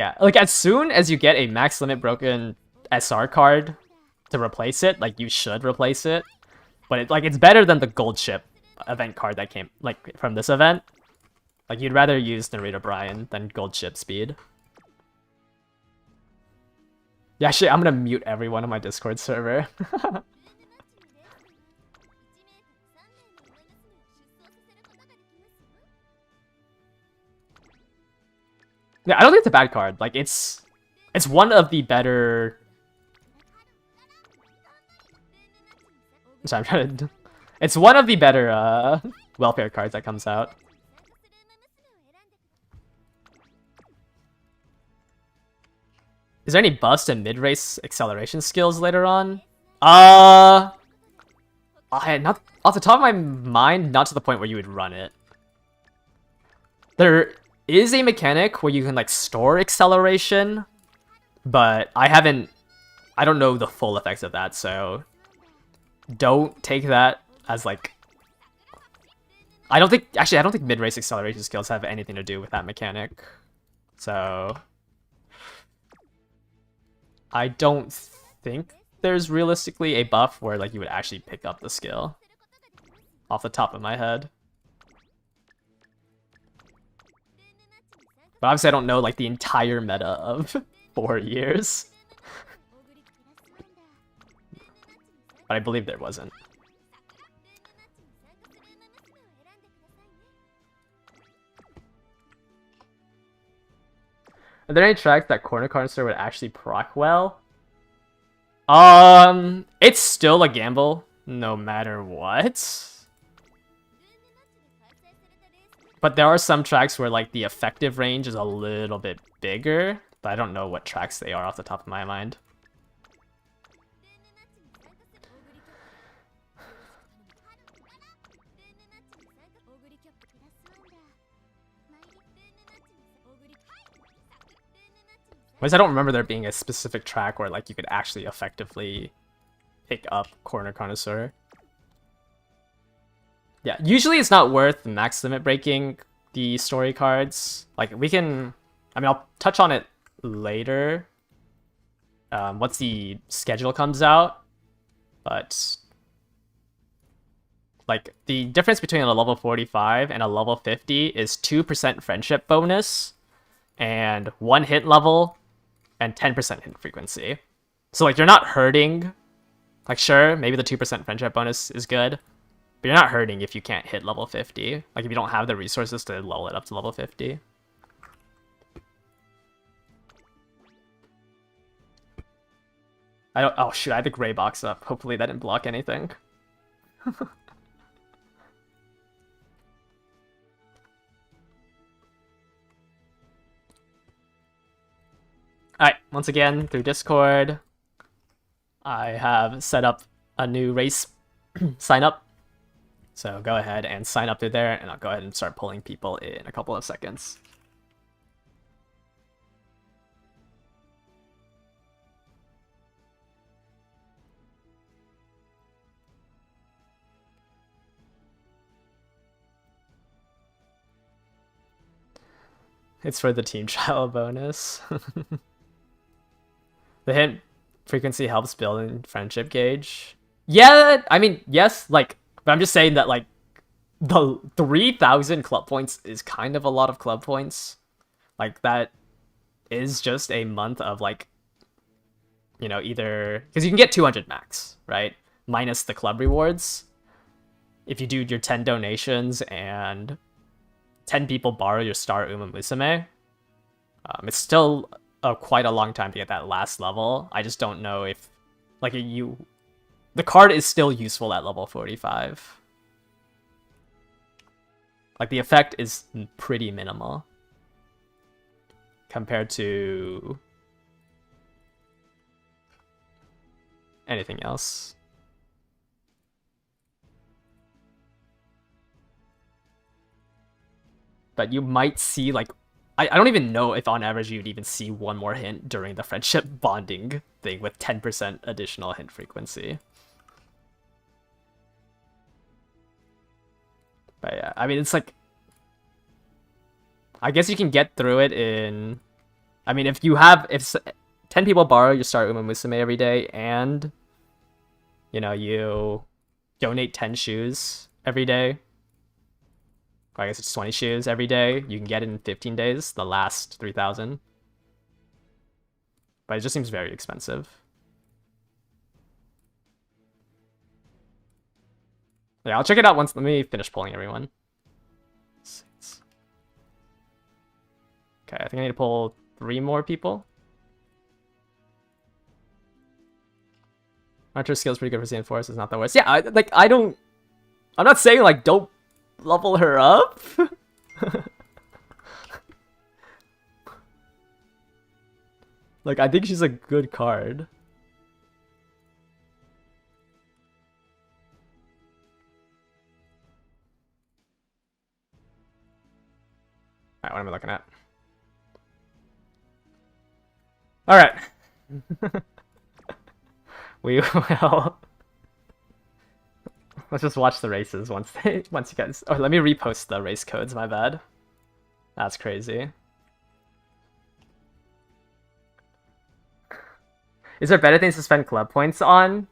Yeah, like as soon as you get a max limit broken SR card to replace it, like you should replace it. But it's better than the gold ship event card that came like from this event. Like you'd rather use Narita Brian than gold ship speed. Yeah, actually, I'm gonna mute everyone on my Discord server. Yeah, I don't think it's a bad card. Like it's one of the better. Sorry, I'm trying to. It's one of the better welfare cards that comes out. Is there any bust and mid-race acceleration skills later on? Not off the top of my mind, not to the point where you would run it. There is a mechanic where you can like store acceleration, but I don't know the full effects of that, so don't take that as like I don't think mid-race acceleration skills have anything to do with that mechanic. So I don't think there's realistically a buff where like you would actually pick up the skill off the top of my head. But obviously I don't know like the entire meta of 4 years. But I believe there wasn't. Are there any tracks that Corner Connoisseur would actually proc well? It's still a gamble, no matter what. But there are some tracks where like the effective range is a little bit bigger, but I don't know what tracks they are off the top of my mind. Because I don't remember there being a specific track where like you could actually effectively pick up Corner Connoisseur. Yeah, usually it's not worth max limit breaking the story cards. Like we can, I mean, I'll touch on it later once the schedule comes out. But like the difference between a level 45 and a level 50 is 2% friendship bonus and 1 hit level and 10% hit frequency. So like you're not hurting. Like sure, maybe the 2% friendship bonus is good, but you're not hurting if you can't hit level 50. Like if you don't have the resources to level it up to level 50. Oh shoot, I had the gray box up. Hopefully that didn't block anything. Alright, once again, through Discord, I have set up a new race sign up. So go ahead and sign up through there, and I'll go ahead and start pulling people in a couple of seconds. It's for the team trial bonus. The hint frequency helps build in friendship gauge. Yeah, I mean, yes, like, but I'm just saying that, like, the 3,000 club points is kind of a lot of club points. Like, that is just a month of, like, you know, either... Because you can get 200 max, right? Minus the club rewards. If you do your 10 donations and 10 people borrow your Star Uma Musume, it's still quite a long time to get that last level. I just don't know if, like, the card is still useful at level 45. Like, the effect is pretty minimal compared to anything else. But you might see, like, I don't even know if on average you'd even see one more hint during the friendship bonding thing with 10% additional hint frequency. But yeah, I mean, it's like, I guess you can get through it in I mean, if 10 people borrow your Star Uma Musume every day, and you donate 10 shoes every day, or I guess it's 20 shoes every day, you can get it in 15 days, the last 3,000. But it just seems very expensive. Yeah, I'll check it out once. Let me finish polling everyone. Okay, I think I need to pull 3 more people. Archer skill's pretty good for seeing Force. It's not the worst. Yeah, I'm not saying like don't level her up. Like, I think she's a good card. Alright, what am I looking at? Alright. We will... Let's just watch the races once you guys... Oh, let me repost the race codes, my bad. That's crazy. Is there better things to spend club points on?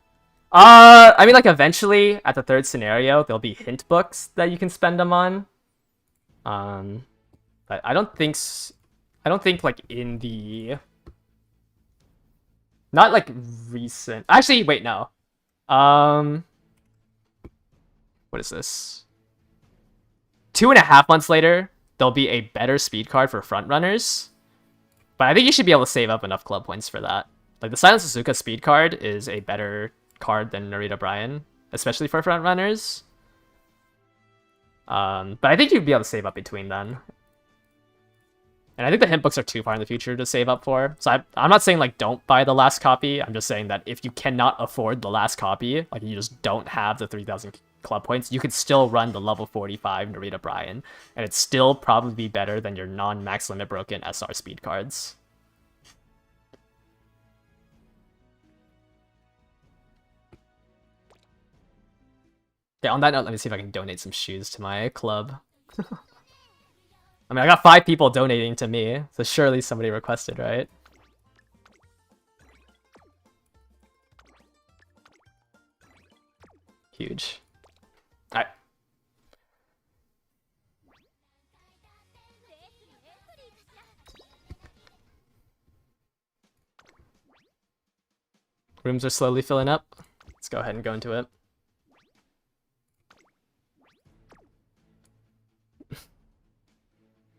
I mean, like, eventually, at the 3rd scenario, there'll be hint books that you can spend them on. But I don't think, like, in the... Not, like, recent... Actually, wait, no. What is this? 2.5 months later, there'll be a better speed card for front runners. But I think you should be able to save up enough club points for that. Like, the Silent Suzuka speed card is a better card than Narita Bryan, especially for front runners. But I think you'd be able to save up between then. And I think the hint books are too far in the future to save up for. So I'm not saying, like, don't buy the last copy. I'm just saying that if you cannot afford the last copy, like, you just don't have the 3,000 club points, you could still run the level 45 Narita Bryan. And it'd still probably be better than your non-max limit broken SR speed cards. Yeah, on that note, let me see if I can donate some shoes to my club. I mean, I got 5 people donating to me, so surely somebody requested, right? Huge. Alright. Rooms are slowly filling up. Let's go ahead and go into it.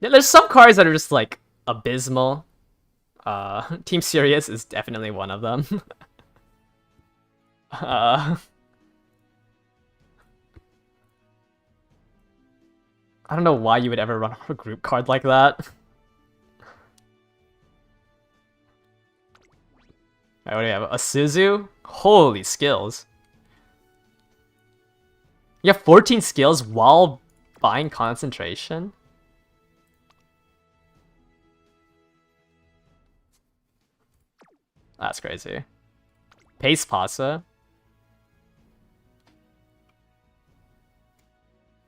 Yeah, there's some cards that are just, like, abysmal. Team Serious is definitely one of them. I don't know why you would ever run a group card like that. Alright, what do we have? A Suzu? Holy skills. You have 14 skills while buying concentration? That's crazy. Pace Pasa.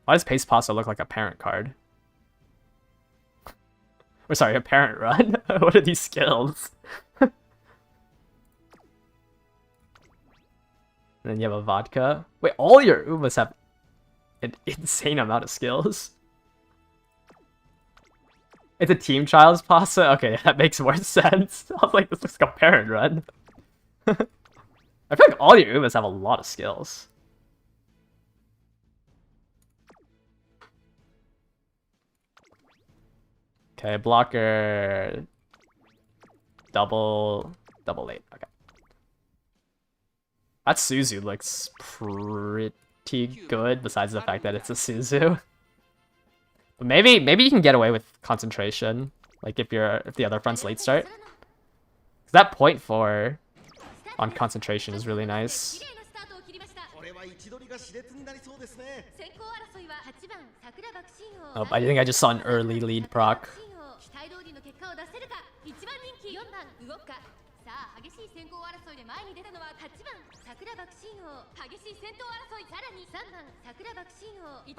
Why does Pace Pasa look like a parent card? Or sorry, a parent run? What are these skills? And then you have a vodka. Wait, all your Umas have an insane amount of skills. It's a Team Child's Pasta? Okay, that makes more sense. I was like, this looks like a parent run. I feel like all your Umas have a lot of skills. Okay, blocker... Double 8, okay. That Suzu looks pretty good, besides the fact that it's a Suzu. But maybe you can get away with concentration, like if the other front's late start. 'Cause that .4 on concentration is really nice. Oh, I think I just saw an early lead proc.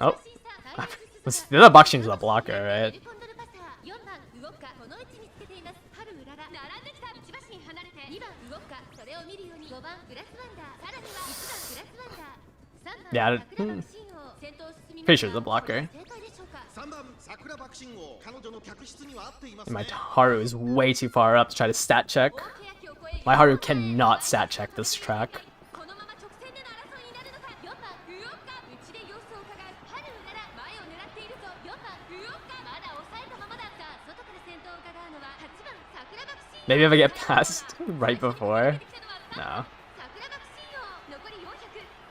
Oh, the other Bakshin's a blocker, right? Yeah, pretty sure it's a blocker. And my Haru is way too far up to try to stat check. My Haru cannot stat check this track. Maybe if I get past right before. No.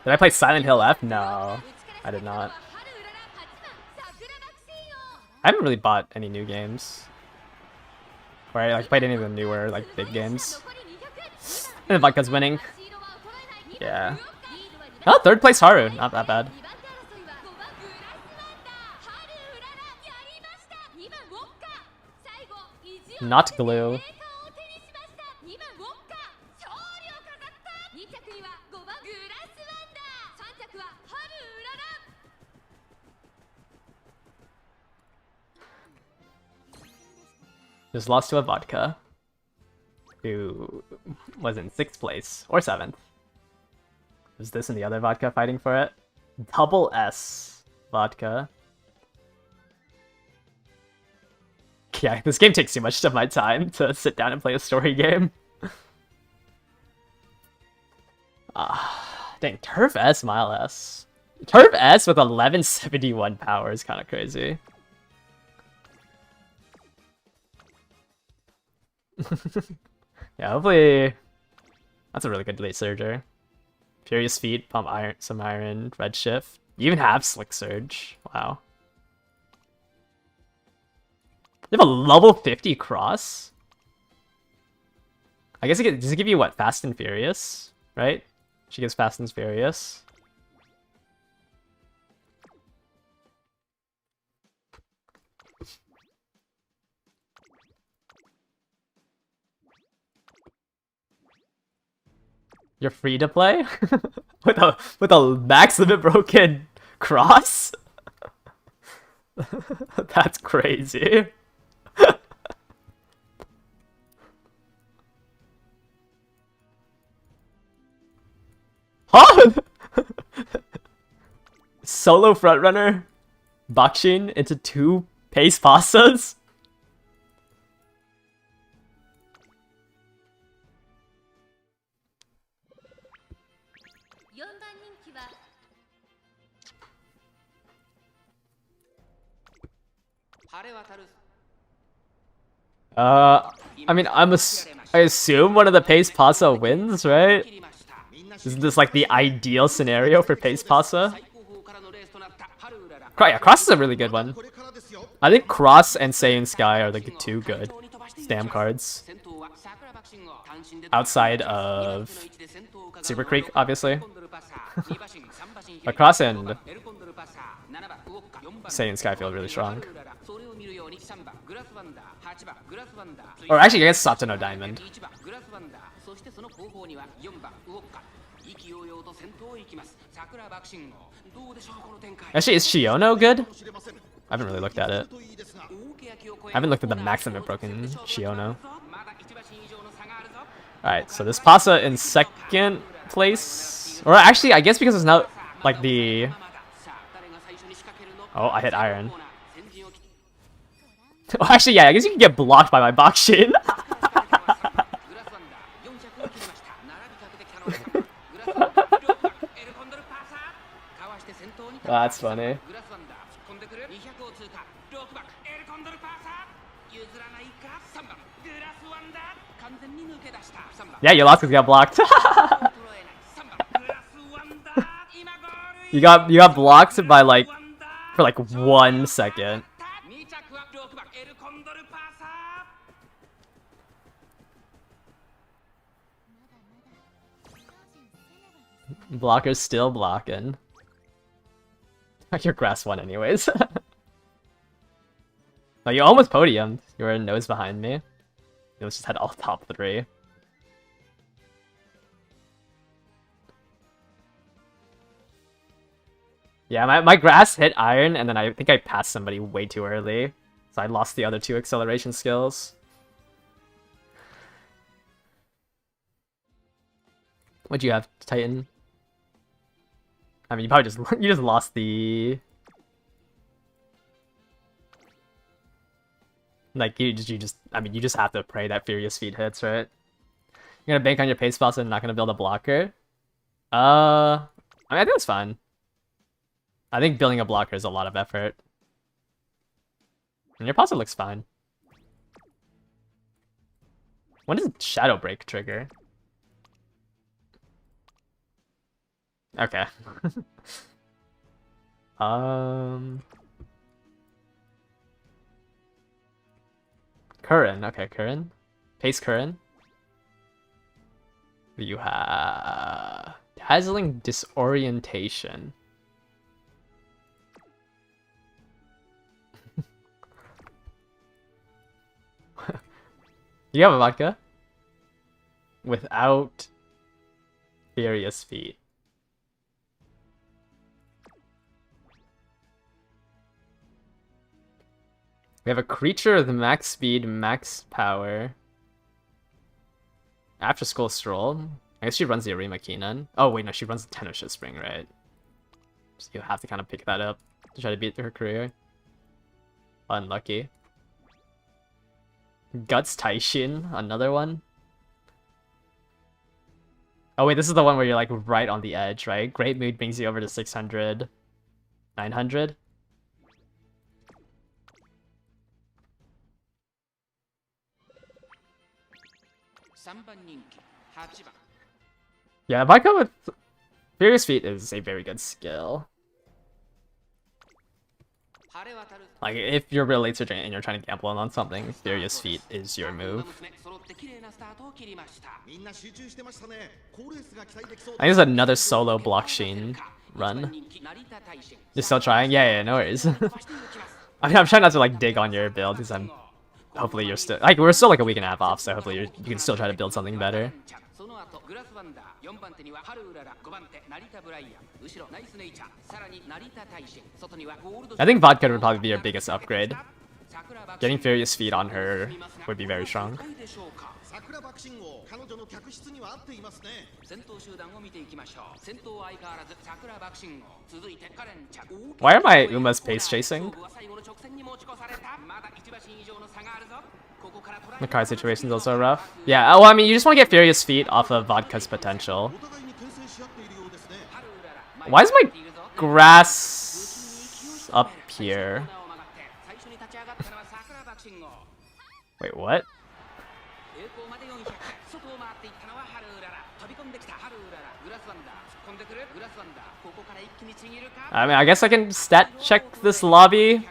Did I play Silent Hill F? No, I did not. I haven't really bought any new games. Or I like played any of the newer like big games. And Vodka's winning. Yeah. Oh, third place Haru. Not that bad. Not glue. Just lost to a Vodka, who was in 6th place, or 7th. Was this and the other Vodka fighting for it? Double S Vodka. Yeah, this game takes too much of my time to sit down and play a story game. Dang, Turf S, Mile S. Turf S with 1171 power is kind of crazy. Yeah, hopefully that's a really good late surger. Furious Feet, Pump Iron, some Iron, Redshift. You even have Slick Surge. Wow. You have a level 50 cross? I guess does it give you what? Fast and Furious, right? She gives Fast and Furious. You're free to play with a max limit broken cross. That's crazy. Huh? Solo frontrunner Bakshin into 2 pace pastas. I mean, I assume one of the Pace Pasa wins, right? Isn't this like the ideal scenario for Pace Pasa? Yeah, Cross is a really good one. I think Cross and Saiyan Sky are the 2 good Stam cards. Outside of Super Creek, obviously. But Cross and Saiyan Sky feel really strong. Or actually, I guess Satono Diamond. Actually, is Shiono good? I haven't really looked at it. I haven't looked at the maximum broken Shiono. Alright, so this Pasa in 2nd place. Or actually, I guess because it's not like the... Oh, I hit Iron. Oh, actually, yeah, I guess you can get blocked by my Bakshin. Oh, that's funny. Yeah, you lost because you got blocked. You got blocked by like for like 1 second. Blocker's still blocking. Your grass won anyways. No, you almost podiumed. You were a nose behind me. You just had all top 3. Yeah, my grass hit Iron, and then I think I passed somebody way too early. So I lost the other 2 acceleration skills. What'd you have, Titan? I mean, you probably just you just lost the like you just I mean you just have to pray that Furious Feet hits, right? You're gonna bank on your pace spots and not gonna build a blocker. I mean I think it's fine. I think building a blocker is a lot of effort. And your pasta looks fine. When does Shadow Break trigger? Okay. Curran. Okay, Curran. Pace Curran. You have Dazzling Disorientation. You have a vodka? Without Furious Feet. We have a creature with max speed, max power. After School Stroll. I guess she runs the Arima Keenan. Oh wait, no, she runs the Tenosha Spring, right? So you have to kind of pick that up to try to beat her career. Unlucky. Guts Taishin, another one. Oh wait, this is the one where you're like right on the edge, right? Great Mood brings you over to 600. 900? Yeah, vodka with Furious Feet is a very good skill. Like, if you're real late and you're trying to gamble on something, Furious Feet is your move. I think it's another solo blockchain run. You're still trying? Yeah, no worries. I mean, I'm trying not to like dig on your build because I'm. Hopefully you're still like we're still like a week and a half off, so hopefully you can still try to build something better. I think Vodka would probably be your biggest upgrade. Getting Furious Feet on her would be very strong. Why are my Umas pace chasing? The card situation's also rough. Yeah, well, I mean, you just want to get Furious Feet off of Vodka's potential. Why is my grass up here? Wait, what? I mean, I guess I can stat check this lobby.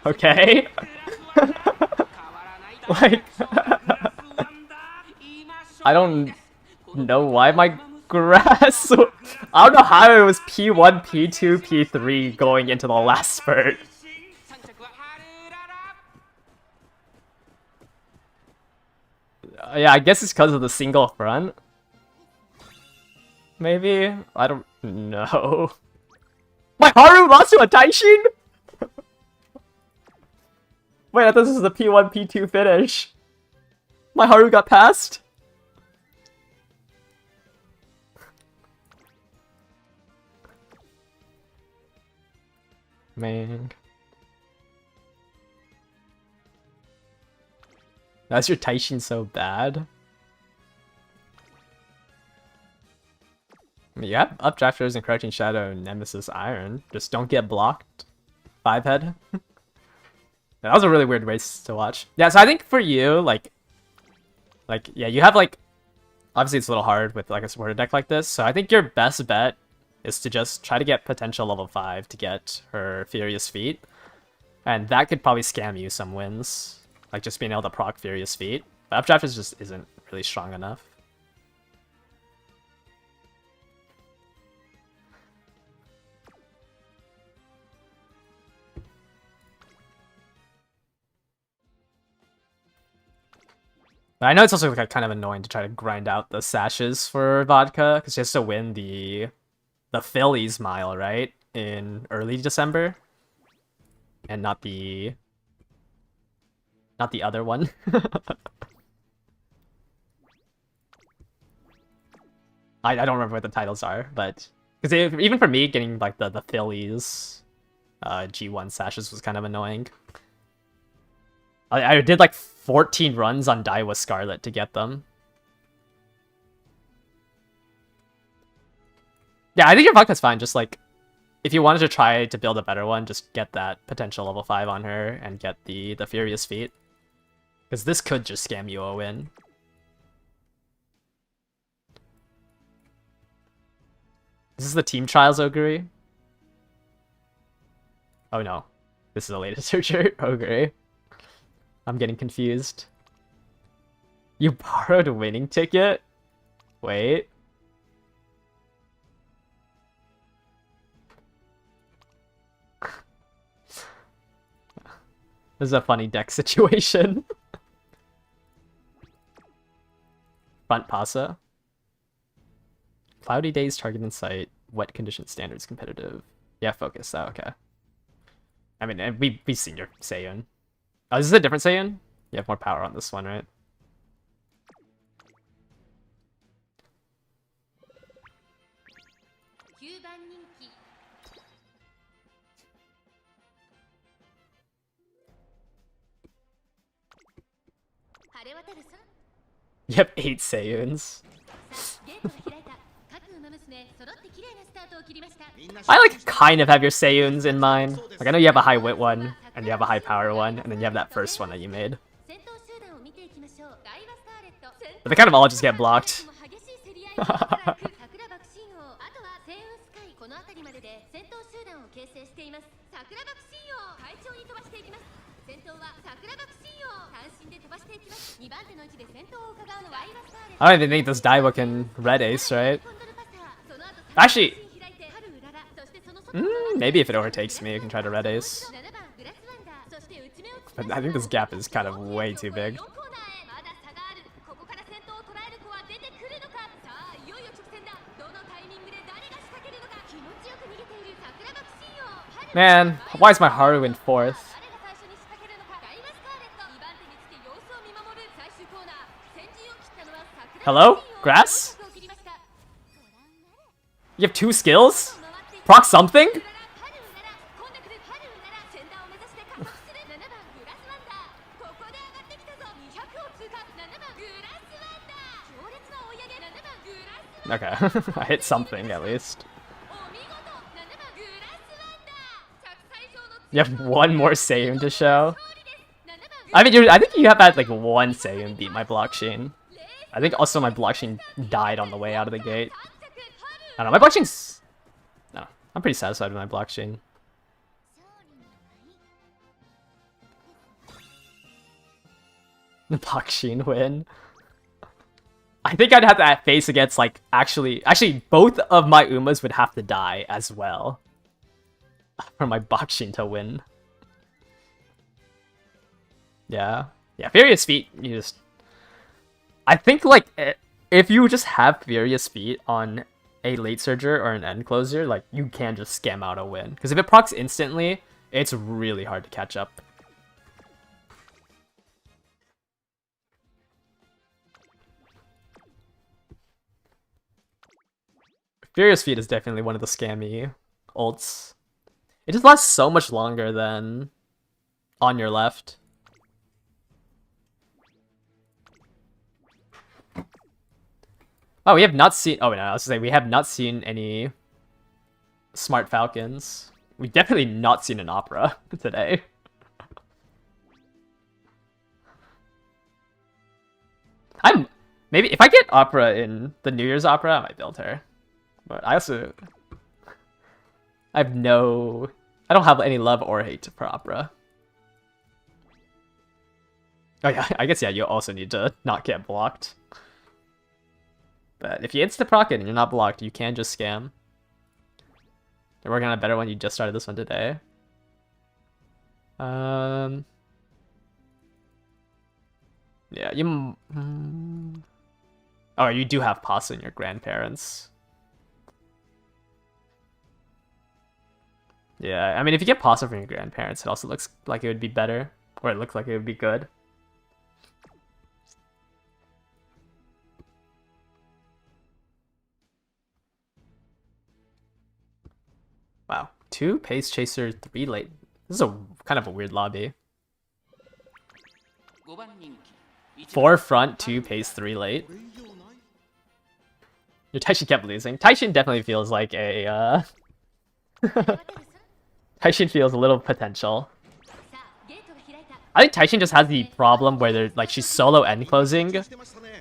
Okay. Like, I don't know why my grass. I don't know how it was P1, P2, P3 going into the last spurt. Yeah, I guess it's because of the single front. Maybe? I don't know. My Haru lost to a Taishin? Wait, I thought this was a P1, P2 finish. My Haru got passed? Man. That's your Taishin so bad? I mean, you have Updrafters, Encroaching Shadow, Nemesis, Iron. Just don't get blocked. 5-head. That was a really weird race to watch. Yeah, so I think for you, like, yeah, you have, like, obviously it's a little hard with, like, a supporter deck like this, so I think your best bet is to just try to get potential level 5 to get her Furious Feet. And that could probably scam you some wins. Like, just being able to proc Furious Feet. But Updraft just isn't really strong enough. But I know it's also like kind of annoying to try to grind out the sashes for Vodka, because she has to win the Phillies mile, right? In early December. And not the other one. I don't remember what the titles are, but because even for me, getting like the Phillies G1 sashes was kind of annoying. I did like 14 runs on Daiwa Scarlet to get them. Yeah, I think your vodka's fine. Just like, if you wanted to try to build a better one, just get that potential level 5 on her and get the Furious Feet. Because this could just scam you a win. This is the Team Trials Ogre. Oh no. This is the latest searcher Ogre. I'm getting confused. You borrowed a winning ticket? Wait. This is a funny deck situation. Front Pasa. Cloudy days, target in sight. Wet conditions, standards, competitive. Yeah, focus. Oh, okay. I mean, we've seen your Seiyun. Oh, is this a different Seiyun? You have more power on this one, right? You have 8 Seiyuns. I like kind of have your Seiyuns in mind. Like I know you have a high wit one, and you have a high power one, and then you have that first one that you made. But they kind of all just get blocked. I don't even think this Daiwa can red ace, right? Actually, maybe if it overtakes me, it can try to red ace. But I think this gap is kind of way too big. Man, why is my Haru in 4th? Hello? Grass? You have 2 skills? Proc something? Okay, I hit something at least. You have 1 more Seiyun to show. I mean, I think you have had like 1 Seiyun beat my blockchain. I think also my blockchain died on the way out of the gate. I don't know, my blockchain's... No, I'm pretty satisfied with my blockchain. The blockchain win. I think I'd have to face against like actually both of my Umas would have to die as well for my blockchain to win. Yeah, Furious Feet. You just, I think like if you just have Furious Feet on a late surger or an end closer, like you can just scam out a win. Because if it procs instantly, it's really hard to catch up. Furious Feet is definitely one of the scammy ults. It just lasts so much longer than on your left. Oh, we have not seen... Oh, no, I was gonna say, we have not seen any Smart Falcons. We've definitely not seen an Opera today. Maybe if I get Opera in the New Year's Opera, I might build her. But I also... I don't have any love or hate for Opera. Oh yeah, I guess, yeah, you also need to not get blocked. But if you insta-proc it and you're not blocked, you can just scam. They're working on a better one, you just started this one today. Yeah, you... Oh, you do have pasta in your grandparents. Yeah, I mean, if you get pasta from your grandparents, it also looks like it would be better. Or it looks like it would be good. Wow. 2 pace chaser, 3 late. This is a kind of a weird lobby. 4 front, 2 pace, 3 late. Your Taishin kept losing. Taishin definitely feels like a Taishin feels a little potential. I think Taishin just has the problem where they're like she's solo end closing,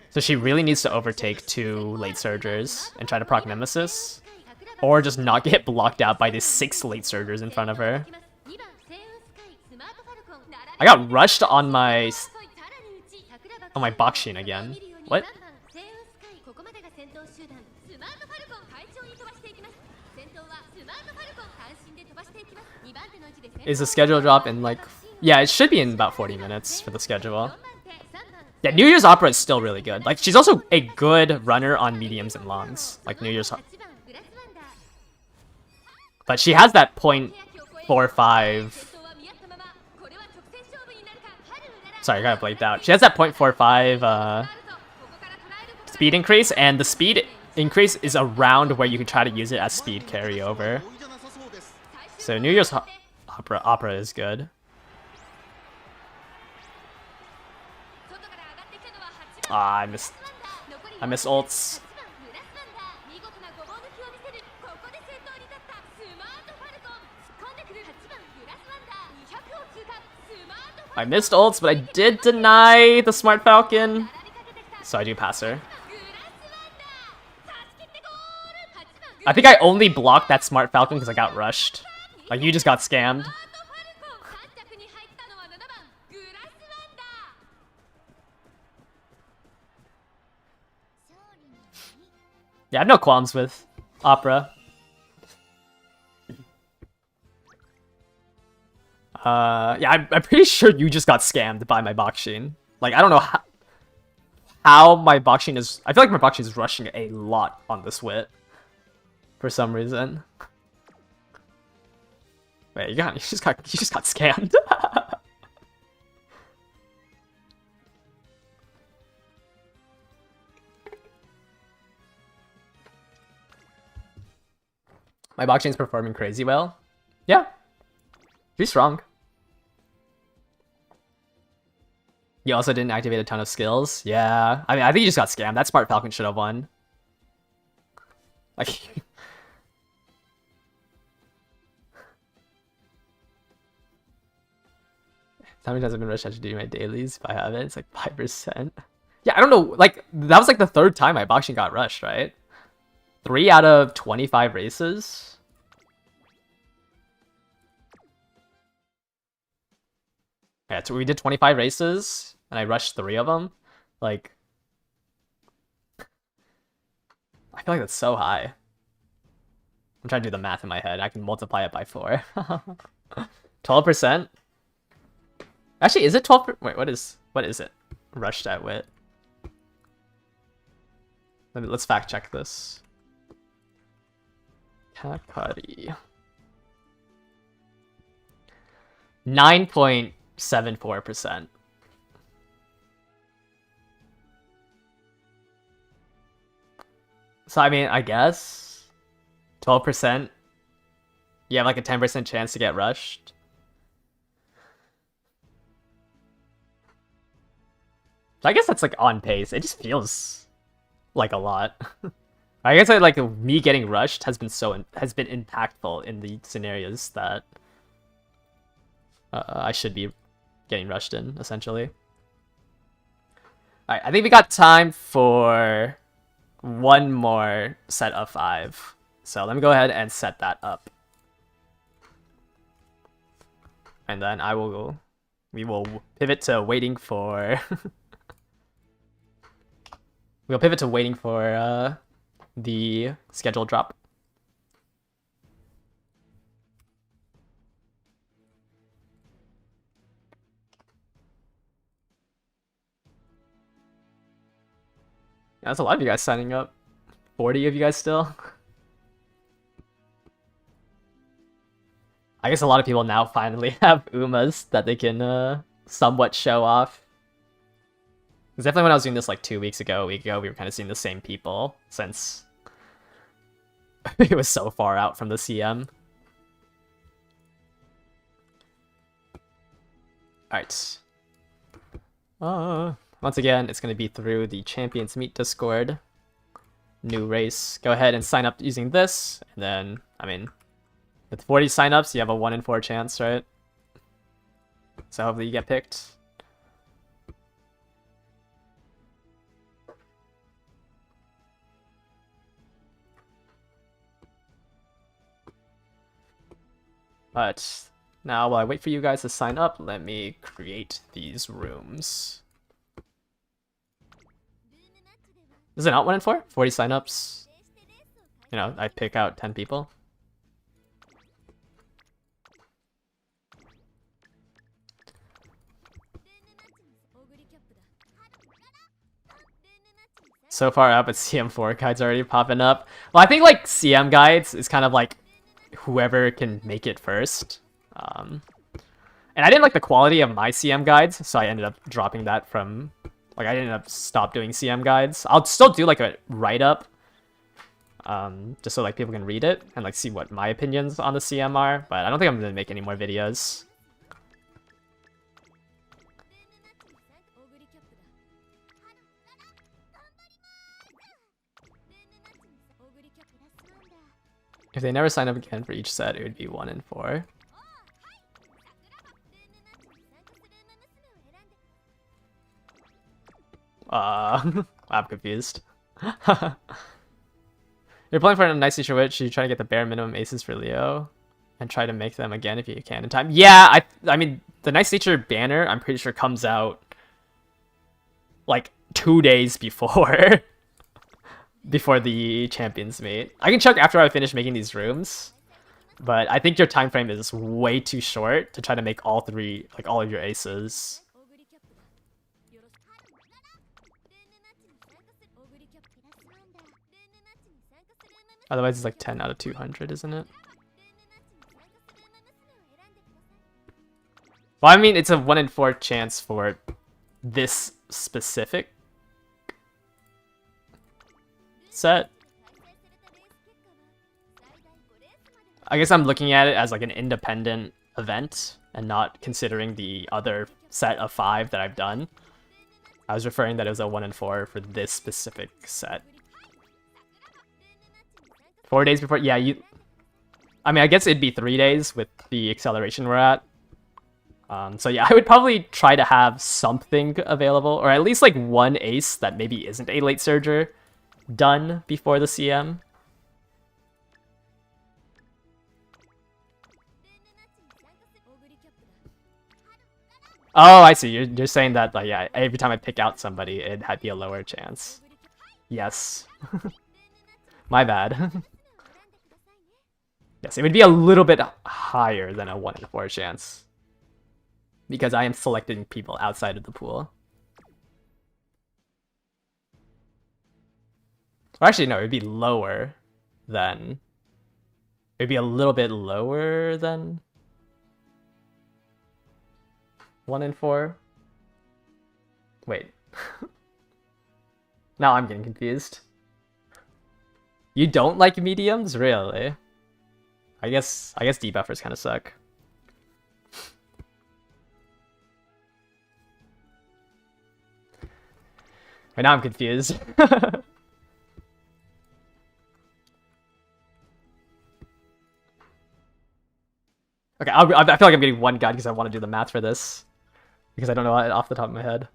so she really needs to overtake 2 late surgers and try to proc Nemesis, or just not get blocked out by the 6 late surgers in front of her. I got rushed on my Bakshin again. What? Is the schedule drop in like... Yeah, it should be in about 40 minutes for the schedule. Yeah, New Year's Opera is still really good. Like, she's also a good runner on mediums and longs. Like, New Year's... But she has that 0.45... Sorry, I got it blanked out. She has that 0.45 speed increase, and the speed increase is around where you can try to use it as speed carryover. So New Year's Opera is good. Ah, I missed ults. I missed ults, but I did deny the Smart Falcon. So I do pass her. I think I only blocked that Smart Falcon because I got rushed. Like, you just got scammed. Yeah, I have no qualms with Opera. Yeah, I'm pretty sure you just got scammed by my Bakshin. Like, I don't know how my Bakshin is... I feel like my Bakshin is rushing a lot on this wit. For some reason. Wait, you just got scammed. My Bakshin's performing crazy well. Yeah. She's strong. You also didn't activate a ton of skills. Yeah. I mean, I think you just got scammed. That Smart Falcon should have won. Like... How many times I've been rushed, I should do my dailies if I have it. It's like 5%. Yeah, I don't know. Like, that was like the 3rd time my Bakshin got rushed, right? 3 out of 25 races. Yeah, so we did 25 races, and I rushed 3 of them. Like, I feel like that's so high. I'm trying to do the math in my head. I can multiply it by 4. 12%? Actually, is it 12%? Wait, what is it? Rushed at wit. Let's fact check this. Kakari. 9.74%. So I mean, I guess 12%. You have like a 10% chance to get rushed. So I guess that's like on pace. It just feels like a lot. I guess like me getting rushed has been impactful in the scenarios that I should be getting rushed in, essentially. Alright, I think we got time for one more set of 5. So let me go ahead and set that up. And then we will pivot to waiting for... We'll pivot to waiting for the schedule drop. Yeah, that's a lot of you guys signing up. 40 of you guys still. I guess a lot of people now finally have Umas that they can somewhat show off. Because definitely when I was doing this like 2 weeks ago, a week ago, we were kind of seeing the same people since it was so far out from the CM. Alright. Once again, it's going to be through the Champions Meet Discord. New race. Go ahead and sign up using this. And then, I mean, with 40 signups, you have a 1 in 4 chance, right? So hopefully you get picked. But now, while I wait for you guys to sign up, let me create these rooms. Is it not 1 in 4? 40 signups. You know, I pick out 10 people. So far up, it's CM4 guides already popping up. Well, I think like CM guides is kind of like whoever can make it first. And I didn't like the quality of my CM guides, so I ended up dropping that from... Like, I ended up stop doing CM guides. I'll still do like a write-up, just so like people can read it and like see what my opinions on the CM are, but I don't think I'm gonna make any more videos. If they never sign up again for each set, it would be 1 in 4. I'm confused. You're playing for a nice teacher witch, you try to get the bare minimum aces for Leo and try to make them again if you can in time. Yeah, I mean, the nice teacher banner, I'm pretty sure comes out like 2 days before before the champions meet. I can check after I finish making these rooms, but I think your time frame is way too short to try to make all three, like all of your aces. Otherwise, it's like 10 out of 200, isn't it? Well, I mean, it's a 1 in 4 chance for this specific set. I guess I'm looking at it as like an independent event and not considering the other set of 5 that I've done. I was referring that it was a 1 in 4 for this specific set. 4 days before, yeah, you... I mean, I guess it'd be 3 days with the acceleration we're at. So yeah, I would probably try to have something available, or at least like one ace that maybe isn't a late surger done before the CM. Oh, I see. You're saying that, like, yeah, every time I pick out somebody, it'd be a lower chance. Yes. My bad. Yes, it would be a little bit higher than a 1 in 4 chance. Because I am selecting people outside of the pool. Or actually, no, it would be lower than... It would be a little bit lower than 1 in 4. Wait. Now I'm getting confused. You don't like mediums? Really? I guess debuffers kind of suck. Right now I'm confused. Okay, I feel like I'm getting one guide because I want to do the math for this. Because I don't know it off the top of my head.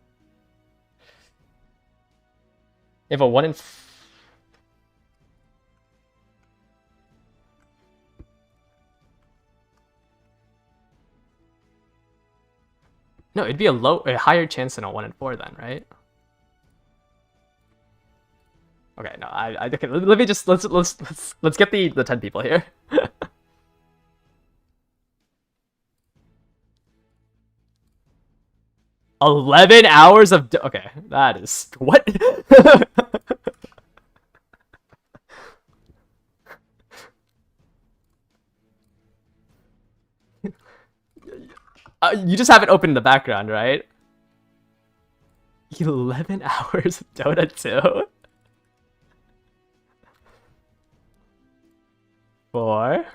If a 1 in... No, it'd be a higher chance than a 1 in 4 then, right? Okay, no, okay, let me just let's get the 10 people here. 11 hours of okay, that is what? You just have it open in the background, right? 11 hours of Dota 2? 4?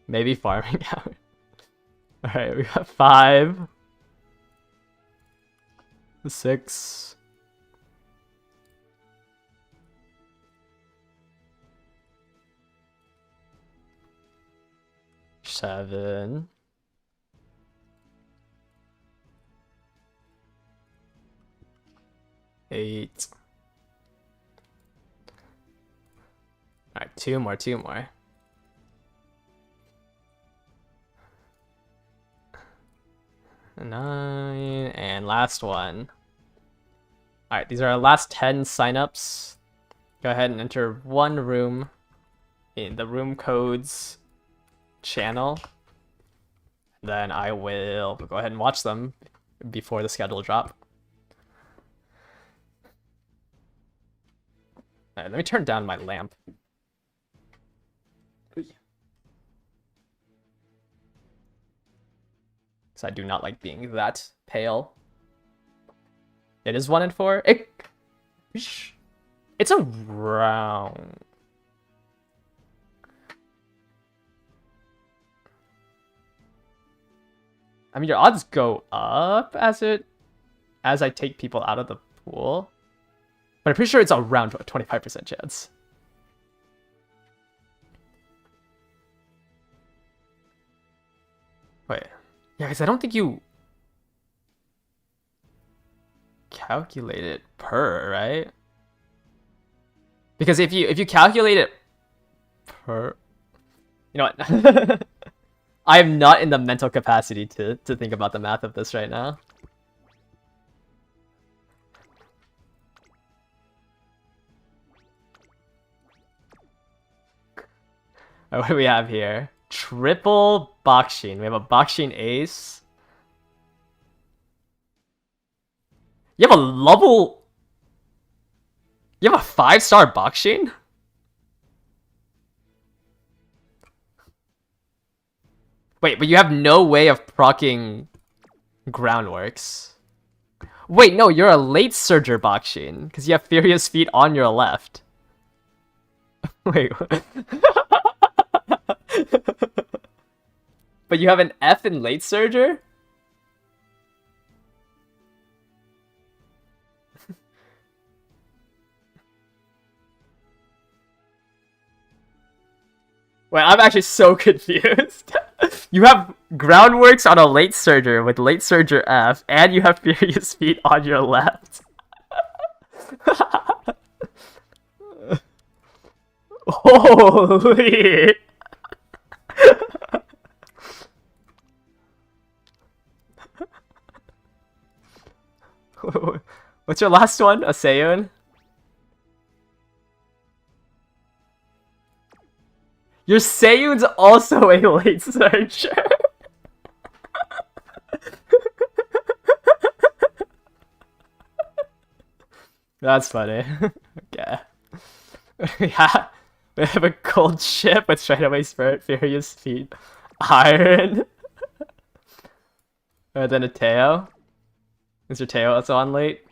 Maybe farming hours. Alright, we got 5, 6, 7, 8. Alright, 2 more, 2 more. 9, and last one. Alright, these are our last 10 signups. Go ahead and enter one room in the room codes channel. Then I will go ahead and watch them before the schedule drop. Alright, let me turn down my lamp. So I do not like being that pale. It is 1 and 4. It's a round. I mean, your odds go up as I take people out of the pool, but I'm pretty sure it's around a 25% chance. Wait, yeah, because I don't think you calculate it per, right? Because if you calculate it per, you know what? I am not in the mental capacity to think about the math of this right now. What do we have here? Triple Bakshin. We have a Bakshin Ace. You have a level... You have a 5-star Bakshin? Wait, but you have no way of proccing Groundworks. Wait, no, you're a late Surger Bakshin, because you have Furious Feet on your left. Wait, but you have an F in late Surger? Wait, I'm actually so confused. You have Groundworks on a late Surger with late Surger F, and you have Furious Feet on your left. Holy! What's your last one? A Seiyun? Your Seiyun's also a late Surger. That's funny. Okay. Yeah. We have a gold ship with straightaway Spirit, Furious Feet, Iron. And then a Teo. Is your Teo also on late?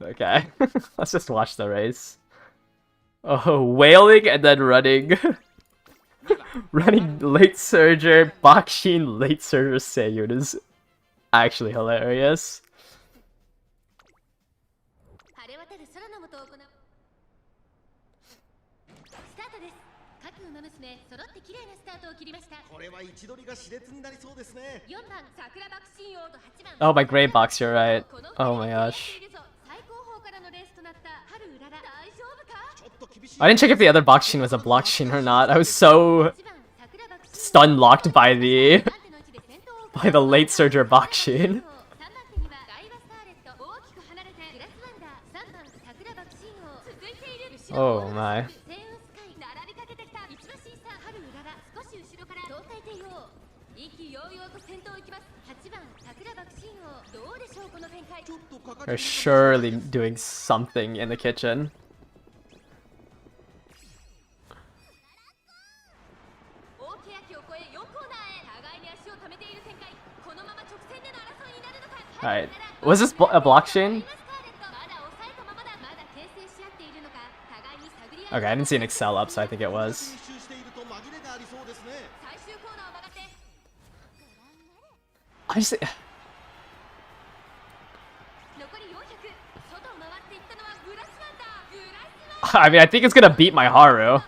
Okay. Let's just watch the race. Oh, wailing and then running. Running late Surger, Bakshin late Surger Seiyun is actually hilarious. Oh, my gray box, you're right. Oh my gosh. I didn't check if the other Bakshin was a Blockshin or not. I was so stun locked by the late Surger Bakshin. Oh my. They're surely doing something in the kitchen. Alright, was this a Blockchain? Okay, I didn't see an Excel up, so I think it was. I just... I mean, I think it's gonna beat my Haru.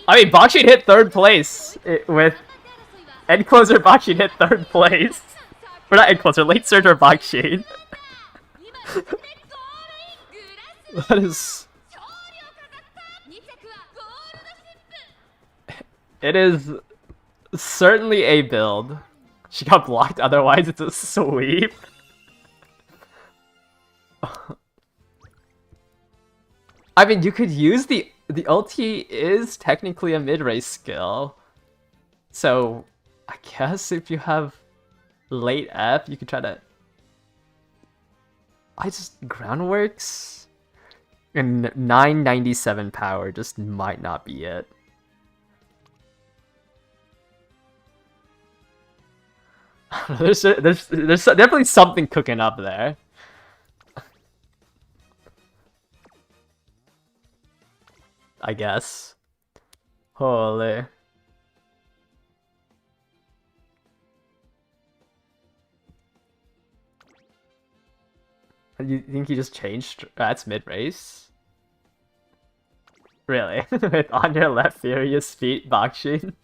I mean, Bakshin hit 3rd place with End Closer. Bakshin hit 3rd place. Or not End Closer, Late Surger Bakshin. That is... It is certainly a build. She got blocked, otherwise it's a sweep. I mean, you could use the ulti is technically a mid-race skill. So, I guess if you have late F, you could try to... Groundworks? And 997 power just might not be it. there's definitely something cooking up there. I guess. Holy. You think he just changed strats mid-race? Really? With on your left Furious Feet Bakshin?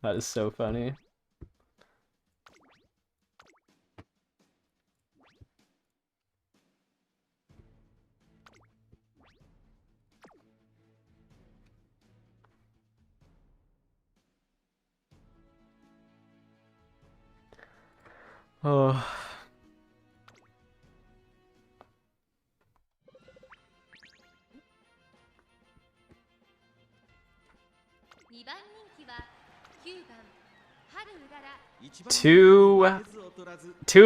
That is so funny. Oh. Two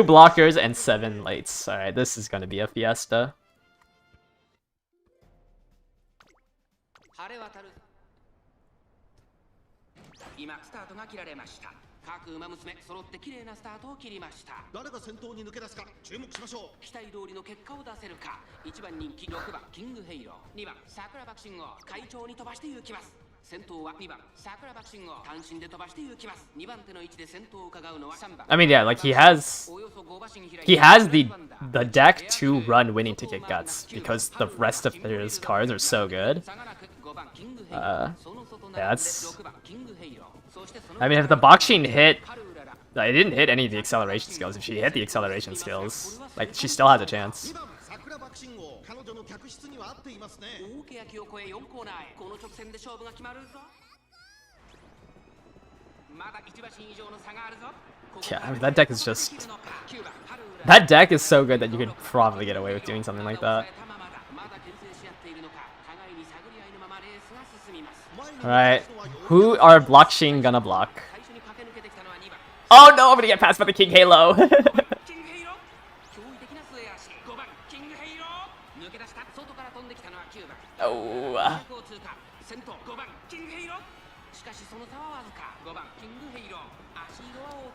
blockers and 7 lates. Alright, this is gonna be a fiesta. I mean, yeah, like he has the deck to run winning ticket guts because the rest of his cards are so good. Yeah, that's... I mean, if the Bakshin hit... I didn't hit any of the acceleration skills. If she hit the acceleration skills, like, she still has a chance. Yeah, I mean, that deck is just... That deck is so good that you could probably get away with doing something like that. Alright, who are Blockchain gonna block? Oh no, I'm gonna get passed by the King Halo! Oh.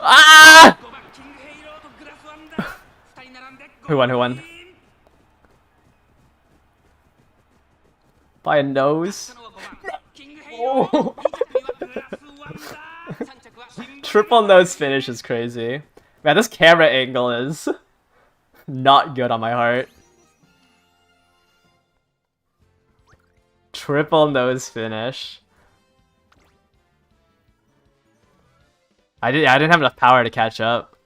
Ah! Who won? Who won? By a nose? Oh. Triple nose finish is crazy. Man, this camera angle is not good on my heart. Triple nose finish. I didn't have enough power to catch up.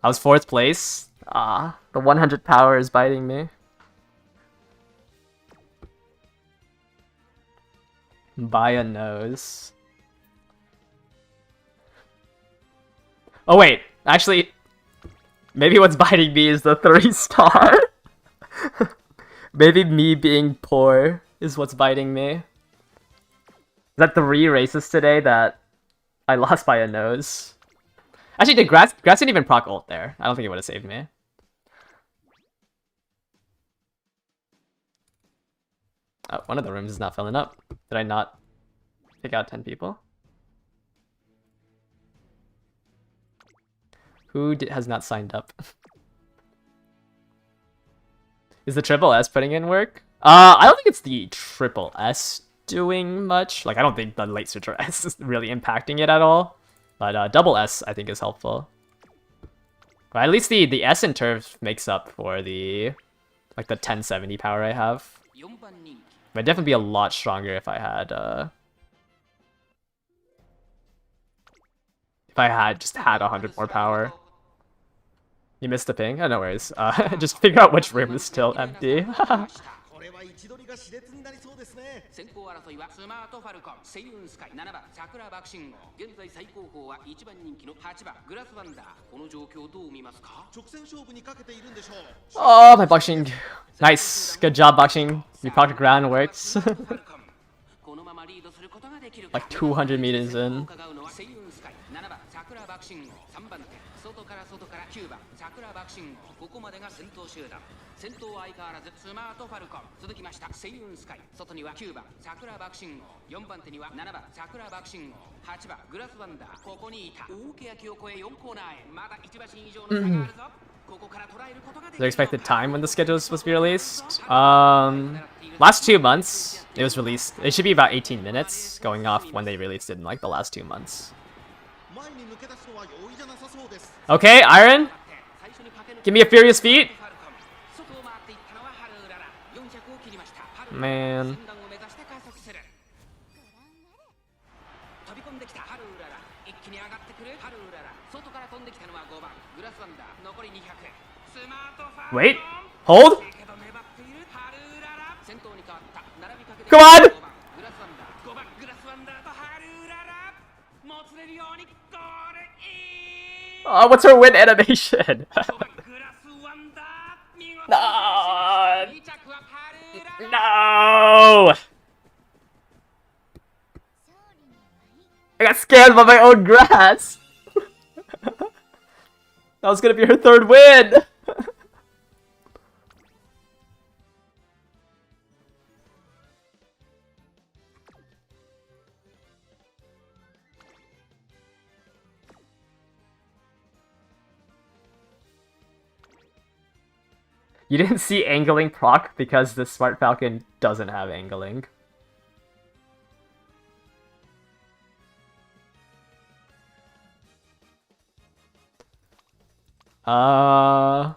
I was 4th place. Ah, the 100 power is biting me. By a nose. Oh wait, actually, maybe what's biting me is the 3-star. Maybe me being poor is what's biting me. Is that 3 races today that I lost by a nose? Actually, did Grass didn't even proc ult there. I don't think it would have saved me. Oh, one of the rooms is not filling up. Did I not pick out 10 people? Who has not signed up? Is the Triple S putting in work? I don't think it's the triple S doing much. Like, I don't think the late switcher S is really impacting it at all. But double S, I think, is helpful. But at least the S in turf makes up for the, like, the 1070 power I have. But definitely be a lot stronger if I had just had 100 more power. You missed the ping? Oh, no worries. Just figure out which room is still empty. Oh, my boxing. Nice. Good job, boxing. You proc ground works. Like 200 meters in. The expected time when the schedule is supposed to be released? Last 2 months, it was released. It should be about 18 minutes, going off when they released it in like the last 2 months. Okay, Iron. Give me a furious feat. Man. Wait. Hold. Come on. Oh, what's her win animation? No. No. I got scared by my own grass. That was gonna be her 3rd win. You didn't see angling proc because the Smart Falcon doesn't have angling. Well,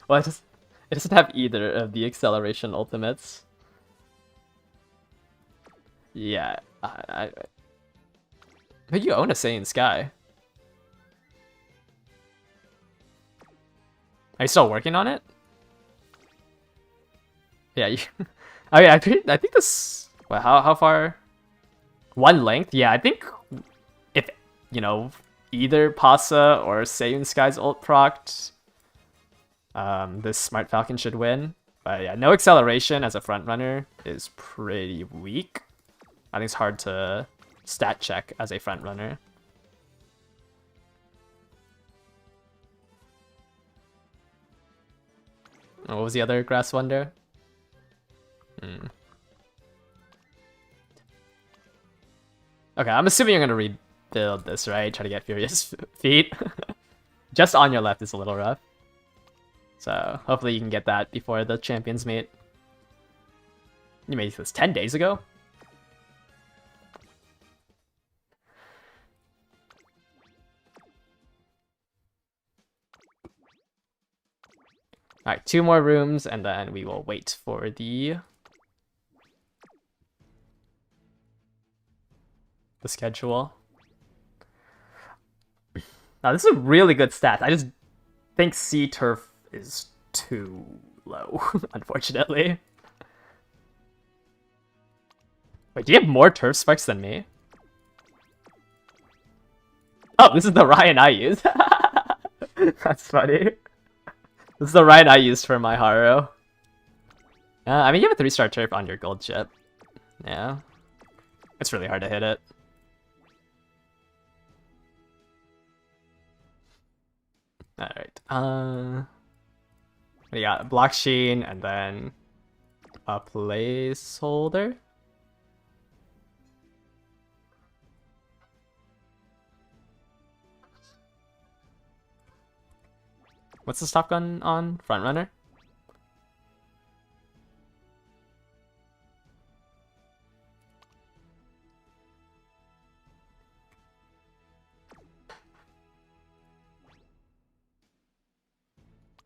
it doesn't have either of the acceleration ultimates. Yeah, but you own a Saiyan Sky. Are you still working on it? Yeah, you. I think this. Well, how far? 1 length? Yeah, I think if either Pasa or Saiyan Sky's ult procced, this Smart Falcon should win. But yeah, no acceleration as a front runner is pretty weak. I think it's hard to stat check as a front runner. What was the other grass wonder? Okay, I'm assuming you're gonna rebuild this, right? Try to get Furious Feet. Just on your left is a little rough. So hopefully you can get that before the champions meet. You made this 10 days ago? Alright, 2 more rooms, and then we will wait for the schedule. Now, this is a really good stat. I just think C turf is too low, unfortunately. Wait, do you have more turf spikes than me? Oh, this is the Ryan I use. That's funny. This is the Ryan I used for my Haru. I mean, you have a 3-star turf on your gold chip. Yeah. It's really hard to hit it. Alright, we got Block Sheen and then a placeholder. What's the stop gun on? Front runner?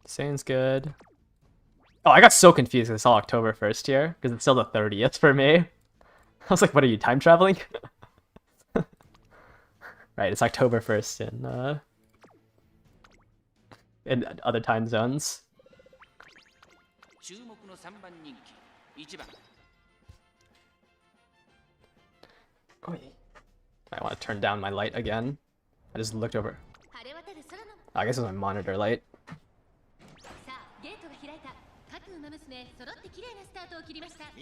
Sounds good. Oh, I got so confused because I saw October 1st here, because it's still the 30th for me. I was like, what are you, time traveling? Right, it's October 1st in other time zones. I want to turn down my light again. I just looked over. I guess it was my monitor light.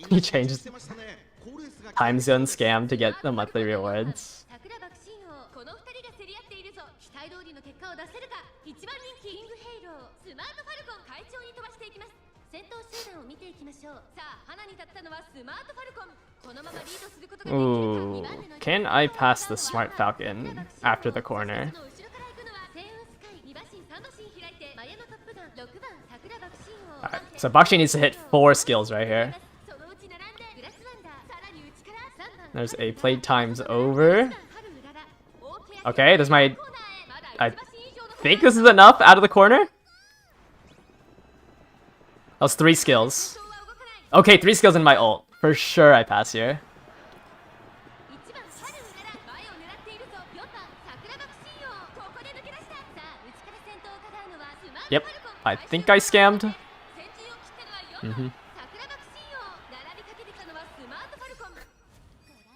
He changed time zone scam to get the monthly rewards. Ooh, can I pass the Smart Falcon after the corner? Alright, so Bakshi needs to hit 4 skills right here. There's a playtime's over. Okay, this might... I think this is enough out of the corner? That was 3 skills. Okay, 3 skills in my ult. For sure I pass here. Yep, I think I scammed. I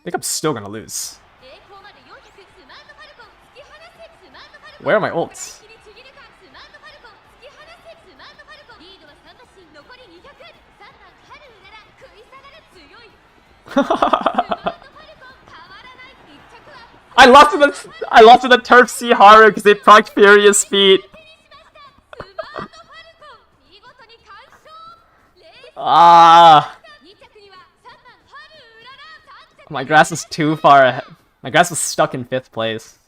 think I'm still gonna lose. Where are my ults? I lost to the Turf Sea Haru because they procced Furious Feet. Ah, my grass was too far ahead. My grass was stuck in 5th place.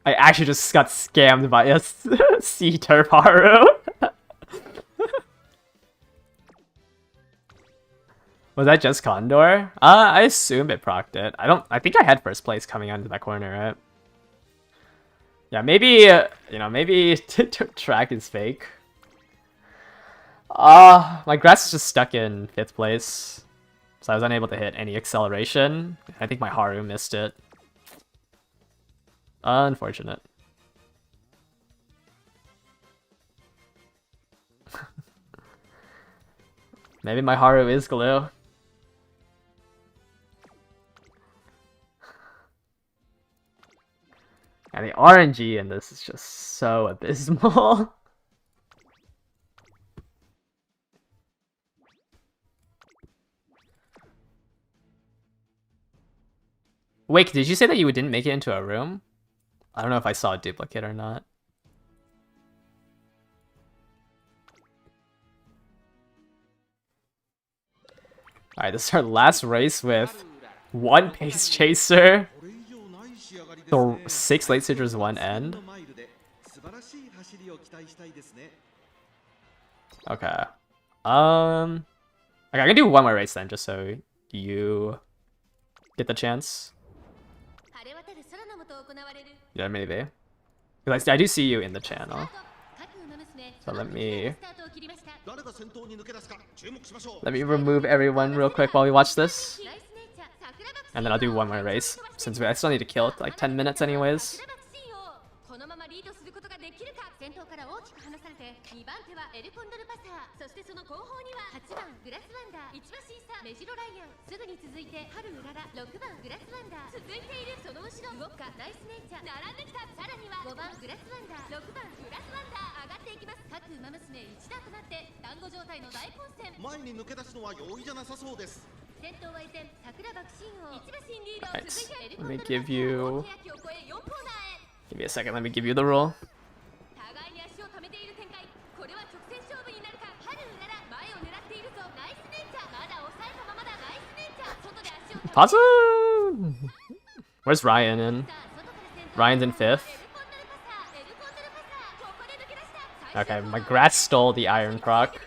I actually just got scammed by a sea turf Haru. Was that just Condor? I assume it procced it. I think I had 1st place coming onto that corner, right? Yeah, maybe, maybe track is fake. My grass is just stuck in 5th place. So I was unable to hit any acceleration. I think my Haru missed it. Unfortunate. Maybe my Haru is glue. And the RNG in this is just so abysmal. Wait, did you say that you didn't make it into a room? I don't know if I saw a duplicate or not. Alright, this is our last race with 1 pace chaser. So 6 late stagers, 1 end. Okay. Okay, I can do 1 more race then, just so you get the chance. Yeah, maybe. Because I do see you in the channel. So let me remove everyone real quick while we watch this. And then I'll do 1 more race, since I still need to kill it like 10 minutes anyways. Alright, let me give you... Give me a second, let me give you the rule. Pause? Where's Ryan in? Ryan's in 5th. Okay, my Grat stole the Iron proc.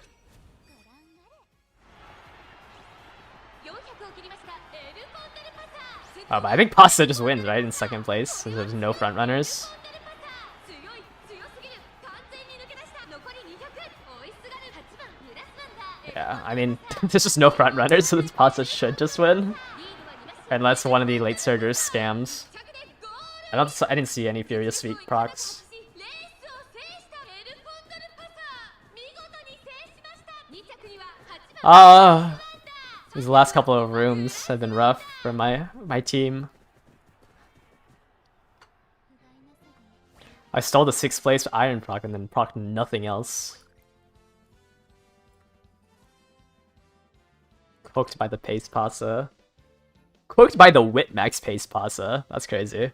Oh, but I think Pasta just wins, right? In 2nd place, since there's no front runners. Yeah, I mean, there's just no front runners, so this Pasta should just win. Unless one of the late surgers scams. I didn't see any Furious Sweep procs. These last couple of rooms have been rough for my team. I stole the 6th place Iron proc and then proc nothing else. Cooked by the Pace Pasa. Cooked by the Whitmax Pace Pasa. That's crazy.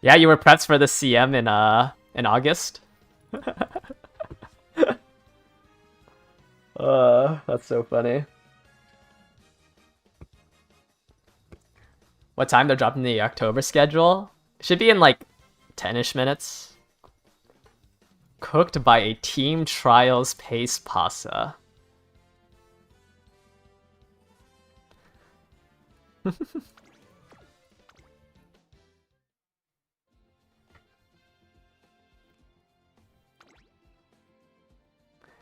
Yeah, you were prepped for the CM in August. That's so funny. What time they're dropping the October schedule? Should be in like 10-ish minutes. Cooked by a Team Trials Pace Pasa.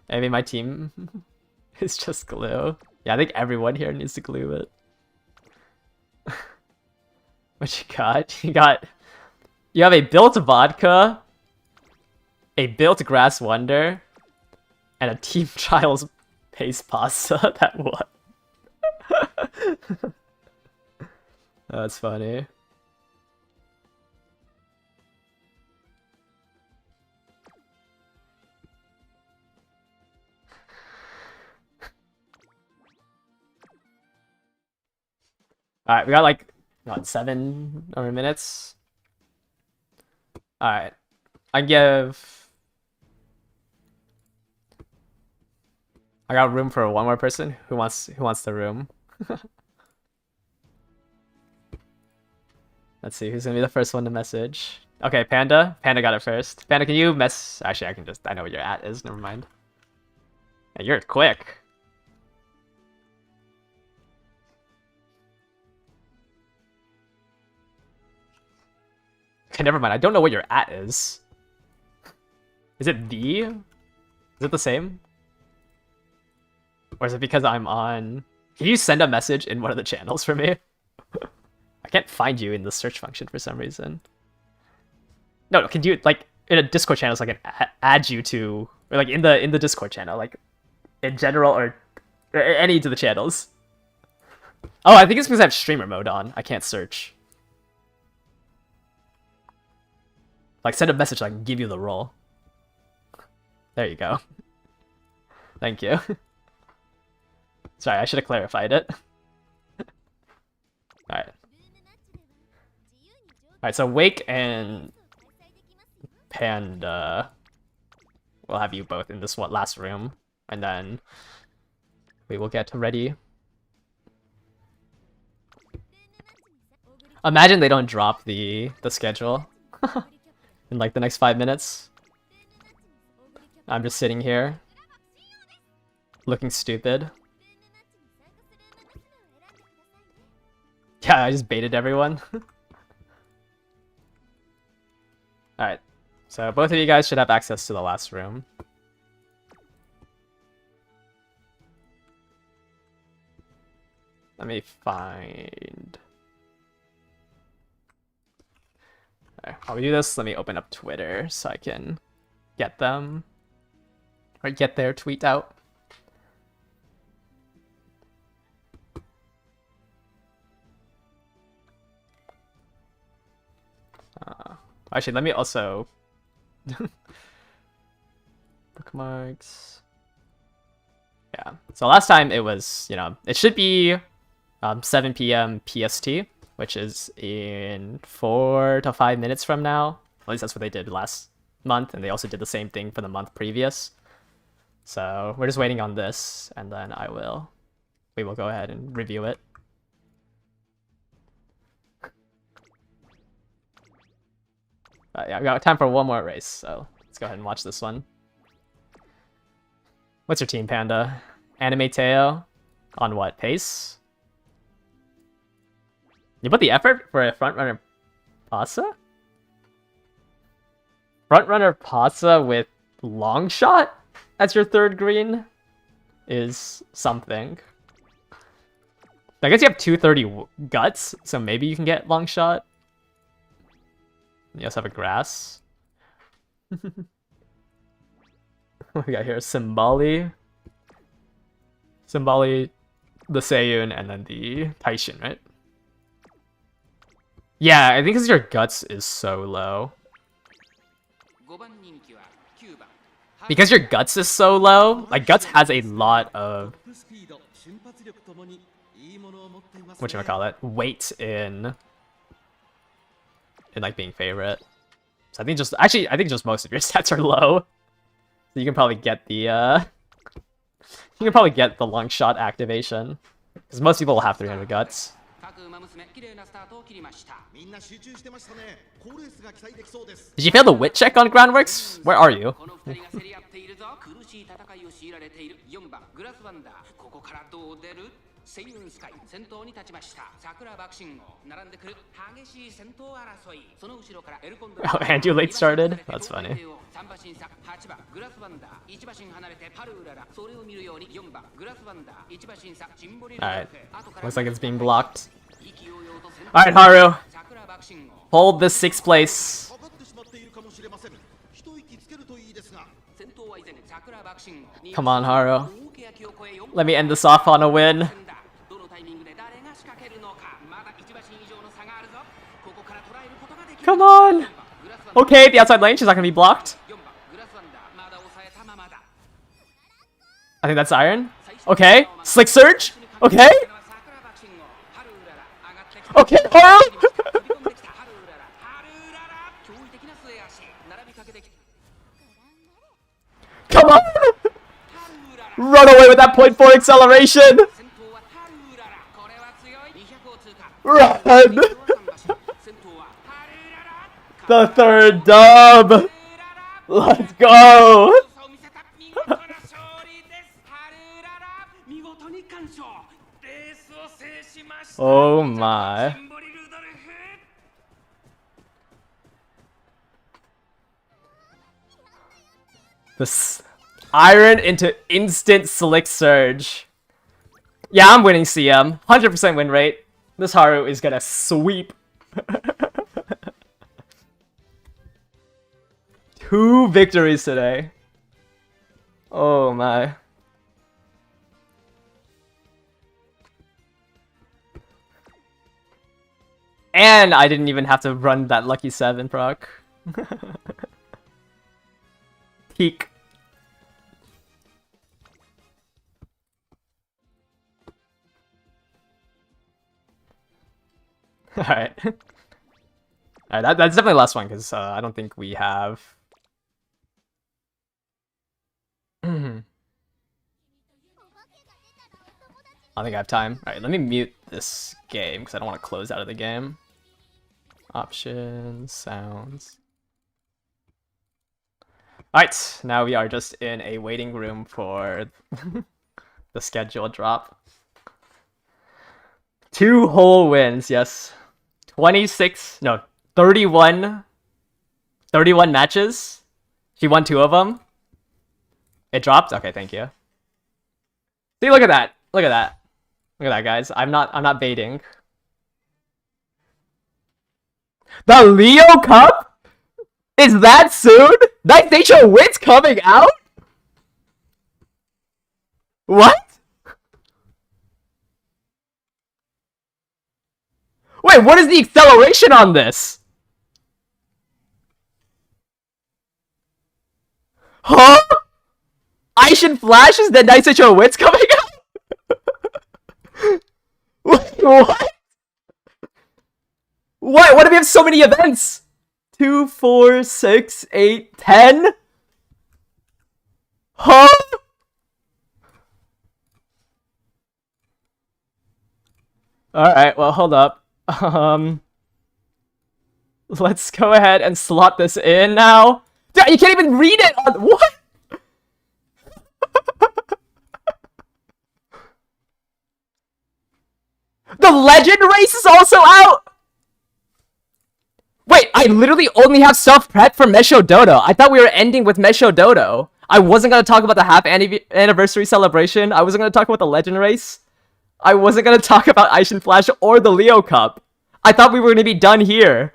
Maybe my team is just glue. Yeah, I think everyone here needs to glue it. What you got? You have a built vodka, a built grass wonder, and a Team Trials Pace Pasta that won. That's funny. Alright, we got like, what, 7 more minutes? Alright. I got room for one more person. Who wants the room? Let's see, who's gonna be the first one to message? Okay, Panda. Panda got it first. Panda, can you Actually, I know what your at is. Never mind. Yeah, you're quick. Okay, never mind. I don't know what your at is. Is it Is it the same? Or is it because I'm on... Can you send a message in one of the channels for me? I can't find you in the search function for some reason. No, can you, like, in a Discord channel, so I can add you to... Or, like, in the Discord channel, like, in general, or any of the channels. Oh, I think it's because I have streamer mode on. I can't search. Like, send a message so I can give you the role. There you go. Thank you. Sorry, I should have clarified it. Alright. Alright, so Wake and Panda will have you both in this last room, and then we will get ready. Imagine they don't drop the schedule in like the next 5 minutes. I'm just sitting here looking stupid. Yeah, I just baited everyone. Alright, so both of you guys should have access to the last room. Let me find... Alright, while we do this, let me open up Twitter so I can get them. Or get their tweet out. Actually, let me also... Bookmarks... Yeah, so last time it was, it should be 7 p.m. PST, which is in 4 to 5 minutes from now. At least that's what they did last month, and they also did the same thing for the month previous. So we're just waiting on this, and then we will go ahead and review it. Yeah, we got time for one more race, so let's go ahead and watch this one. What's your team, Panda? Anime Teo? On what, pace? You put the effort for a frontrunner Pasa? Frontrunner Pasa with long shot as your third green is something. I guess you have 230 guts, so maybe you can get long shot. You also have a grass. We got here Symboli. Symboli, the Seiyun, and then the Taishin, right? Yeah, I think because your guts is so low. Because your guts is so low, like guts has a lot of whatchamacallit, weight in like being favorite. So I think just most of your stats are low. So you can probably get the long shot activation. Because most people will have 300 guts. Did you fail the wit check on Groundworks? Where are you? Oh, and you late started? That's funny. Alright. Looks like it's being blocked. Alright, Haru. Hold the 6th place. Come on, Haru. Let me end this off on a win. Come on! Okay, the outside lane, she's not gonna be blocked. I think that's Iron. Okay, Slick Surge. Okay. Okay, Haru! Come on! Run away with that 0.4 acceleration! Run! The 3rd dub! Let's go! Oh my. This Iron into instant Slick Surge. Yeah, I'm winning CM. 100% win rate. This Haru is gonna sweep. 2 victories today. Oh my. And I didn't even have to run that lucky 7 proc. Peak. Alright. Alright, that's definitely the last one, because I don't think we have... I don't think I have time. Alright, let me mute this game, because I don't want to close out of the game. Options, sounds... Alright, now we are just in a waiting room for the schedule drop. 2 whole wins, yes. 31 matches. She won 2 of them. It dropped? Okay, thank you. See, look at that. Look at that. Look at that, guys. I'm not baiting. The Leo Cup? Is that soon? Night Nature Wit's coming out? What? Wait, what is the acceleration on this? Huh? Aishin flashes, then Night Nature Wit's coming out? Wait, what? What do we have so many events? 2, 4, 6, 8, 10? Huh? Alright, well, hold up. Let's go ahead and slot this in now. Dude, you can't even read it on what? The legend race is also out. Wait, I literally only have self-prep for Mesho Dodo. I thought we were ending with Mesho Dodo. I wasn't gonna talk about the half anniversary celebration. I wasn't gonna talk about the legend race. I wasn't gonna talk about Aishin Flash or the Leo Cup. I thought we were gonna be done here.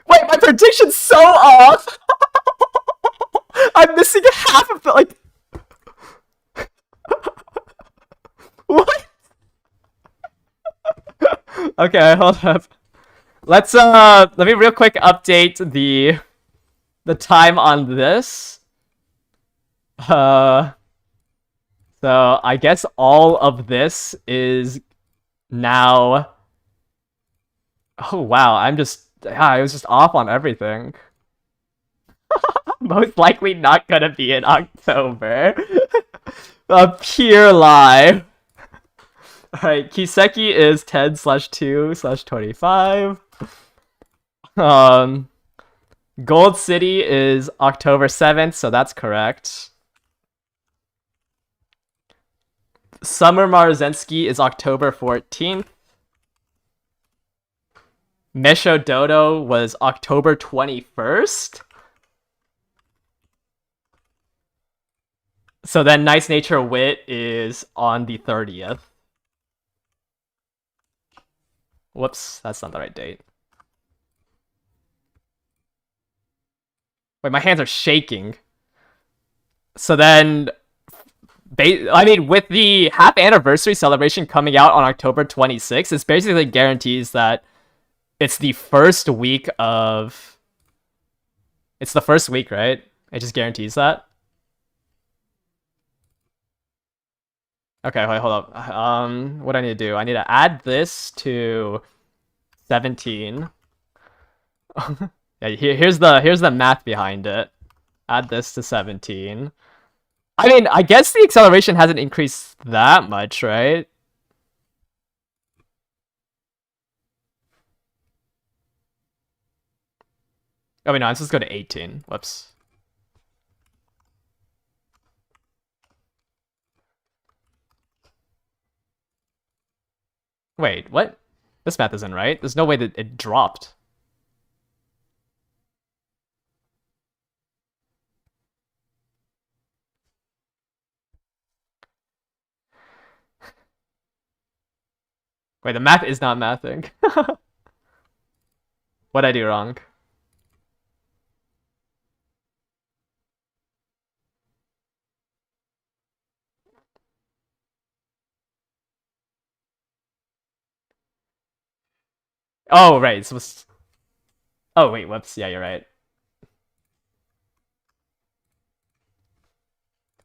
Wait, my prediction's so off. I'm missing half of the like. What? Okay, hold up. Let's let me real quick update the time on this. So I guess all of this is now. Oh wow, I was just off on everything. Most likely not gonna be in October. A pure lie. Alright, Kiseki is 10/2/25. Gold City is October 7th, so that's correct. Summer Maruzensky is October 14th. Mesho Dodo was October 21st. So then Nice Nature Wit is on the 30th. Whoops, that's not the right date. Wait, my hands are shaking. So then, I mean, with the half anniversary celebration coming out on October 26th, it basically guarantees that it's the first week of... It's the first week, right? It just guarantees that. Okay, wait, hold up. What do I need to do? I need to add this to 17. Yeah, here's the math behind it. Add this to 17. I mean, I guess the acceleration hasn't increased that much, right? Oh wait, no, let's just go to 18. Whoops. Wait, what? This math isn't right. There's no way that it dropped. Wait, the math is not mathing. What'd I do wrong? Oh, right. So oh, wait, whoops. Yeah, you're right.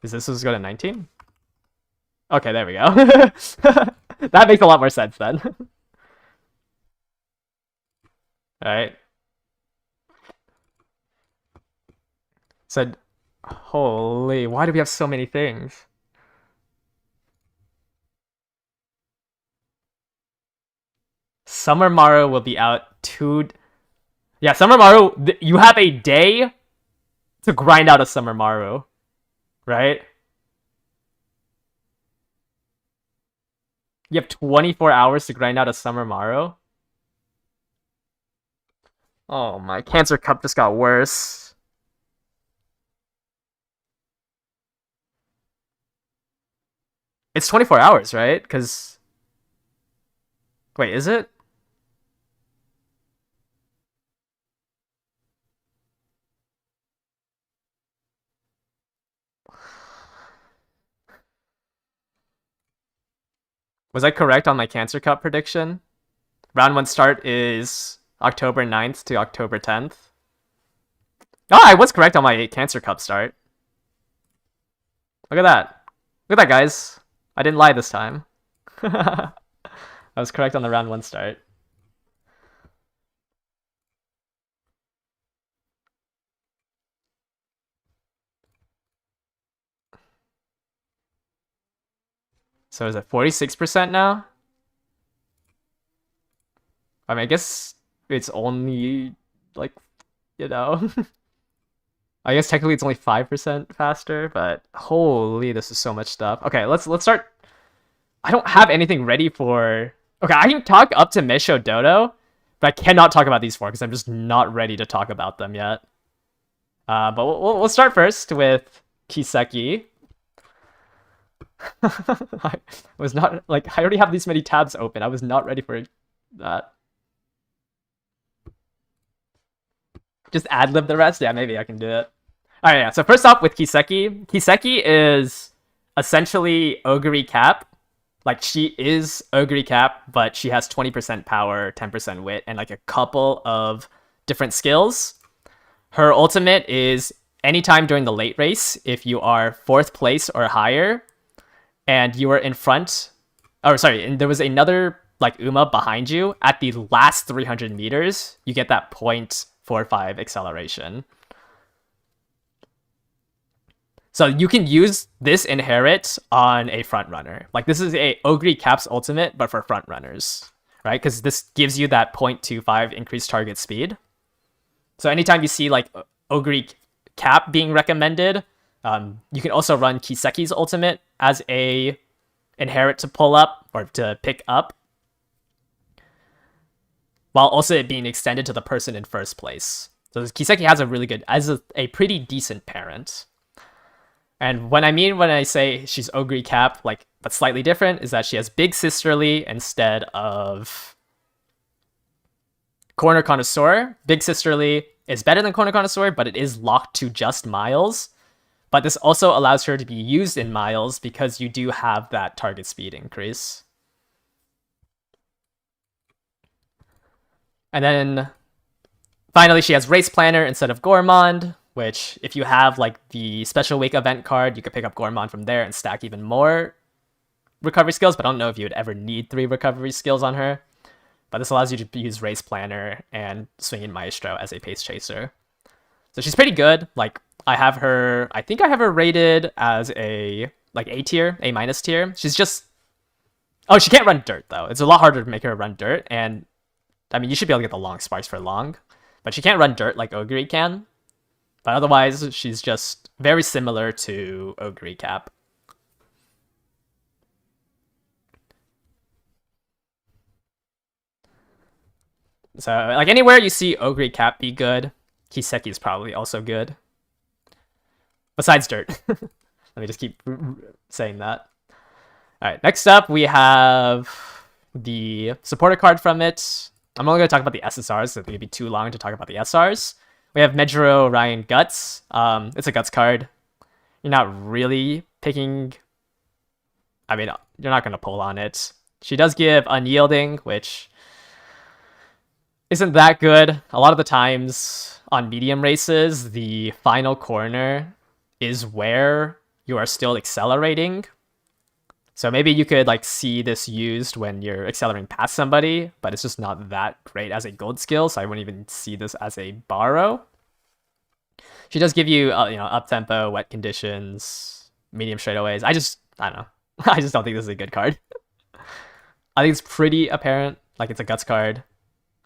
Is this supposed to go to 19? Okay, there we go. That makes a lot more sense then. Alright. Said, holy, why do we have so many things? Summer Maru will be out 2... Yeah, Summer Maru, you have a day to grind out a Summer Maru, right? You have 24 hours to grind out a Summer Maru. Oh, my Cancer Cup just got worse. It's 24 hours, right? Because... Wait, is it? Was I correct on my Cancer Cup prediction? Round 1 start is October 9th to October 10th. Oh, I was correct on my Cancer Cup start. Look at that. Look at that, guys. I didn't lie this time. I was correct on the round 1 start. So is it 46% now? I mean, I guess it's only like, you know, I guess technically it's only 5% faster, but holy, this is so much stuff. Okay, let's start. I don't have anything ready for. Okay, I can talk up to Misho Dodo, but I cannot talk about these four because I'm just not ready to talk about them yet. But we'll start first with Kiseki. I was not like I already have these many tabs open. I was not ready for that. Just ad lib the rest. Yeah, maybe I can do it. All right, yeah. So first off with Kiseki, Kiseki is essentially Ogre Cap. Like she is Ogre Cap, but she has 20% power, 10% wit, and like a couple of different skills. Her ultimate is anytime during the late race, if you are 4th place or higher, and you are in front, or sorry, and there was another like Uma behind you at the last 300 meters, you get that 0.45 acceleration. So you can use this inherit on a front runner. Like this is a Ogre Cap's ultimate, but for front runners, right? Because this gives you that 0.25 increased target speed. So anytime you see like Ogre Cap being recommended, you can also run Kiseki's ultimate as a inherit to pull up or to pick up, while also it being extended to the person in first place. So Kiseki has a really good, as a pretty decent parent. And when I say she's Ogre Cap, like, but slightly different, is that she has Big Sisterly instead of Corner Connoisseur. Big Sisterly is better than Corner Connoisseur, but it is locked to just Miles. But this also allows her to be used in Miles because you do have that target speed increase. And then finally, she has Race Planner instead of Gourmand, which if you have like the Special Week event card, you could pick up Gourmand from there and stack even more recovery skills, but I don't know if you would ever need 3 recovery skills on her. But this allows you to use Race Planner and swing in Maestro as a pace chaser. So she's pretty good. Like I think I have her rated as a like A tier, A minus tier. She's just, oh, she can't run dirt though. It's a lot harder to make her run dirt. And I mean, you should be able to get the long sparks for long, but she can't run dirt like Ogre can. But otherwise, she's just very similar to Ogre Cap. So, like, anywhere you see Ogre Cap be good, Kiseki is probably also good. Besides dirt. Let me just keep saying that. Alright, next up, we have the supporter card from it. I'm only going to talk about the SSRs, so it would be too long to talk about the SRs. We have Medjiro Ryan Guts. It's a Guts card. You're not really picking... I mean, you're not going to pull on it. She does give Unyielding, which isn't that good. A lot of the times on medium races, the final corner is where you are still accelerating. So maybe you could like see this used when you're accelerating past somebody, but it's just not that great as a gold skill, so I wouldn't even see this as a borrow. She does give you, up tempo, wet conditions, medium straightaways. I don't know. I just don't think this is a good card. I think it's pretty apparent. Like, it's a Guts card.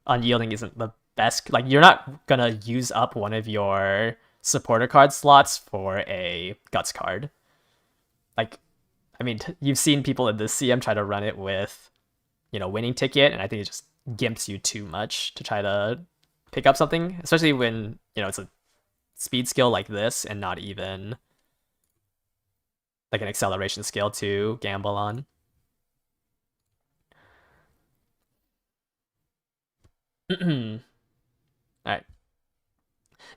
Unyielding isn't the best. Like, you're not gonna use up one of your supporter card slots for a Guts card. Like, I mean, you've seen people in this CM try to run it with, winning ticket, and I think it just gimps you too much to try to pick up something, especially when, it's a speed skill like this and not even like an acceleration skill to gamble on. Alright.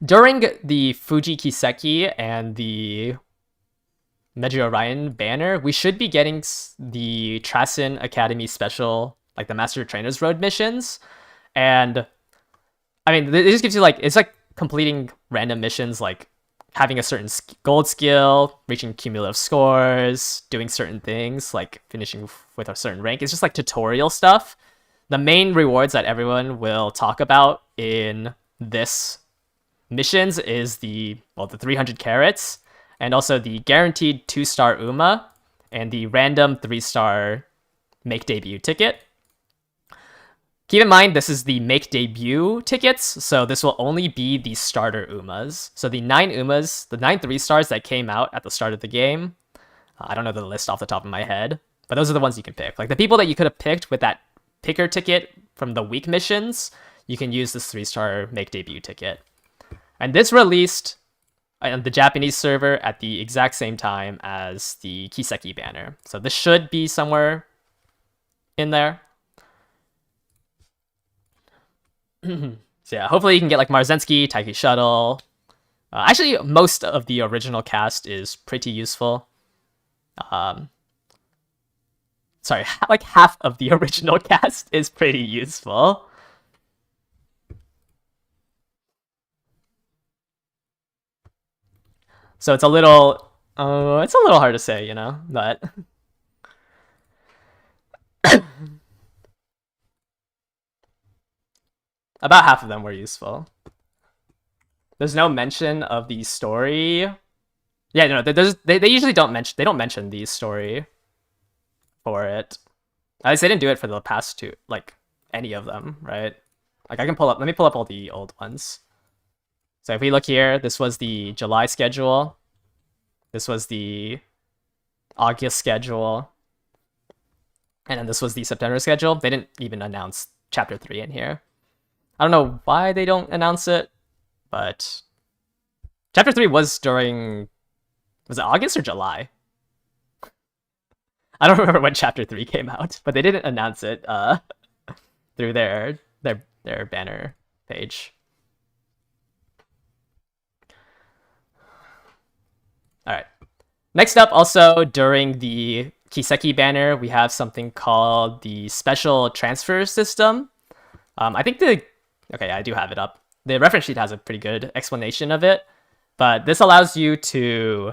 During the Fuji Kiseki and the Meiji Orion banner, we should be getting the Trasen Academy special, like the Master Trainer's Road missions. And I mean, it just gives you like, it's like completing random missions, like having a certain gold skill, reaching cumulative scores, doing certain things, like finishing with a certain rank. It's just like tutorial stuff. The main rewards that everyone will talk about in this missions is the 300 carats, and also the guaranteed 2-star Uma, and the random 3-star make debut ticket. Keep in mind, this is the make debut tickets, so this will only be the starter Umas. So the 9 Umas, the 9 3-stars that came out at the start of the game, I don't know the list off the top of my head, but those are the ones you can pick. Like the people that you could have picked with that picker ticket from the week missions, you can use this 3-star make debut ticket. And this released on the Japanese server at the exact same time as the Kiseki banner. So this should be somewhere in there. So yeah, hopefully you can get like Marzensky, Taiki Shuttle. Actually, most of the original cast is pretty useful. Sorry, like half of the original cast is pretty useful. So it's a little hard to say, you know, but about half of them were useful. There's no mention of the story. Yeah, no, they usually don't mention the story for it. At least they didn't do it for the past two, like any of them, right? Like let me pull up all the old ones. So if we look here, this was the July schedule. This was the August schedule. And then this was the September schedule. They didn't even announce chapter 3 in here. I don't know why they don't announce it, but chapter 3 was during, was it August or July? I don't remember when chapter 3 came out, but they didn't announce it through their banner page. All right. Next up, also during the Kiseki banner, we have something called the special transfer system. I think okay, I do have it up. The reference sheet has a pretty good explanation of it, but this allows you to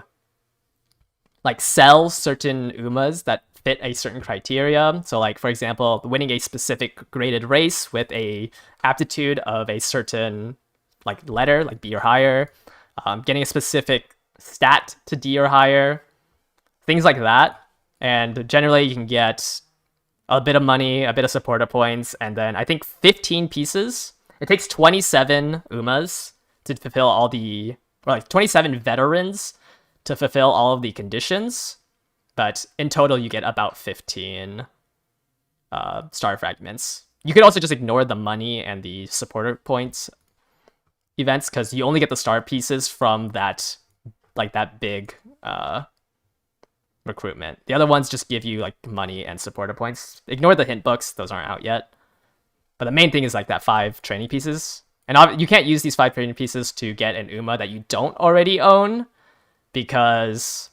like sell certain Umas that fit a certain criteria. So like, for example, winning a specific graded race with a aptitude of a certain like letter, like B or higher, getting a specific stat to D or higher, things like that. And generally you can get a bit of money, a bit of supporter points, and then I think 15 pieces. It takes 27 Umas to fulfill all the, or like 27 veterans to fulfill all of the conditions. But in total, you get about 15 star fragments. You could also just ignore the money and the supporter points events because you only get the star pieces from that, like that big recruitment. The other ones just give you like money and supporter points. Ignore the hint books; those aren't out yet. But the main thing is like that 5 training pieces, and you can't use these 5 training pieces to get an Uma that you don't already own, because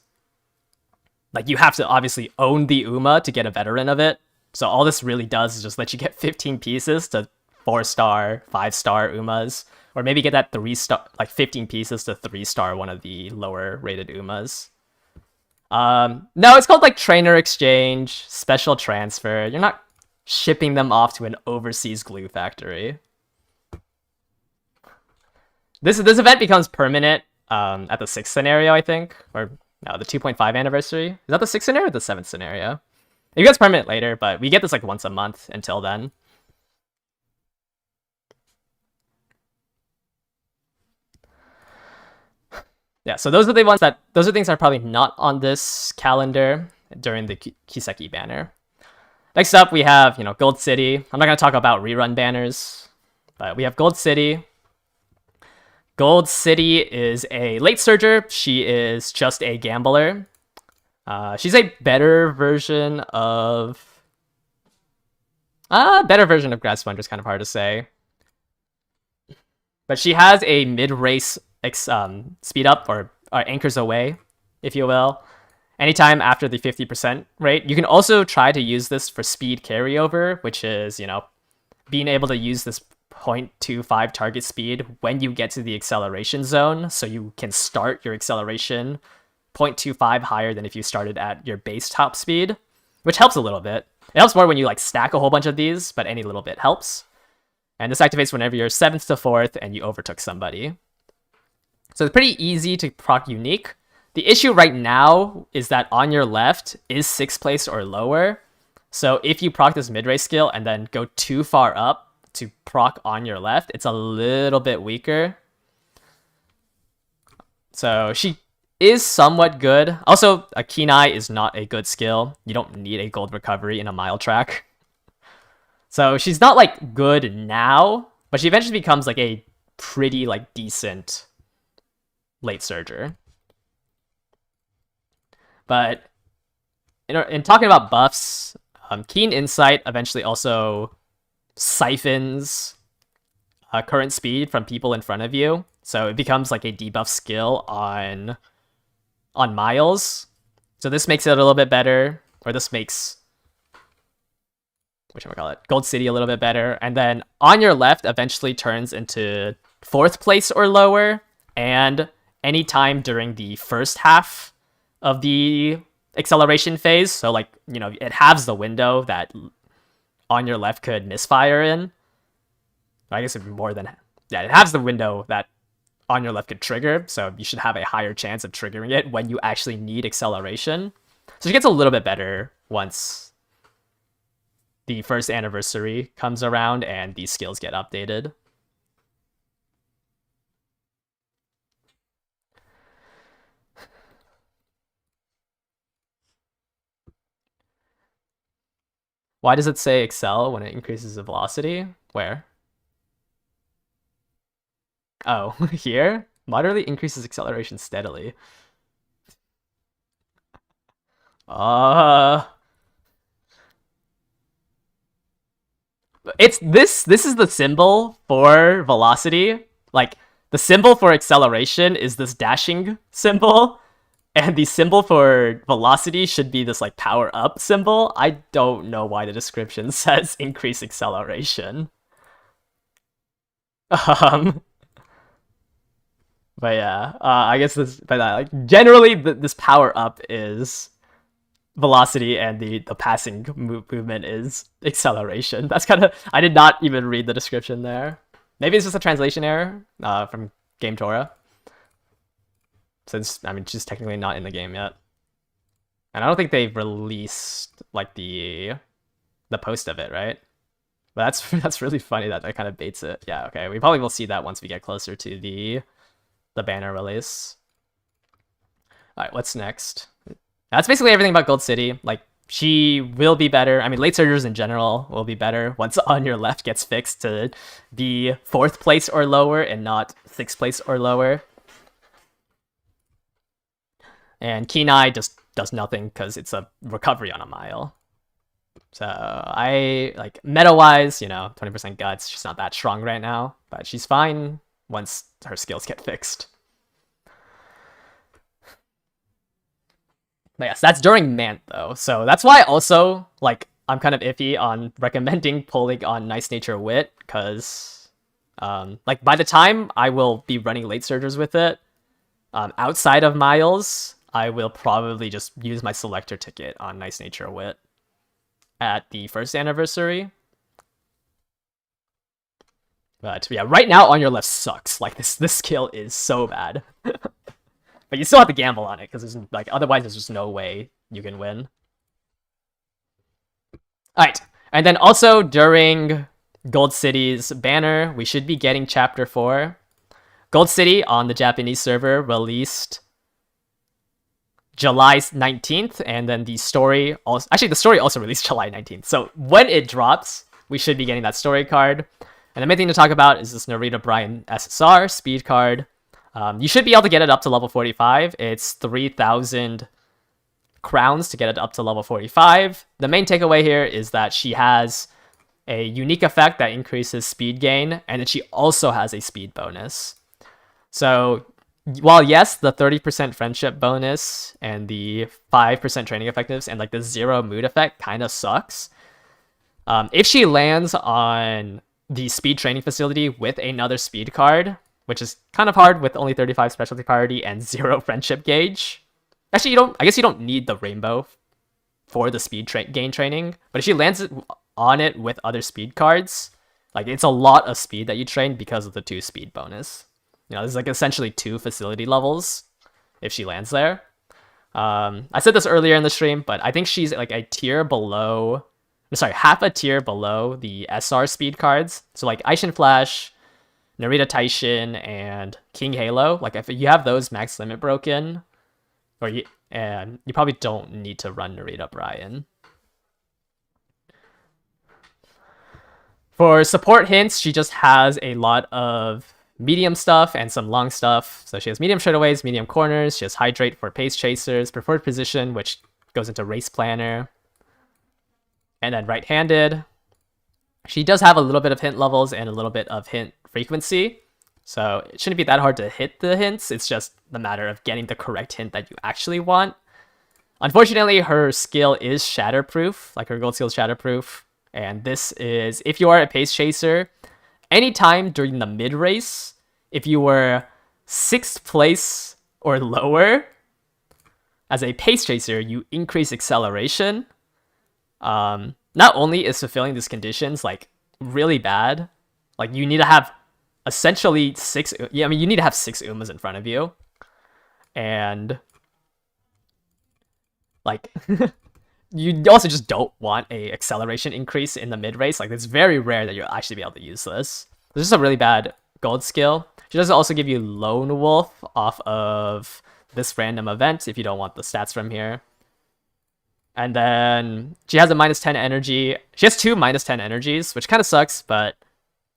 like you have to obviously own the Uma to get a veteran of it. So all this really does is just let you get 15 pieces to 4-star, 5-star Umas, or maybe get that 3-star, like 15 pieces to 3-star one of the lower rated Umas. No, it's called like trainer exchange, special transfer. You're not shipping them off to an overseas glue factory. This event becomes permanent at the 6th scenario, I think, or no, the 2.5 anniversary. Is that the 6th scenario or the 7th scenario? It gets permanent later, but we get this like once a month until then. Yeah, so those are the ones those are things that are probably not on this calendar during the Kiseki banner. Next up, we have, Gold City. I'm not going to talk about rerun banners, but we have Gold City. Gold City is a late surger. She is just a gambler. She's a better version of... better version of Grad Sponge is kind of hard to say. But she has a mid-race speed up, or anchors away, if you will, anytime after the 50% rate. You can also try to use this for speed carryover, which is, being able to use this 0.25 target speed when you get to the acceleration zone, so you can start your acceleration 0.25 higher than if you started at your base top speed, which helps a little bit. It helps more when you like stack a whole bunch of these, but any little bit helps. And this activates whenever you're 7th to 4th and you overtook somebody. So it's pretty easy to proc unique. The issue right now is that on your left is 6th place or lower. So if you proc this mid-range skill and then go too far up to proc on your left, it's a little bit weaker. So she is somewhat good. Also, a Keen Eye is not a good skill. You don't need a gold recovery in a mile track. So she's not like good now, but she eventually becomes like a pretty like decent late surger. But in talking about buffs, Keen Insight eventually also siphons current speed from people in front of you. So it becomes like a debuff skill on miles. So this makes it a little bit better, or this makes Gold City a little bit better. And then on your left eventually turns into 4th place or lower, and anytime during the first half of the acceleration phase. So like, it halves the window that on your left could misfire in. I guess it'd be more than, it halves the window that on your left could trigger, so you should have a higher chance of triggering it when you actually need acceleration. So it gets a little bit better once the first anniversary comes around and these skills get updated. Why does it say excel when it increases the velocity? Where? Oh, here? Moderately increases acceleration steadily. It's this is the symbol for velocity. Like, the symbol for acceleration is this dashing symbol, and the symbol for velocity should be this like power up symbol. I don't know why the description says increase acceleration. But yeah, I guess like generally this power up is velocity and the passing movement is acceleration. That's kind of, I did not even read the description there. Maybe it's just a translation error from Game Torah. Since, she's technically not in the game yet. And I don't think they've released like the post of it, right? But that's really funny that kind of baits it. Yeah, okay. We probably will see that once we get closer to the banner release. Alright, what's next? That's basically everything about Gold City. Like, she will be better. Late surgers in general will be better once on your left gets fixed to be 4th place or lower and not 6th place or lower. And Keen Eye just does nothing because it's a recovery on a mile. So I like meta-wise, 20% guts. She's not that strong right now, but she's fine once her skills get fixed. But yes, that's during Mant though. So that's why also like I'm kind of iffy on recommending pulling on Nice Nature Wit, because like by the time I will be running late surgers with it, outside of miles, I will probably just use my selector ticket on Nice Nature Wit at the first anniversary. But yeah, right now on your left sucks. Like this skill is so bad. But you still have to gamble on it, because there's like otherwise there's just no way you can win. Alright, and then also during Gold City's banner, we should be getting Chapter 4. Gold City on the Japanese server released July 19th, and then the story also... Actually, the story also released July 19th. So when it drops, we should be getting that story card. And the main thing to talk about is this Narita Brian SSR speed card. You should be able to get it up to level 45. It's 3,000 crowns to get it up to level 45. The main takeaway here is that she has a unique effect that increases speed gain, and then she also has a speed bonus. So while yes, the 30% friendship bonus and the 5% training effectiveness and like the 0 mood effect kind of sucks, if she lands on the speed training facility with another speed card, which is kind of hard with only 35 specialty priority and 0 friendship gauge. Actually, I guess you don't need the rainbow for the speed gain training, but if she lands on it with other speed cards, like it's a lot of speed that you train because of the 2 speed bonus. There's like essentially 2 facility levels if she lands there. I said this earlier in the stream, but I think she's like a tier below, sorry, half a tier below the SR speed cards. So like Aishin Flash, Narita Taishin, and King Halo. Like if you have those max limit broken, and you probably don't need to run Narita Brian. For support hints, she just has a lot of medium stuff and some long stuff. So she has medium straightaways, medium corners. She has Hydrate for pace chasers, preferred position, which goes into race planner. And then right-handed. She does have a little bit of hint levels and a little bit of hint frequency. So it shouldn't be that hard to hit the hints. It's just the matter of getting the correct hint that you actually want. Unfortunately, her skill is Shatterproof. Like her gold skill is Shatterproof. And this is, if you are a pace chaser, anytime during the mid-race, if you were 6th place or lower, as a pace chaser, you increase acceleration. Not only is fulfilling these conditions like really bad, like you need to have essentially you need to have 6 Umas in front of you. And like you also just don't want a acceleration increase in the mid race. Like it's very rare that you'll actually be able to use this. This is a really bad gold skill. She does also give you Lone Wolf off of this random event if you don't want the stats from here. And then she has a -10 energy. She has 2 -10 energies, which kind of sucks, but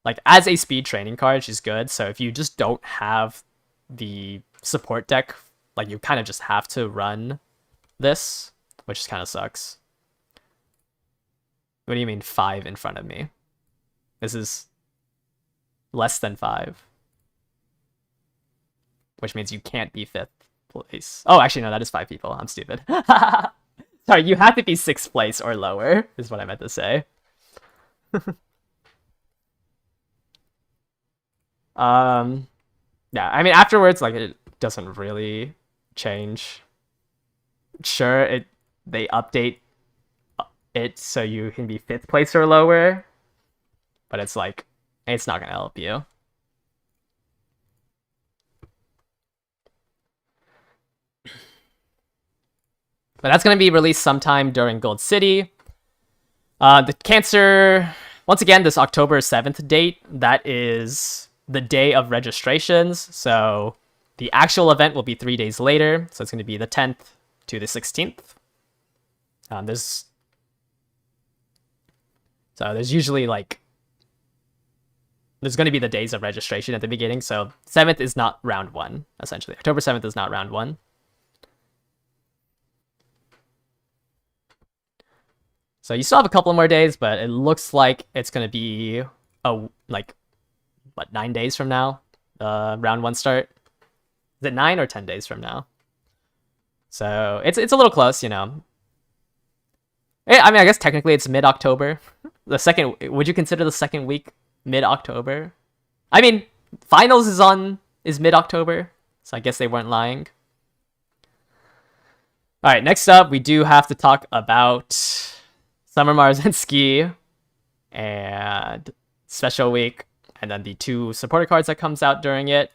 like as a speed training card, she's good. So if you just don't have the support deck, like you kind of just have to run this, which kind of sucks. What do you mean 5 in front of me? This is less than 5. Which means you can't be 5th place. Oh, actually, no, that is 5 people. I'm stupid. Sorry, you have to be 6th place or lower, is what I meant to say. Yeah, I mean, afterwards, like, it doesn't really change. Sure, they update it so you can be 5th place or lower, but it's like, it's not gonna help you. But that's going to be released sometime during Gold City. The Cancer, once again, this October 7th date, that is the day of registrations. So the actual event will be 3 days later. So it's going to be the 10th to the 16th. There's usually like, there's going to be the days of registration at the beginning. So 7th is not round 1, essentially. October 7th is not round 1. So you still have a couple more days, but it looks like it's going to be, 9 days from now? Round 1 start? Is it 9 or 10 days from now? So it's a little close, you know. I mean, I guess technically it's mid-October. Would you consider the second week mid-October? I mean, finals is mid-October, so I guess they weren't lying. All right, next up, we do have to talk about Summer Marzinski and Special Week, and then the 2 supporter cards that comes out during it.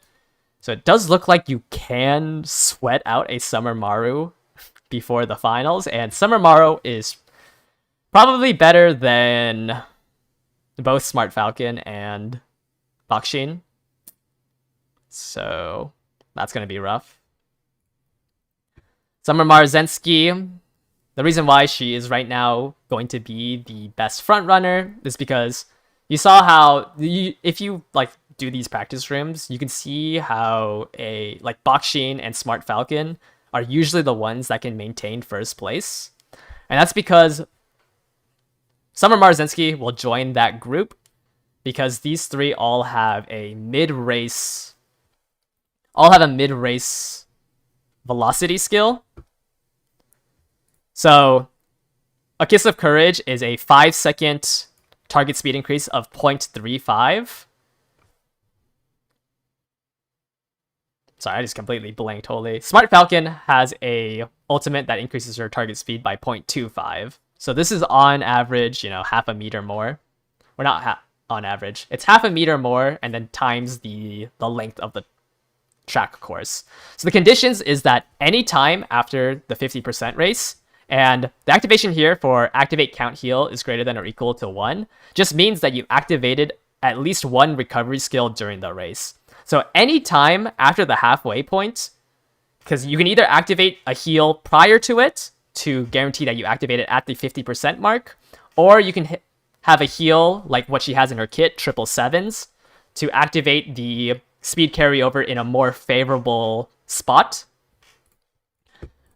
So it does look like you can sweat out a Summer Maru before the finals, and Summer Maru is probably better than both Smart Falcon and Bakshin. So that's going to be rough. Summer Marzensky, the reason why she is right now going to be the best front runner is because you saw how if you like do these practice rooms, you can see how Bakshin and Smart Falcon are usually the ones that can maintain first place. And that's because Summer Marzensky will join that group because these 3 all have a mid-race velocity skill. So, A Kiss of Courage is a 5-second target speed increase of 0.35. Sorry, I just completely blanked wholly. Smart Falcon has a ultimate that increases her target speed by 0.25. So this is on average, half a meter more. Or not on average. It's half a meter more and then times the length of the track course. So the conditions is that any time after the 50% race, and the activation here for activate count heal is greater than or equal to 1, just means that you activated at least one recovery skill during the race. So any time after the halfway point, because you can either activate a heal prior to it to guarantee that you activate it at the 50% mark, or you can have a heal like what she has in her kit, 777s, to activate the speed carryover in a more favorable spot.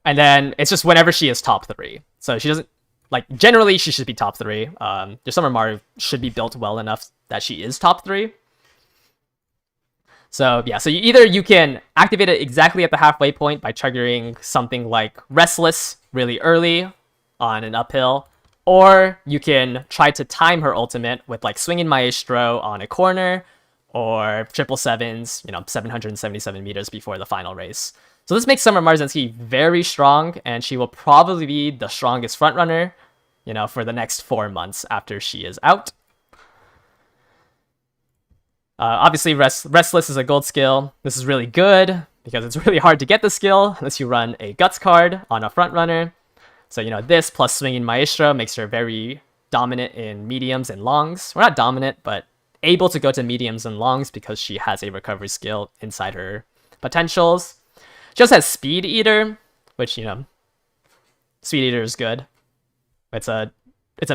And then it's just whenever she is top 3. So she doesn't, like, generally she should be top 3. Your Summer Maru should be built well enough that she is top 3. So yeah, so you can activate it exactly at the halfway point by triggering something like Restless really early on an uphill, or you can try to time her ultimate with like Swinging Maestro on a corner, or 777s, 777 meters before the final race. So this makes Summer Marzinski very strong, and she will probably be the strongest frontrunner, for the next 4 months after she is out. Obviously, Restless is a gold skill. This is really good because it's really hard to get the skill unless you run a Guts card on a frontrunner. So, this plus Swinging Maestro makes her very dominant in mediums and longs. Well, not dominant, but able to go to mediums and longs because she has a recovery skill inside her potentials. She also has Speed Eater, which, Speed Eater is good. It's a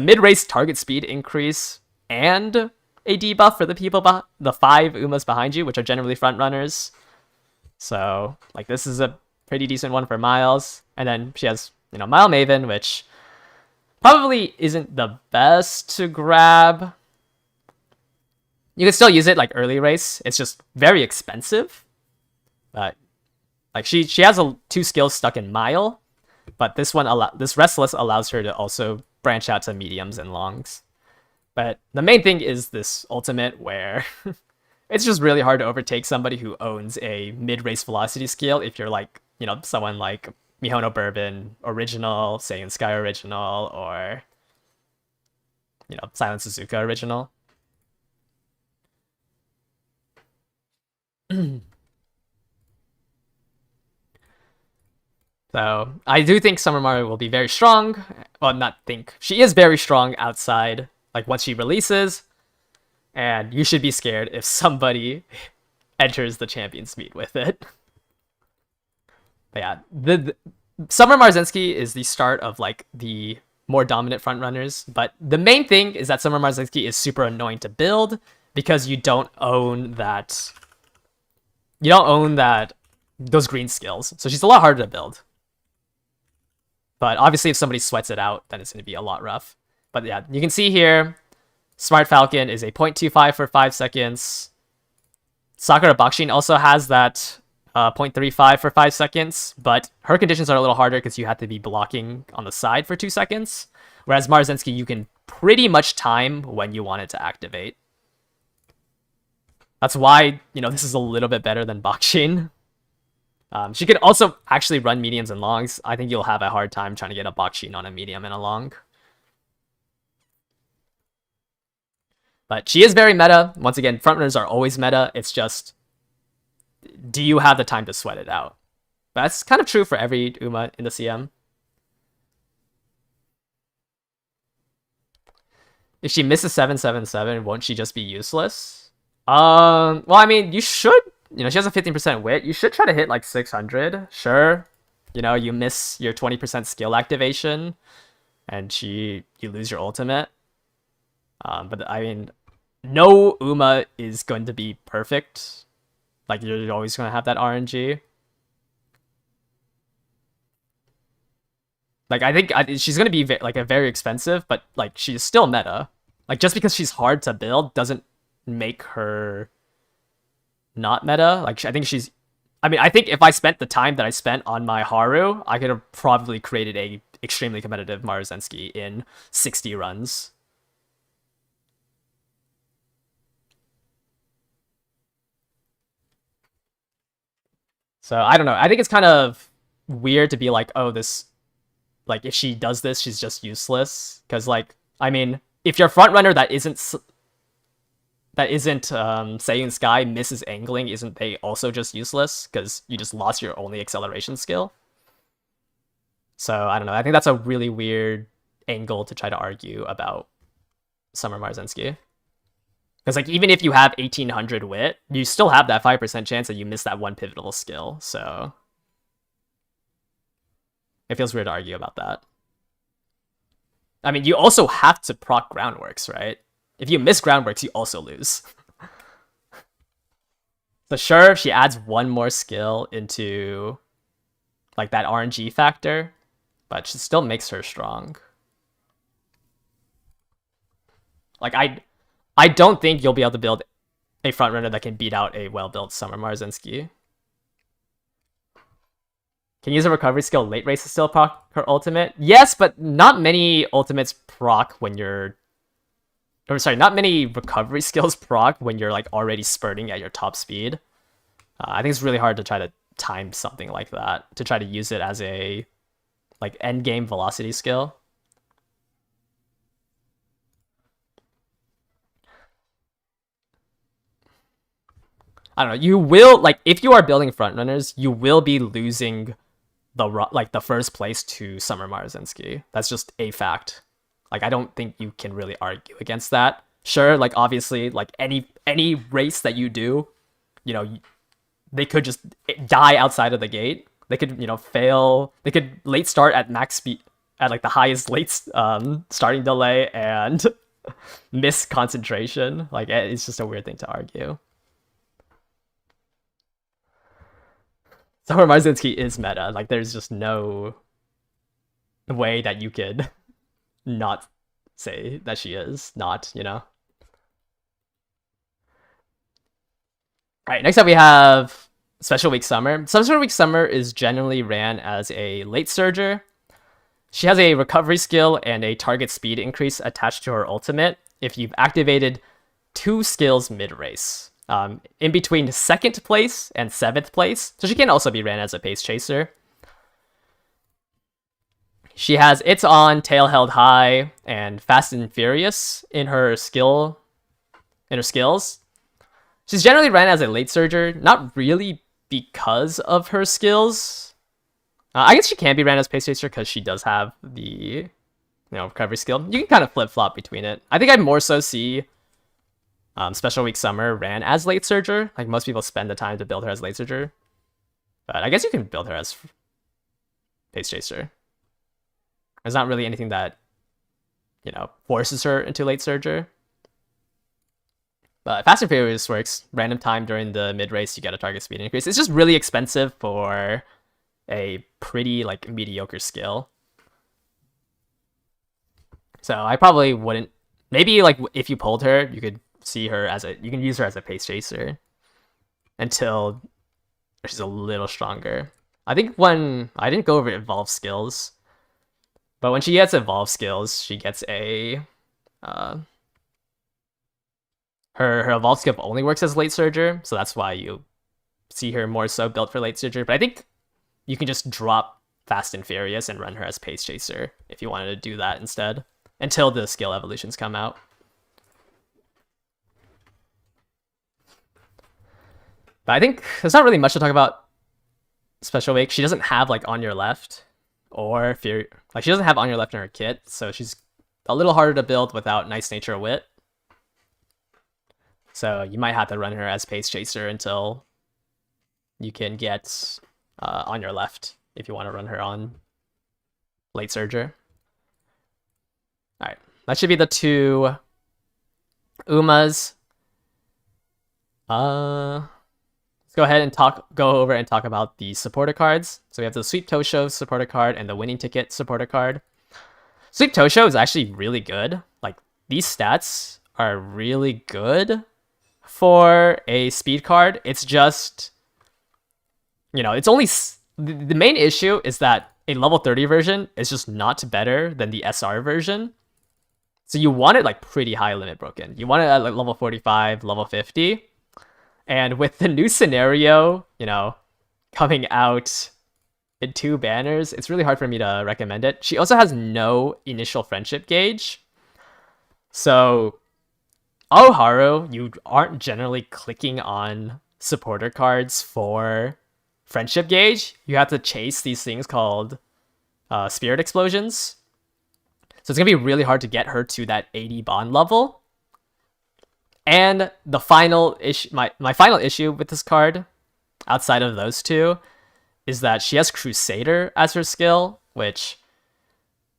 mid-race target speed increase and a debuff for the people, the 5 Umas behind you, which are generally front runners. So, like, this is a pretty decent one for Miles. And then she has, Mile Maven, which probably isn't the best to grab. You can still use it like early race. It's just very expensive. But like she has 2 skills stuck in Mile, but this Restless allows her to also branch out to mediums and longs. But the main thing is this ultimate where it's just really hard to overtake somebody who owns a mid-race velocity skill if you're like, someone like Mihono Bourbon Original, Saiyan Sky Original, or, Silent Suzuka Original. So I do think Summer Maru will be very strong. Well, not think. She is very strong outside, like once she releases. And you should be scared if somebody enters the Champions Meet with it. But yeah, the Summer Marzinski is the start of like the more dominant frontrunners. But the main thing is that Summer Marzinski is super annoying to build because you don't own that. You don't own those green skills. So she's a lot harder to build. But obviously, if somebody sweats it out, then it's going to be a lot rough. But yeah, you can see here, Smart Falcon is a 0.25 for 5 seconds. Sakura Bakshin also has that 0.35 for 5 seconds, but her conditions are a little harder because you have to be blocking on the side for 2 seconds. Whereas Marzinski, you can pretty much time when you want it to activate. That's why, this is a little bit better than Bakshin. She can also actually run mediums and longs. I think you'll have a hard time trying to get a Bakshin on a medium and a long. But she is very meta. Once again, frontrunners are always meta. It's just, do you have the time to sweat it out? That's kind of true for every Uma in the CM. If she misses 777, won't she just be useless? Well, I mean, you should. She has a 15% wit. You should try to hit like 600. Sure. You miss your 20% skill activation and you lose your ultimate. But I mean, no Uma is going to be perfect. Like, you're always going to have that RNG. Like, I think she's going to be like a very expensive, but like she's still meta. Like, just because she's hard to build doesn't make her not meta. Like, I think if I spent the time that I spent on my Haru, I could have probably created a extremely competitive Marzinski in 60 runs. So I don't know. I think it's kind of weird to be like, oh, this, like, if she does this, she's just useless. Because, like, I mean, if you're a front runner that isn't that isn't Saiyan Sky misses angling, isn't they also just useless because you just lost your only acceleration skill? So I don't know. I think that's a really weird angle to try to argue about Summer Marzensky. Because like even if you have 1800 wit, you still have that 5% chance that you miss that one pivotal skill. So it feels weird to argue about that. I mean, you also have to proc groundworks, right? If you miss groundworks, you also lose. So sure, she adds one more skill into like that RNG factor, but she still makes her strong. Like I don't think you'll be able to build a frontrunner that can beat out a well-built Summer Marzensky. Can use a recovery skill late race to still proc her ultimate? Yes, but not many ultimates proc when you're... Or sorry, not many recovery skills proc when you're like already spurting at your top speed. I think it's really hard to try to time something like that, to try to use it as a like end game velocity skill. I don't know. You will like if you are building frontrunners, you will be losing the first place to Summer Marzensky. That's just a fact. Like I don't think you can really argue against that. Sure, like obviously, like any race that you do, you know, they could just die outside of the gate. They could, you know, fail. They could late start at max speed at like the highest late starting delay and miss concentration. Like it's just a weird thing to argue. Summer Marzensky is meta. Like there's just no way that you could not say that she is not, you know. All right, next up we have Special Week Summer. Special Week Summer is generally ran as a late surger. She has a recovery skill and a target speed increase attached to her ultimate if you've activated 2 skills mid-race. In between 2nd place and 7th place. So she can also be ran as a pace chaser. She has It's On, Tail Held High, and Fast and Furious in her skills. She's generally ran as a late surger, not really because of her skills. I guess she can be ran as pace chaser because she does have the recovery skill. You can kind of flip-flop between it. I think I'd more so see Special Week Summer ran as late surger. Like most people spend the time to build her as late surger. But I guess you can build her as pace chaser. There's not really anything that, forces her into late surger. But Fast and Furious works. Random time during the mid-race, you get a target speed increase. It's just really expensive for a pretty, mediocre skill. So I probably wouldn't... Maybe, if you pulled her, you could see her as you can use her as a pace chaser until she's a little stronger. I think when I didn't go over evolve skills, but when she gets evolve skills, she gets a her evolve skill only works as late surger, so that's why you see her more so built for late surger. But I think you can just drop Fast and Furious and run her as pace chaser if you wanted to do that instead until the skill evolutions come out. But I think there's not really much to talk about Special Week. She doesn't have On Your Left or Fear. She doesn't have On Your Left in her kit, so she's a little harder to build without Nice Nature Wit. So you might have to run her as pace chaser until you can get On Your Left if you want to run her on late surger. All right, that should be the 2 Umas. Let's go ahead and go over and talk about the supporter cards. So we have the Sweep Toe Show supporter card and the Winning Ticket supporter card. Sweep Toe Show is actually really good. These stats are really good for a speed card. It's just, it's only... The main issue is that a level 30 version is just not better than the SR version. So you want it pretty high limit broken. You want it at level 45, level 50. And with the new scenario, coming out in 2 banners, it's really hard for me to recommend it. She also has no initial friendship gauge. So Oh, Haru, you aren't generally clicking on supporter cards for friendship gauge. You have to chase these things called spirit explosions. So it's gonna be really hard to get her to that 80 bond level. And the final issue, my final issue with this card, outside of those two, is that she has Crusader as her skill, which,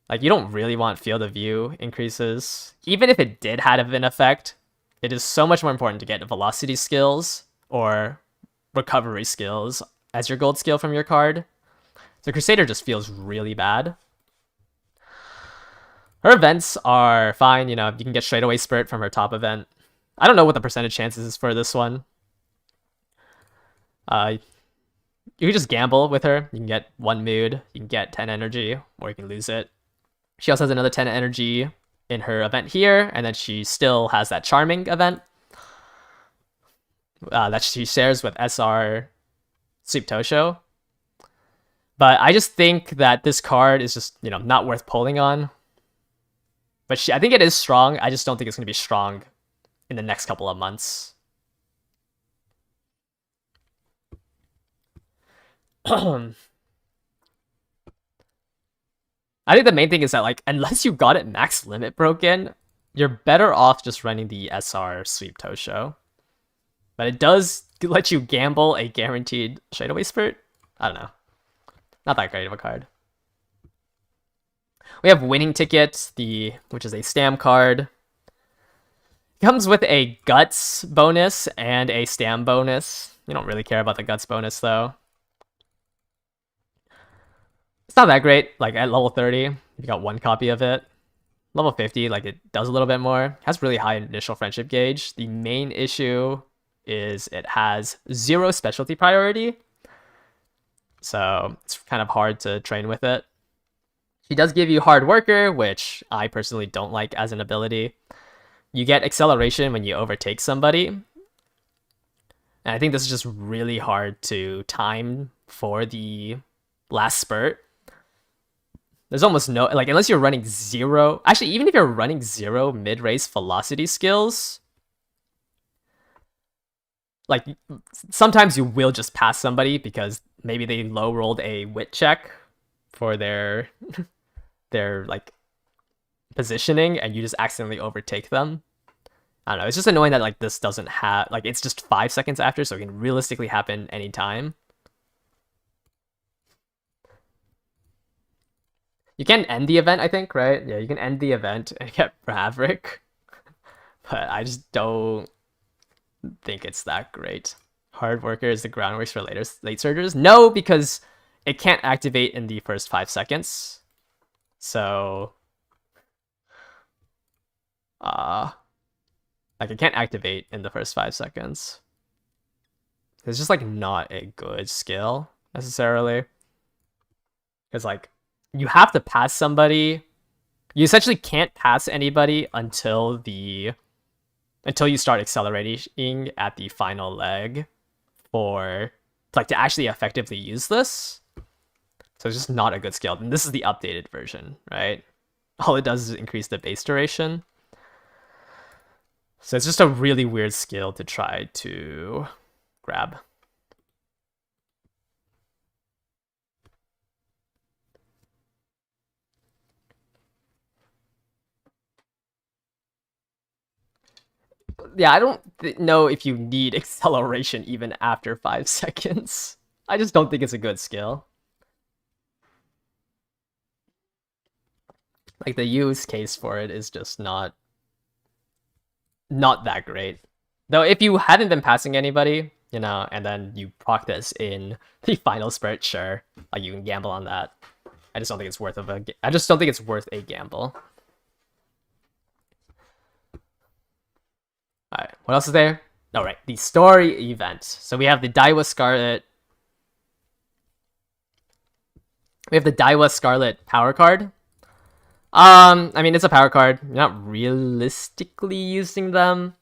like, you don't really want field of view increases. Even if it did have an effect, it is so much more important to get velocity skills or recovery skills as your gold skill from your card. So Crusader just feels really bad. Her events are fine, you know, you can get straightaway Spirit from her top event. I don't know what the percentage chances is for this one. You can just gamble with her. You can get 1 mood, you can get 10 energy, or you can lose it. She also has another 10 energy in her event here, and then she still has that Charming event that she shares with SR Sweep Tosho. But I just think that this card is just, you know, not worth pulling on. But I think it is strong. I just don't think it's going to be strong in the next couple of months. I think the main thing is that, like, unless you got it max limit broken, you're better off just running the SR Sweep Tosho. But it does let you gamble a guaranteed straightaway Spirit. I don't know. Not that great of a card. We have Winning Ticket, which is a Stam card. It comes with a Guts bonus and a Stam bonus. You don't really care about the Guts bonus, though. It's not that great. Like, at level 30, you got 1 copy of it. Level 50, like, it does a little bit more. It has really high initial friendship gauge. The main issue is it has 0 specialty priority. So it's kind of hard to train with it. She does give you Hard Worker, which I personally don't like as an ability. You get acceleration when you overtake somebody. And I think this is just really hard to time for the last spurt. There's almost no, like, unless you're running 0. Actually, even if you're running 0 mid-race velocity skills, like, sometimes you will just pass somebody because maybe they low rolled a wit check for their like positioning and you just accidentally overtake them. I don't know, it's just annoying that, like, this doesn't have, like, it's just 5 seconds after, so it can realistically happen anytime. You can end the event, I think, right? Yeah, you can end the event and get Maverick. But I just don't think it's that great. Hard Worker is the groundworks for late surgers? No, because it can't activate in the first 5 seconds. So, like, it can't activate in the first 5 seconds. It's just, like, not a good skill necessarily. Because, like, you have to pass somebody. You essentially can't pass anybody until you start accelerating at the final leg for, like, to actually effectively use this. So it's just not a good skill. And this is the updated version, right? All it does is increase the base duration. So it's just a really weird skill to try to grab. Yeah, I don't know if you need acceleration even after 5 seconds. I just don't think it's a good skill. Like, the use case for it is just not that great. Though if you hadn't been passing anybody, you know, and then you proc this in the final spurt, sure, like, you can gamble on that. I just don't think it's worth a gamble. Alright, what else is there? Alright, the story event. So we have the Daiwa Scarlet. We have the Daiwa Scarlet power card. I mean, it's a power card. You're not realistically using them.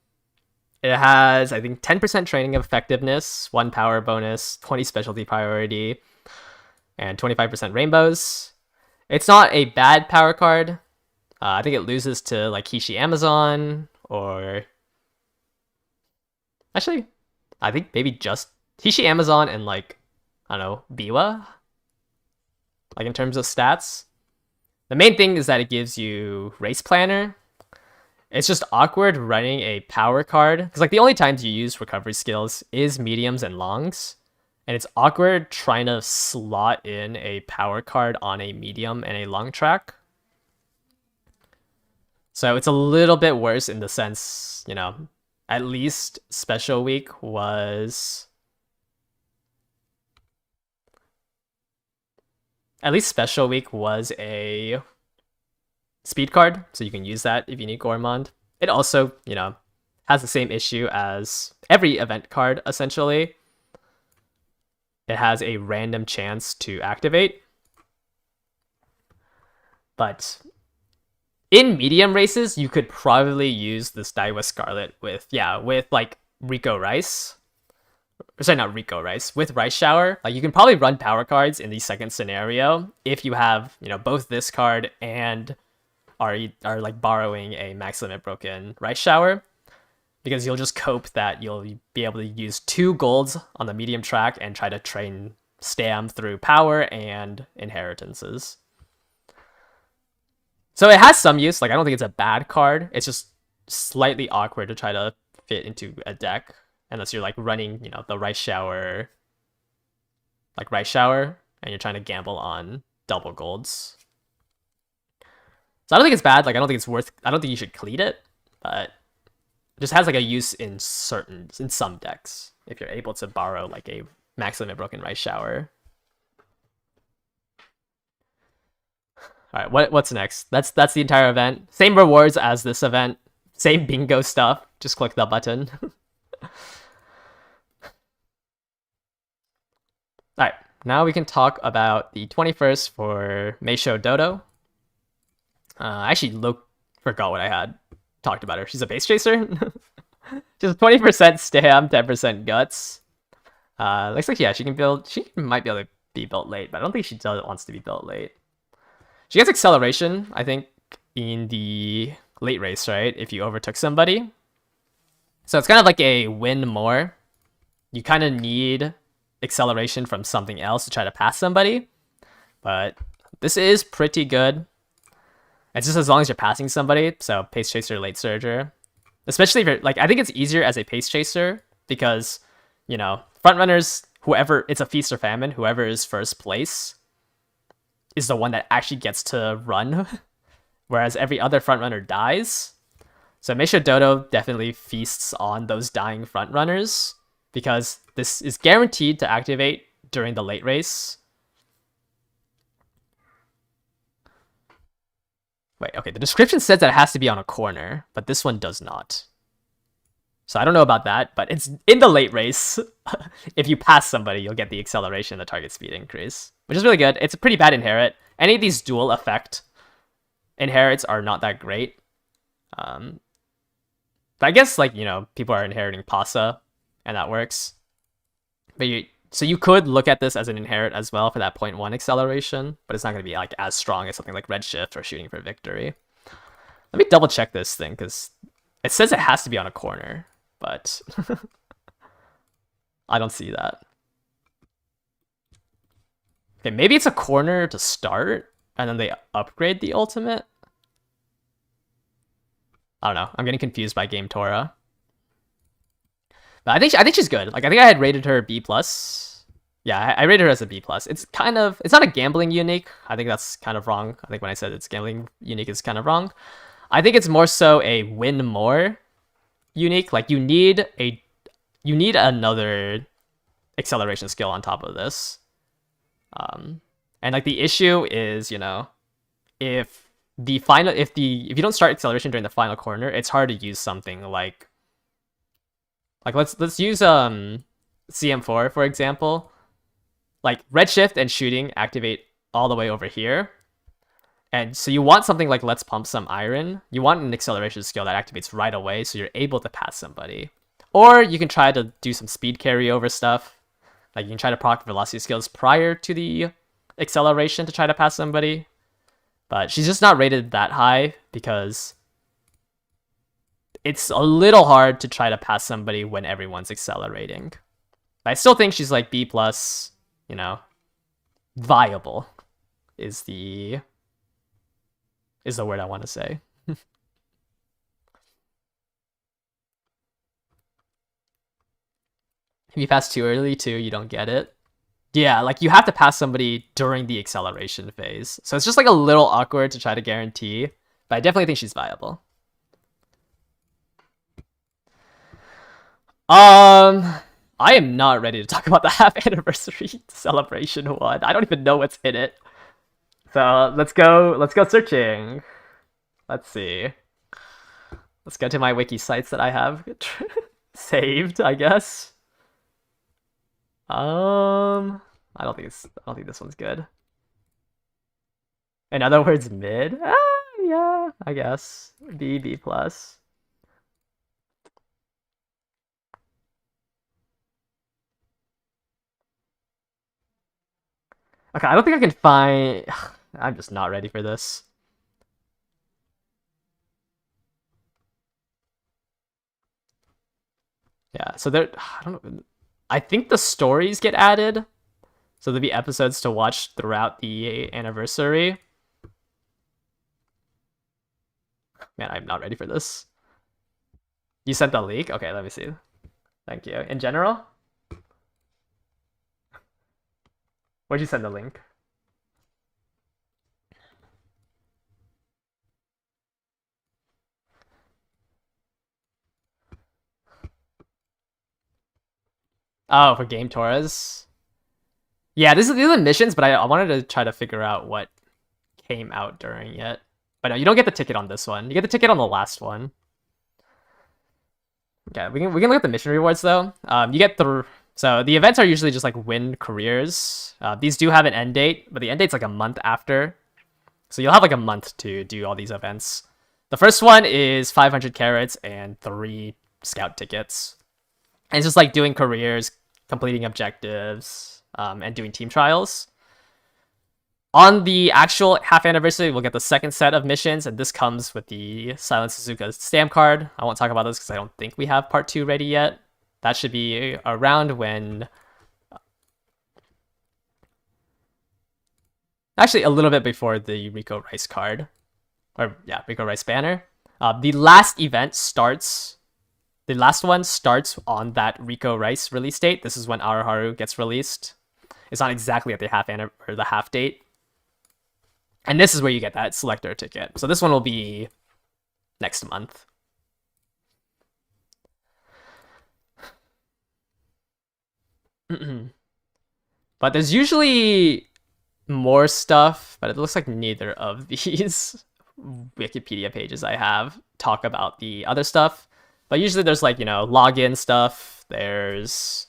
It has, I think, 10% training effectiveness, 1 power bonus, 20 specialty priority, and 25% rainbows. It's not a bad power card. I think it loses to, like, Kishi Amazon or Actually, I think maybe just Hishi Amazon and like, I don't know, Biwa. Like in terms of stats. The main thing is that it gives you Race Planner. It's just awkward running a power card. Because like the only times you use recovery skills is mediums and longs. And it's awkward trying to slot in a power card on a medium and a long track. So it's a little bit worse in the sense, you know, at least Special Week was... At least Special Week was a speed card, so you can use that if you need Gourmand. It also, you know, has the same issue as every event card, essentially. It has a random chance to activate. But in medium races, you could probably use this Daiwa Scarlet with like Rico Rice. Sorry, not Rico Rice, with Rice Shower. Like you can probably run power cards in the second scenario if you have, you know, both this card and are like borrowing a max limit broken Rice Shower, because you'll just cope that you'll be able to use 2 golds on the medium track and try to train Stam through power and inheritances. So it has some use. Like I don't think it's a bad card. It's just slightly awkward to try to fit into a deck unless you're like running, you know, the Rice Shower, and you're trying to gamble on double golds. So I don't think it's bad. Like I don't think you should cleat it, but it just has like a use in some decks if you're able to borrow like a max limit broken Rice Shower. All right, what's next? That's the entire event. Same rewards as this event. Same bingo stuff. Just click the button. All right, now we can talk about the 21st for Meisho Dodo. I actually forgot what I had talked about her. She's a base chaser. Just 20% stam, 10% guts. Looks like, yeah, she might be able to be built late, but I don't think she wants to be built late. She gets acceleration, I think, in the late race, right? If you overtook somebody. So it's kind of like a win more. You kind of need acceleration from something else to try to pass somebody. But this is pretty good. It's just as long as you're passing somebody. So pace chaser, late surger. Especially if you're like, I think it's easier as a pace chaser because, you know, front runners, whoever, it's a feast or famine, whoever is first place is the one that actually gets to run. Whereas every other front runner dies. So Meisho Dodo definitely feasts on those dying front runners because this is guaranteed to activate during the late race. Wait, okay, the description says that it has to be on a corner, but this one does not. So I don't know about that, but it's in the late race. If you pass somebody, you'll get the acceleration, the target speed increase, which is really good. It's a pretty bad inherit. Any of these dual effect inherits are not that great. But I guess, like, you know, people are inheriting Pasa, and that works. But so you could look at this as an inherit as well for that 0.1 acceleration, but it's not going to be like as strong as something like Redshift or Shooting for Victory. Let me double check this thing, because it says it has to be on a corner, but I don't see that. Okay, maybe it's a corner to start, and then they upgrade the ultimate? I don't know. I'm getting confused by Game Tora. But I think she's good. Like I think I had rated her B+. Yeah, I rated her as a B+. It's not a gambling unique. I think that's kind of wrong. I think when I said it's gambling unique is kind of wrong. I think it's more so a win more unique. Like you need another acceleration skill on top of this. And like the issue is, you know, if you don't start acceleration during the final corner, it's hard to use something like let's use CM4 for example. Like Redshift and Shooting activate all the way over here. And so you want something like Let's Pump Some Iron. You want an acceleration skill that activates right away so you're able to pass somebody. Or you can try to do some speed carryover stuff. Like you can try to proc velocity skills prior to the acceleration to try to pass somebody. But she's just not rated that high because it's a little hard to try to pass somebody when everyone's accelerating. I still think she's like B plus, you know, viable is the word I want to say. If you pass too early too, you don't get it. Yeah, like you have to pass somebody during the acceleration phase. So it's just like a little awkward to try to guarantee, but I definitely think she's viable. I am not ready to talk about the half anniversary celebration one. I don't even know what's in it. So let's go searching. Let's see. Let's go to my wiki sites that I have saved, I guess. I don't think this one's good. In other words, mid? Yeah, I guess. B plus. Okay, I don't think I can find... I'm just not ready for this. Yeah, so there... I don't know. I think the stories get added. So there'll be episodes to watch throughout the anniversary. Man, I'm not ready for this. You sent the leak? Okay, let me see. Thank you. In general? Where'd you send the link? Oh, for Game Torres? Yeah, these are the missions, but I wanted to try to figure out what came out during it. But no, you don't get the ticket on this one. You get the ticket on the last one. Okay, we can look at the mission rewards though. You get so the events are usually just like win careers. These do have an end date, but the end date's like a month after. So you'll have like a month to do all these events. The first one is 500 carats and 3 scout tickets. And it's just like doing careers, completing objectives, and doing team trials. On the actual half anniversary, we'll get the second set of missions, and this comes with the Silent Suzuka stamp card. I won't talk about this because I don't think we have part 2 ready yet. That should be around when... Actually, a little bit before the Rico Rice card. Or, yeah, Rico Rice banner. The last event starts... The last one starts on that Rico Rice release date. This is when Araharu gets released. It's not exactly at the half date. And this is where you get that selector ticket. So this one will be next month. But there's usually more stuff, but it looks like neither of these Wikipedia pages I have talk about the other stuff. But usually there's like, you know, login stuff. There's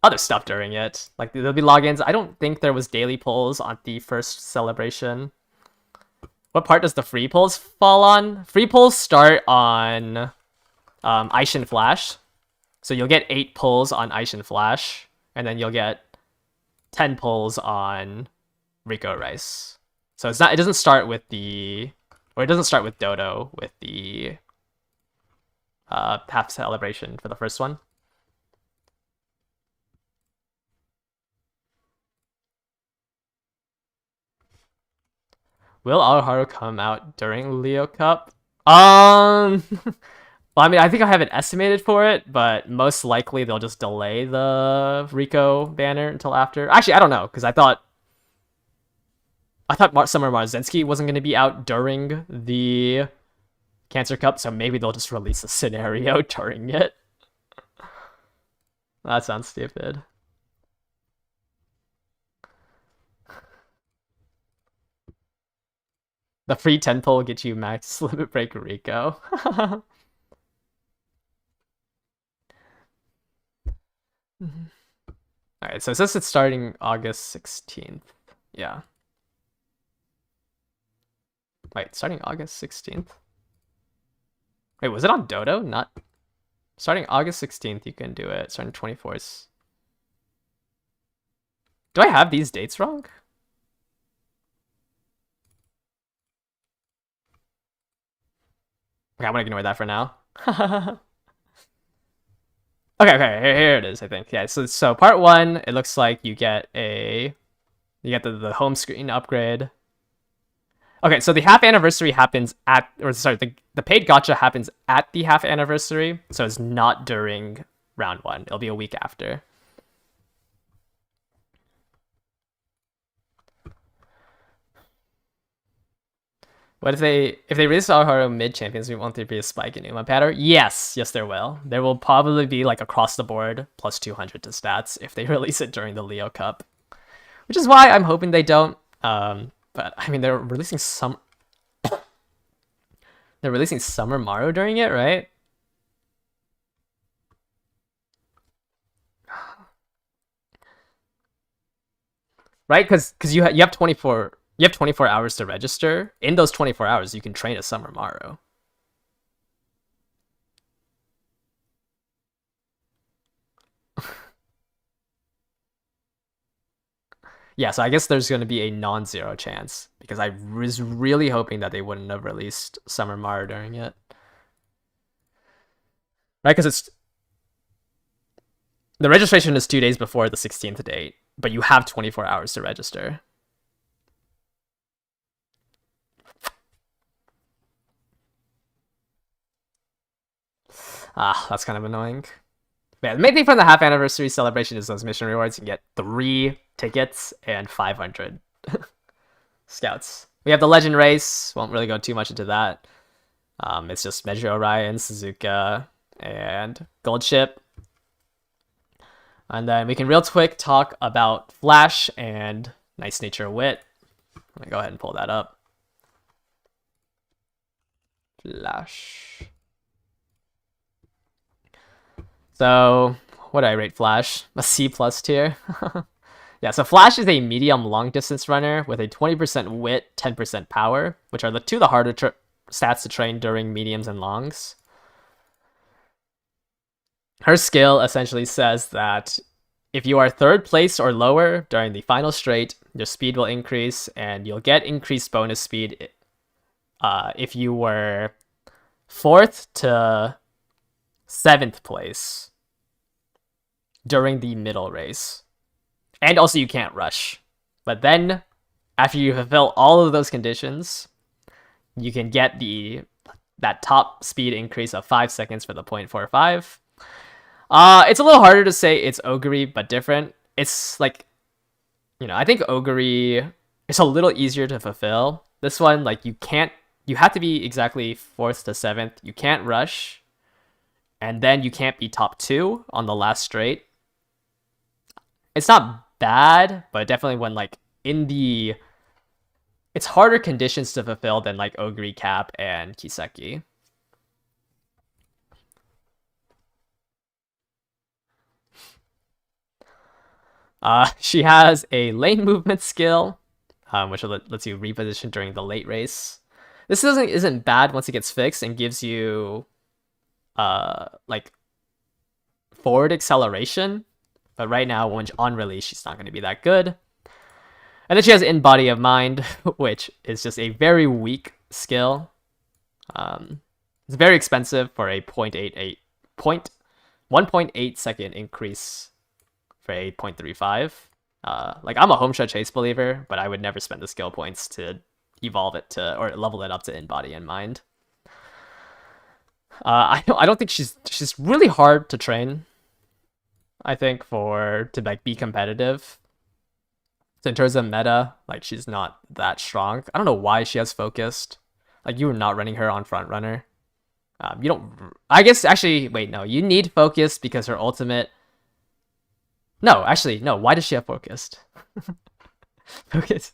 other stuff during it. Like there'll be logins. I don't think there was daily polls on the first celebration. What part does the free polls fall on? Free polls start on Aishin Flash. So you'll get 8 polls on Aishin Flash, and then you'll get 10 polls on Rico Rice. So it doesn't start with the, or it doesn't start with Dodo with the half celebration for the first one. Will Araharu come out during Leo Cup? Well, I mean, I think I have it estimated for it, but most likely they'll just delay the Rico banner until after. Actually, I don't know, because I thought Summer Marzensky wasn't going to be out during the Cancer Cup, so maybe they'll just release a scenario during it. That sounds stupid. The free 10 pull will get you max limit break Rico. Alright, so it says it's starting August 16th. Yeah. Wait, starting August 16th? Wait, was it on Dodo? Not... Starting August 16th, you can do it. Starting 24th. Do I have these dates wrong? Okay, I'm gonna ignore that for now. Okay, here it is, I think. Yeah, so part one, it looks like you get the home screen upgrade. Okay, so the half anniversary happens the paid gacha happens at the half anniversary, so it's not during round one. It'll be a week after. What if they release Aoharu mid champions? We won't there be a spike in Uma pattern? Yes, there will. There will probably be like across the board plus 200 to stats if they release it during the Leo Cup, which is why I'm hoping they don't. But I mean, they're releasing Summer Maru during it, right? Right, because you have 24 hours to register. In those 24 hours, you can train a Summer Maru. Yeah, so I guess there's going to be a non-zero chance because I was really hoping that they wouldn't have released Summer Maru during it. Right, because the registration is 2 days before the 16th date, but you have 24 hours to register. That's kind of annoying. Yeah, the main thing from the half anniversary celebration is those mission rewards. You can get 3 tickets and 500 scouts. We have the legend race. Won't really go too much into that. It's just Measure Orion, Suzuka, and Gold Ship. And then we can real quick talk about Flash and Nice Nature Wit. I'm gonna go ahead and pull that up. Flash. So, what do I rate Flash? A C+ tier. Yeah, so Flash is a medium long distance runner with a 20% wit, 10% power, which are the harder stats to train during mediums and longs. Her skill essentially says that if you are third place or lower during the final straight, your speed will increase and you'll get increased bonus speed if you were 4th to 7th place during the middle race. And also you can't rush. But then, after you fulfill all of those conditions, you can get that top speed increase of 5 seconds for the 0.45. It's a little harder to say it's Ogre, but different. It's like, I think Ogre is a little easier to fulfill. This one, like, you have to be exactly 4th to 7th. You can't rush. And then you can't be top 2 on the last straight. It's not bad, but definitely when like it's harder conditions to fulfill than like Ogre, Cap, and Kiseki. She has a lane movement skill, which lets you reposition during the late race. This isn't bad once it gets fixed and gives you like forward acceleration. But right now, when on release, she's not going to be that good. And then she has In Body of Mind, which is just a very weak skill. It's very expensive for a 1.8 second increase for a 0.35. Like, I'm a home stretch chase believer, but I would never spend the skill points to evolve it to or level it up to In Body and Mind. I don't think she's really hard to train. I think to like be competitive. So in terms of meta, like she's not that strong. I don't know why she has focused. Like you were not running her on front runner. You don't. I guess actually, wait, no. You need focus because her ultimate. No, actually, no. Why does she have focused? Focus.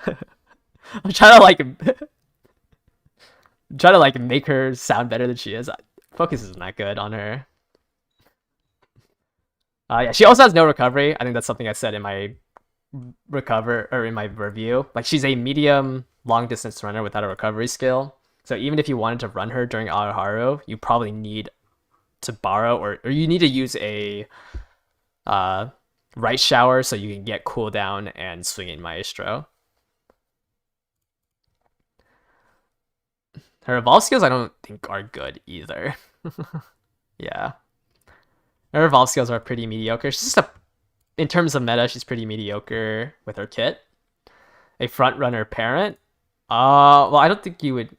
I'm trying to like make her sound better than she is. Focus isn't that good on her. Yeah, she also has no recovery. I think that's something I said in my in my review. Like she's a medium long distance runner without a recovery skill. So even if you wanted to run her during Aoharu, you probably need to borrow or you need to use a right shower so you can get cooldown and swing in Maestro. Her evolve skills I don't think are good either. Yeah. Her evolve skills are pretty mediocre. She's just in terms of meta, she's pretty mediocre with her kit. A front runner parent. Well, I don't think you wouldn't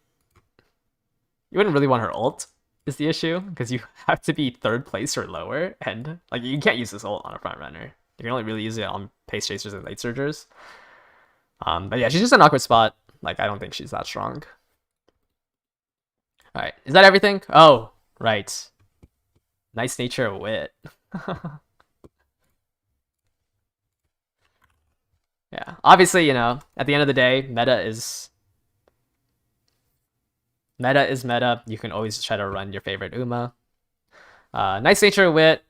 really want her ult is the issue, because you have to be third place or lower, and like you can't use this ult on a front runner. You can only really use it on pace chasers and late surgers. But yeah, she's just an awkward spot. Like, I don't think she's that strong. Alright, is that everything? Oh, right. Nice nature wit. Yeah, obviously, at the end of the day, meta is meta. You can always try to run your favorite Uma. Nice nature wit.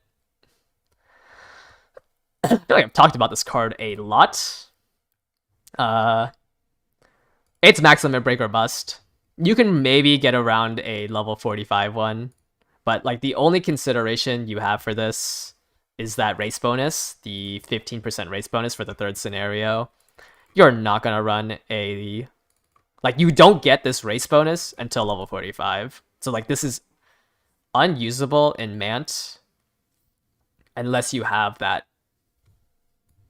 I feel like I've talked about this card a lot. It's max limit break or bust. You can maybe get around a level 45 one, but like the only consideration you have for this is that race bonus, the 15% race bonus for the third scenario. You're not gonna run you don't get this race bonus until level 45. So like this is unusable in Mant unless you have that.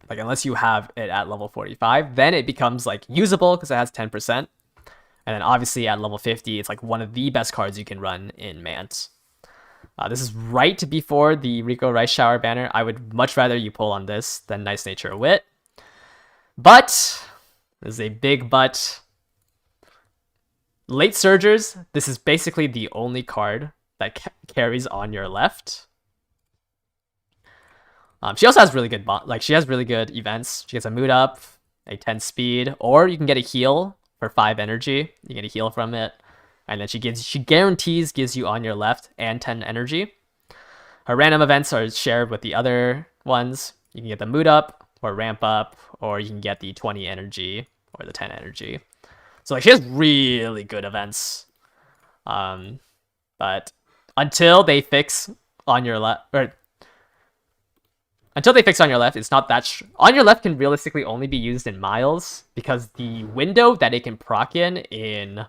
Like, unless you have it at level 45, then it becomes like usable because it has 10%. And then obviously at level 50, it's like one of the best cards you can run in Mant. This is right before the Rico Rice Shower banner. I would much rather you pull on this than Nice Nature Wit. But, there's a big but. Late Surgers, this is basically the only card that carries on your left. She also has really good she has really good events. She gets a mood up, a 10 speed, or you can get a heal for 5 energy. You get a heal from it, and then she guarantees gives you on your left and 10 energy. Her random events are shared with the other ones. You can get the mood up or ramp up, or you can get the 20 energy or the 10 energy. So like she has really good events. But until they fix on your left, it's not that... On your left can realistically only be used in miles, because the window that it can proc in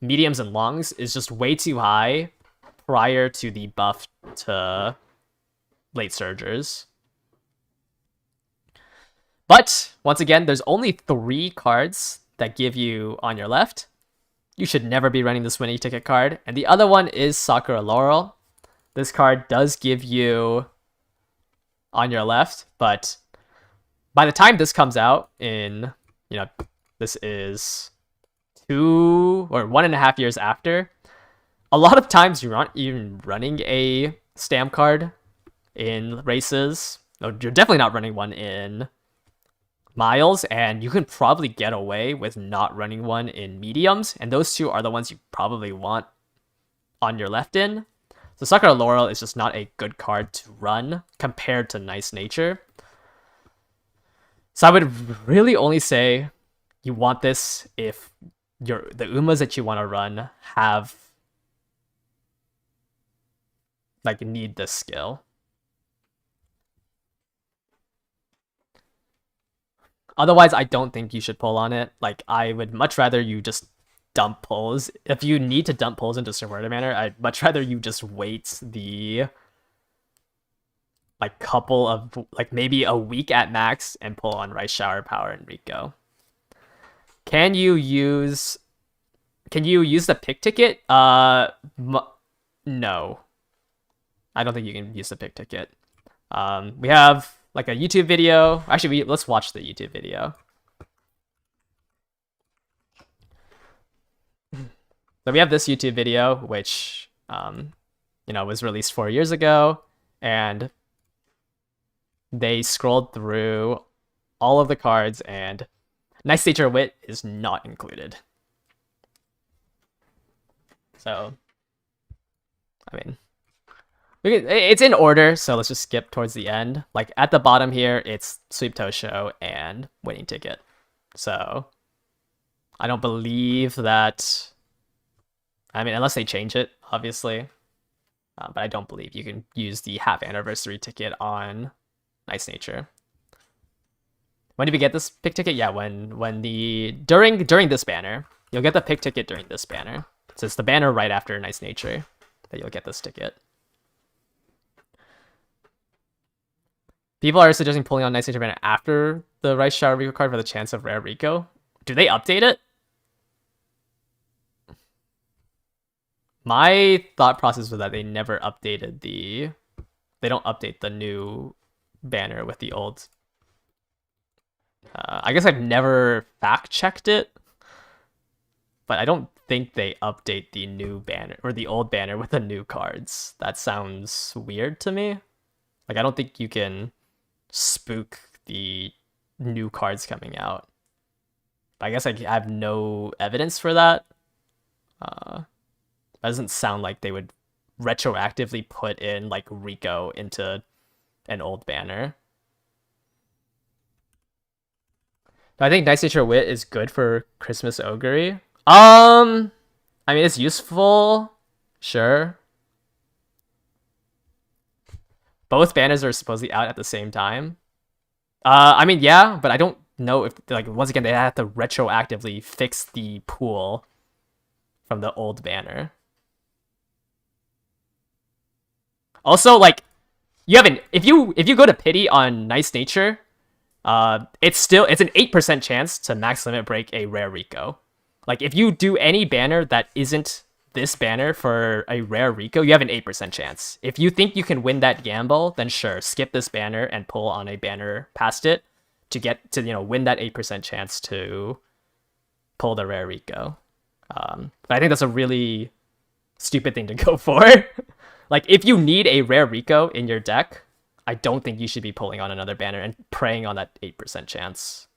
mediums and longs is just way too high prior to the buff to late surgers. But, once again, there's only 3 cards that give you on your left. You should never be running this winning ticket card. And the other one is Sakura Laurel. This card does give you on your left, but by the time this comes out this is 2 or 1.5 years after, a lot of times you're not even running a stamp card in races. No, you're definitely not running one in miles, and you can probably get away with not running one in mediums, and those two are the ones you probably want on your left in. So Sakura Laurel is just not a good card to run compared to Nice Nature. So I would really only say you want this if the Umas that you want to run need this skill. Otherwise, I don't think you should pull on it. Like, I would much rather you just dump pulls. If you need to dump pulls into Subverter Manor, I'd much rather you just wait the couple of maybe a week at max and pull on Rice Shower Power and Rico. Can you use the pick ticket? No. I don't think you can use the pick ticket. We have a YouTube video. Actually, let's watch the YouTube video. So we have this YouTube video, which, was released 4 years ago, and they scrolled through all of the cards, and Nice Nature Wit is not included. So, I mean, it's in order, so let's just skip towards the end. Like, at the bottom here, it's Sweep Tosho and Winning Ticket. So, I don't believe that... I mean, unless they change it, obviously. But I don't believe you can use the half anniversary ticket on Nice Nature. When did we get this pick ticket? Yeah, during this banner. You'll get the pick ticket during this banner. So it's the banner right after Nice Nature that you'll get this ticket. People are suggesting pulling on Nice Nature banner after the Rice Shower Rico card for the chance of rare Rico. Do they update it? My thought process was that they never updated the... They don't update the new banner with the old. I guess I've never fact-checked it. But I don't think they update the new banner or the old banner with the new cards. That sounds weird to me. Like, I don't think you can spook the new cards coming out. But I guess I have no evidence for that. That doesn't sound like they would retroactively put in like Rico into an old banner. But I think Nice Nature Wit is good for Christmas Ogre. I mean, it's useful, sure. Both banners are supposedly out at the same time. I mean, yeah, but I don't know if, like, once again, they have to retroactively fix the pool from the old banner. Also, like, you haven't, if you go to pity on Nice Nature, it's an 8% chance to max limit break a rare Rico. Like, if you do any banner that isn't this banner for a rare Rico, you have an 8% chance. If you think you can win that gamble, then sure, skip this banner and pull on a banner past it to get to, you know, win that 8% chance to pull the rare Rico. But I think that's a really stupid thing to go for. Like, if you need a rare Rico in your deck, I don't think you should be pulling on another banner and preying on that 8% chance.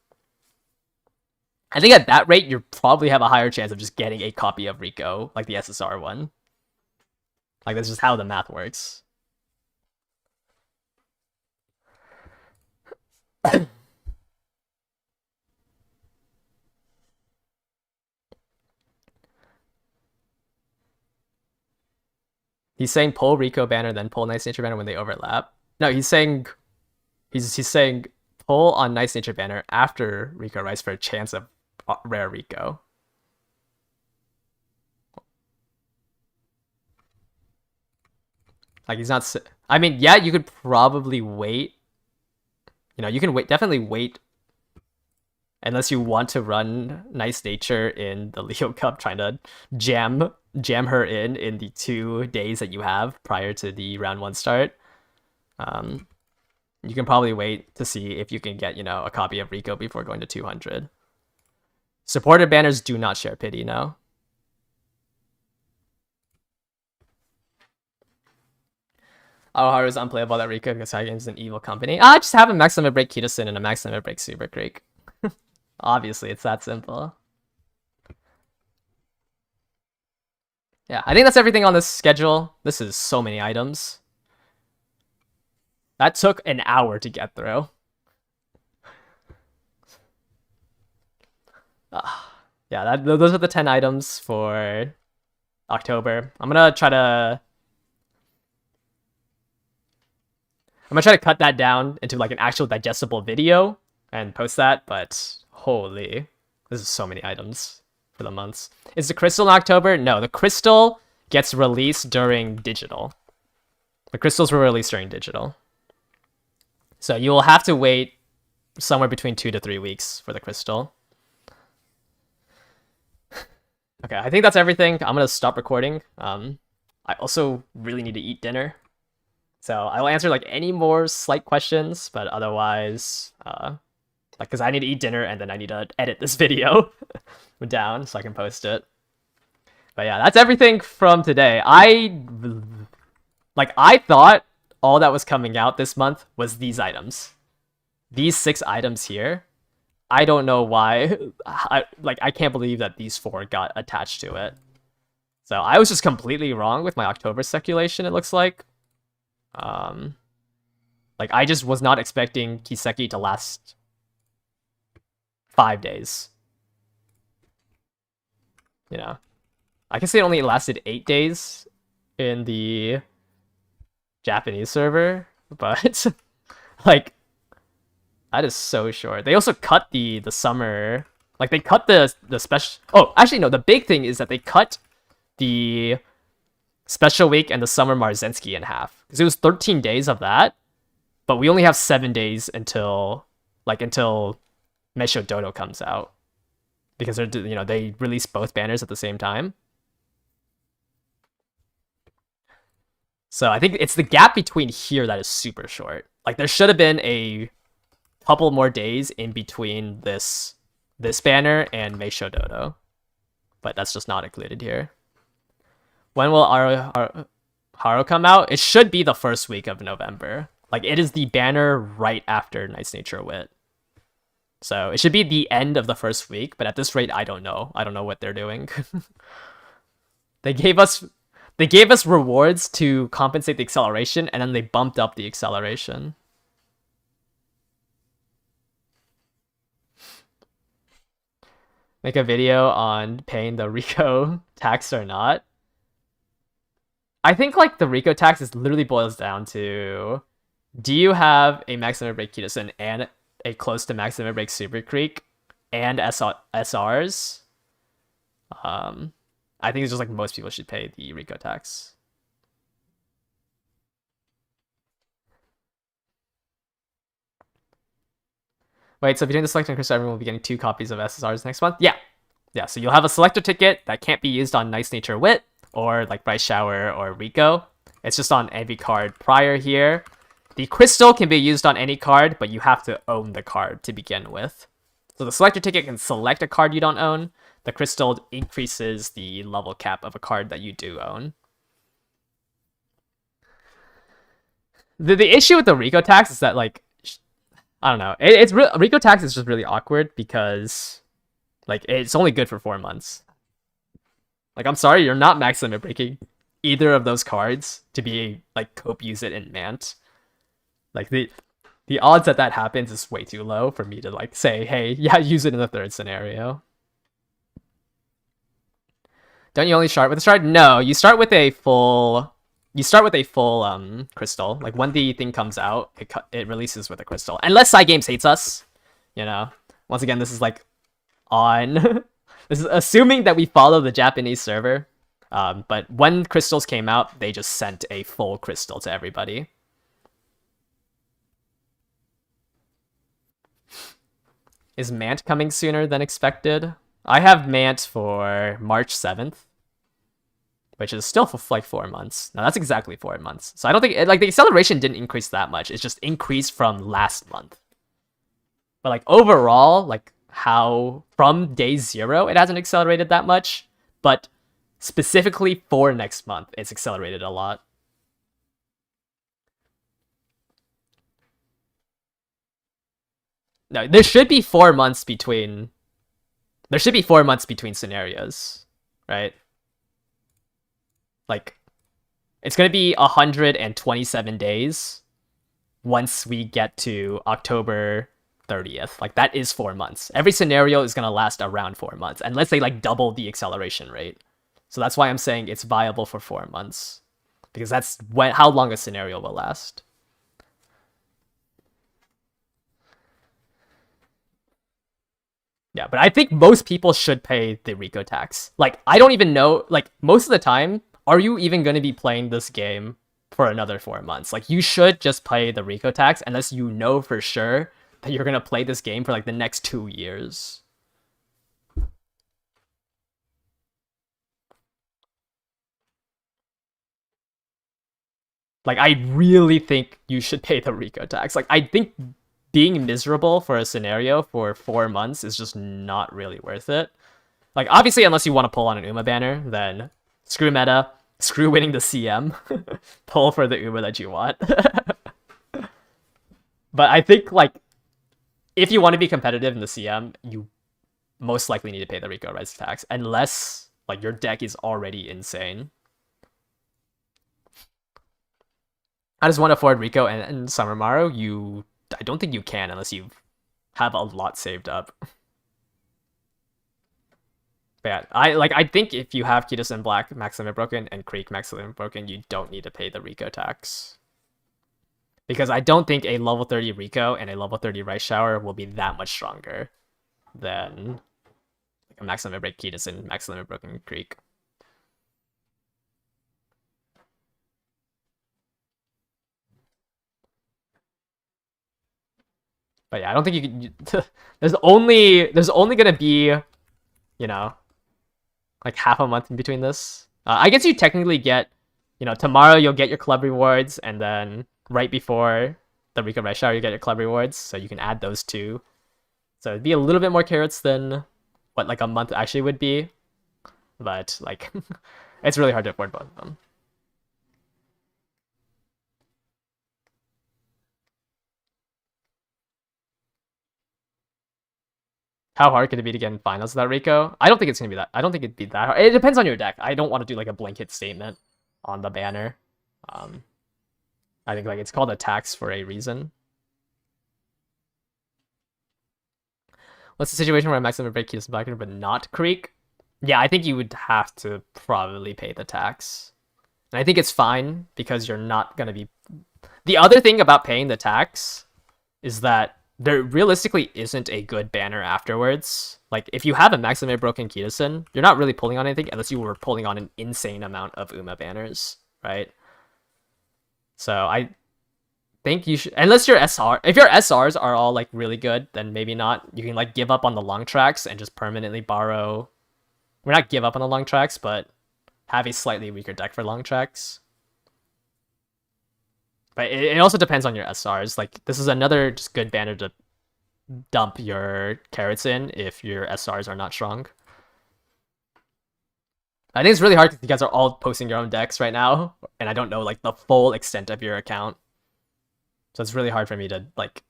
I think at that rate, you probably have a higher chance of just getting a copy of Rico, like the SSR one. Like, that's just how the math works. He's saying pull Rico banner, then pull Nice Nature banner when they overlap. No, he's saying pull on Nice Nature banner after Rico Rice for a chance of rare Rico. Like, he's not... I mean, yeah, you could probably wait. You know, you can definitely wait. Unless you want to run Nice Nature in the Leo Cup, trying to jam her in the 2 days that you have prior to the round 1 start. You can probably wait to see if you can get, you know, a copy of Rico before going to 200. Supported banners do not share pity, no. Aoharu is unplayable that Rico because Hagen is an evil company. Just have a max limit break Kitasin and a max limit break Super Creek. Obviously, it's that simple. Yeah, I think that's everything on this schedule. This is so many items. That took an hour to get through. Yeah, those are the 10 items for October. I'm gonna try to cut that down into like an actual digestible video and post that, but holy, this is so many items for the months. Is the crystal in October? No, the crystal gets released during digital. The crystals were released during digital. So you will have to wait somewhere between 2 to 3 weeks for the crystal. Okay, I think that's everything. I'm gonna stop recording. I also really need to eat dinner. So I will answer like any more slight questions, but otherwise, like, because I need to eat dinner and then I need to edit this video down so I can post it. But yeah, that's everything from today. I thought all that was coming out this month was these items. These 6 items here. I don't know why. I can't believe that these 4 got attached to it. So I was just completely wrong with my October speculation, it looks like. Like, I just was not expecting Kiseki to last 5 days. You know, I guess it only lasted 8 days in the Japanese server, but like, that is so short. They also cut the summer, like they cut the special. Oh, actually no, the big thing is that they cut the special week and the summer Marzensky in half. Because it was 13 days of that, but we only have 7 days until Meisho Dodo comes out. Because they release both banners at the same time. So I think it's the gap between here that is super short. Like there should have been a couple more days in between this banner and Meisho Dodo. But that's just not included here. When will Haro come out? It should be the first week of November. Like it is the banner right after Nice Nature Wit. So it should be the end of the first week, but at this rate, I don't know. I don't know what they're doing. They gave us rewards to compensate the acceleration, and then they bumped up the acceleration. Make a video on paying the Rico tax or not. I think like the Rico tax is literally boils down to, do you have a maximum break Kitasen and a close to maximum break Super Creek and SRs? I think it's just like most people should pay the Rico tax. Wait, so if you're doing the selector Chris, everyone will be getting 2 copies of SSRs next month? Yeah. Yeah, so you'll have a selector ticket that can't be used on Nice Nature Wit or like Bright Shower or Rico. It's just on every card prior here. The crystal can be used on any card, but you have to own the card to begin with. So the selector ticket can select a card you don't own. The crystal increases the level cap of a card that you do own. The issue with the Rico tax is that, like, I don't know. Rico tax is just really awkward because, like, it's only good for 4 months. Like, I'm sorry, you're not max limit breaking either of those cards to be, like, cope use it in Mant. Like, the odds that happens is way too low for me to, like, say, hey, yeah, use it in the third scenario. Don't you only start with a shard? No, you start with a full... crystal. Like, when the thing comes out, it releases with a crystal. Unless Cygames hates us, you know. Once again, this is, like, on... this is assuming that we follow the Japanese server. But when crystals came out, they just sent a full crystal to everybody. Is Mant coming sooner than expected? I have Mant for March 7th. Which is still for like 4 months. No, that's exactly 4 months. So I don't think, like, the acceleration didn't increase that much. It's just increased from last month. But like overall, like how from day 0, it hasn't accelerated that much. But specifically for next month, it's accelerated a lot. No, there should be 4 months between... There should be 4 months between scenarios, right? Like, it's going to be 127 days once we get to October 30th. Like, that is 4 months. Every scenario is going to last around 4 months, unless they, like, double the acceleration rate. So that's why I'm saying it's viable for 4 months. Because that's how long a scenario will last. Yeah, but I think most people should pay the Rico tax. Like, I don't even know, like, most of the time, are you even going to be playing this game for another 4 months? Like, you should just pay the Rico tax unless you know for sure that you're going to play this game for, like, the next 2 years. Like, I really think you should pay the Rico tax. Like, I think being miserable for a scenario for 4 months is just not really worth it. Like, obviously, unless you want to pull on an Uma banner, then screw meta, screw winning the CM, pull for the Uma that you want. But I think, like, if you want to be competitive in the CM, you most likely need to pay the Rico res tax, unless, like, your deck is already insane. I just want to afford Rico and Summermaru. I don't think you can unless you have a lot saved up. But yeah, I think if you have Kitasen Black Max Limit Broken and Creek Max Limit Broken, you don't need to pay the Rico tax. Because I don't think a level 30 Rico and a level 30 Rice Shower will be that much stronger than like a Max Limit Break Kitasen Max Limit Broken Creek. But yeah, I don't think you can. There's only gonna be, like half a month in between this. I guess you technically get, tomorrow you'll get your club rewards, and then right before the Rico Rush Hour you get your club rewards, so you can add those two. So it'd be a little bit more carrots than what like a month actually would be, but like it's really hard to afford both of them. How hard could it be to get in finals without Rico? I don't think it's gonna be that. I don't think it'd be that hard. It depends on your deck. I don't want to do like a blanket statement on the banner. Um, I think like it's called a tax for a reason. What's the situation where I maximum break keys Blacker but not Creek? Yeah, I think you would have to probably pay the tax. And I think it's fine because you're not gonna be. The other thing about paying the tax is that there realistically isn't a good banner afterwards. Like, if you have a maximum broken Kitasen, you're not really pulling on anything unless you were pulling on an insane amount of Uma banners, right? So I think you should, unless your SR, if your SRs are all like really good, then maybe not. You can like give up on the long tracks and just permanently borrow. We're not give up on the long tracks, but have a slightly weaker deck for long tracks. But it also depends on your SRs. Like, this is another just good banner to dump your carrots in if your SRs are not strong. I think it's really hard because you guys are all posting your own decks right now, and I don't know like the full extent of your account. So it's really hard for me to like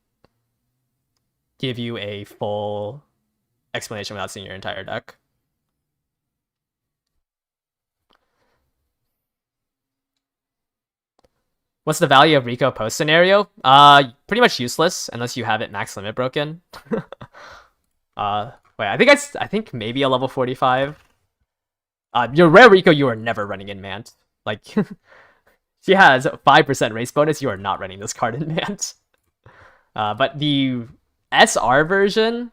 give you a full explanation without seeing your entire deck. What's the value of Rico post scenario? Pretty much useless unless you have it max limit broken. Wait, I think maybe a level 45. Your rare Rico, you are never running in Mant. Like, she has 5% race bonus. You are not running this card in Mant. But the SR version,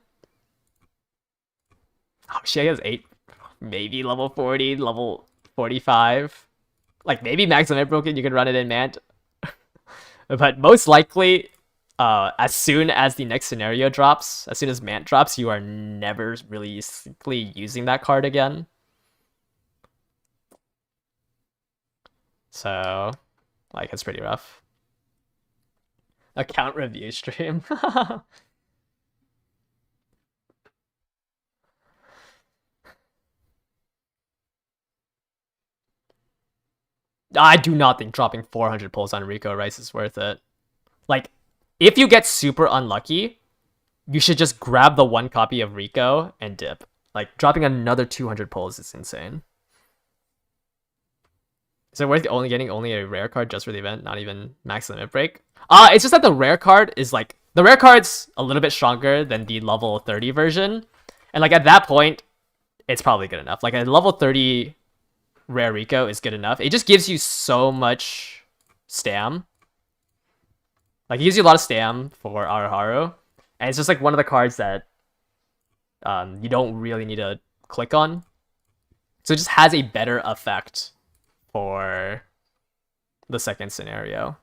oh, she has 8, maybe level 40, level 45. Like, maybe max limit broken, you can run it in Mant. But most likely, as soon as the next scenario drops, as soon as Mant drops, you are never really using that card again. So, like, it's pretty rough. Account review stream. I do not think dropping 400 pulls on Rico Rice is worth it. Like, if you get super unlucky, you should just grab the one copy of Rico and dip. Like, dropping another 200 pulls is insane. Is it worth getting only a rare card just for the event, not even max limit break? It's just that the rare card is like, the rare card's a little bit stronger than the level 30 version. And like at that point, it's probably good enough. Like a level 30 rare Rico is good enough. It just gives you so much stam. Like, it gives you a lot of stam for Araharu. And it's just like one of the cards that you don't really need to click on. So it just has a better effect for the second scenario.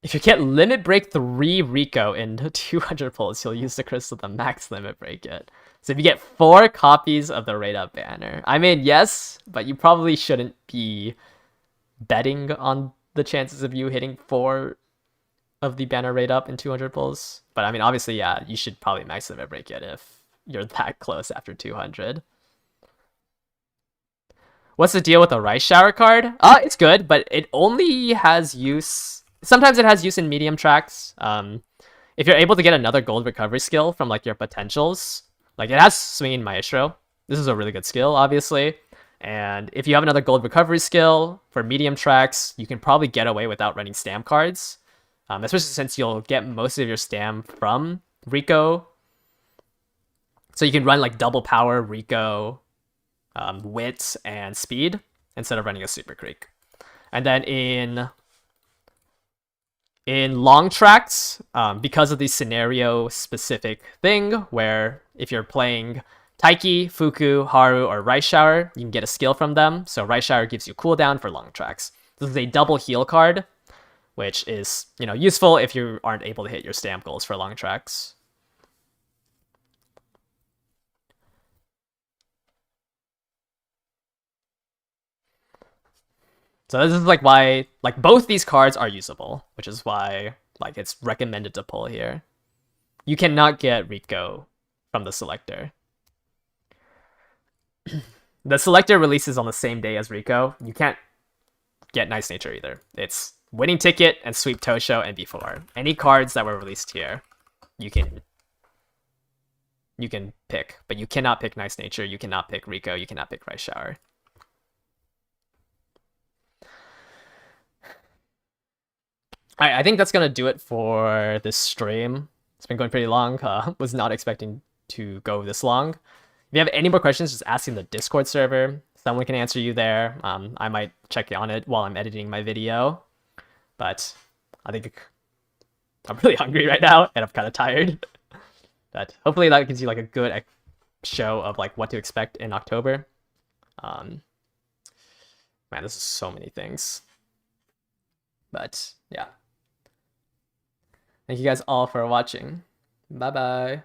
If you get limit break 3 Rico in 200 pulls, you'll use the crystal to max limit break it. So if you get 4 copies of the rate up banner, I mean, yes, but you probably shouldn't be betting on the chances of you hitting 4 of the banner rate up in 200 pulls. But I mean, obviously, yeah, you should probably max limit break it if you're that close after 200. What's the deal with the Rice Shower card? It's good, but it only has use. Sometimes it has use in medium tracks. If you're able to get another gold recovery skill from like your potentials, like it has Swinging Maestro. This is a really good skill, obviously. And if you have another gold recovery skill for medium tracks, you can probably get away without running stam cards. Especially since you'll get most of your stam from Rico. So you can run like double power, Rico, wit, and speed instead of running a super creek. And then in long tracks, because of the scenario specific thing where if you're playing Taiki, Fuku, Haru, or Rice Shower, you can get a skill from them. So Rice Shower gives you cooldown for long tracks. This is a double heal card, which is, you know, useful if you aren't able to hit your stamp goals for long treks. So this is like why, like, both these cards are usable, which is why, like, it's recommended to pull here. You cannot get Rico from the selector. The selector releases on the same day as Rico. You can't get Nice Nature either. It's Winning Ticket and Sweep Tosho and B4. Any cards that were released here, you can pick, but you cannot pick Nice Nature, you cannot pick Rico, you cannot pick Rice Shower. Alright, I think that's gonna do it for this stream. It's been going pretty long. Was not expecting to go this long. If you have any more questions, just ask in the Discord server. Someone can answer you there. I might check on it while I'm editing my video. But I think I'm really hungry right now, and I'm kind of tired. But hopefully that gives you like a good show of like what to expect in October. Man, this is so many things. But yeah. Thank you guys all for watching. Bye bye.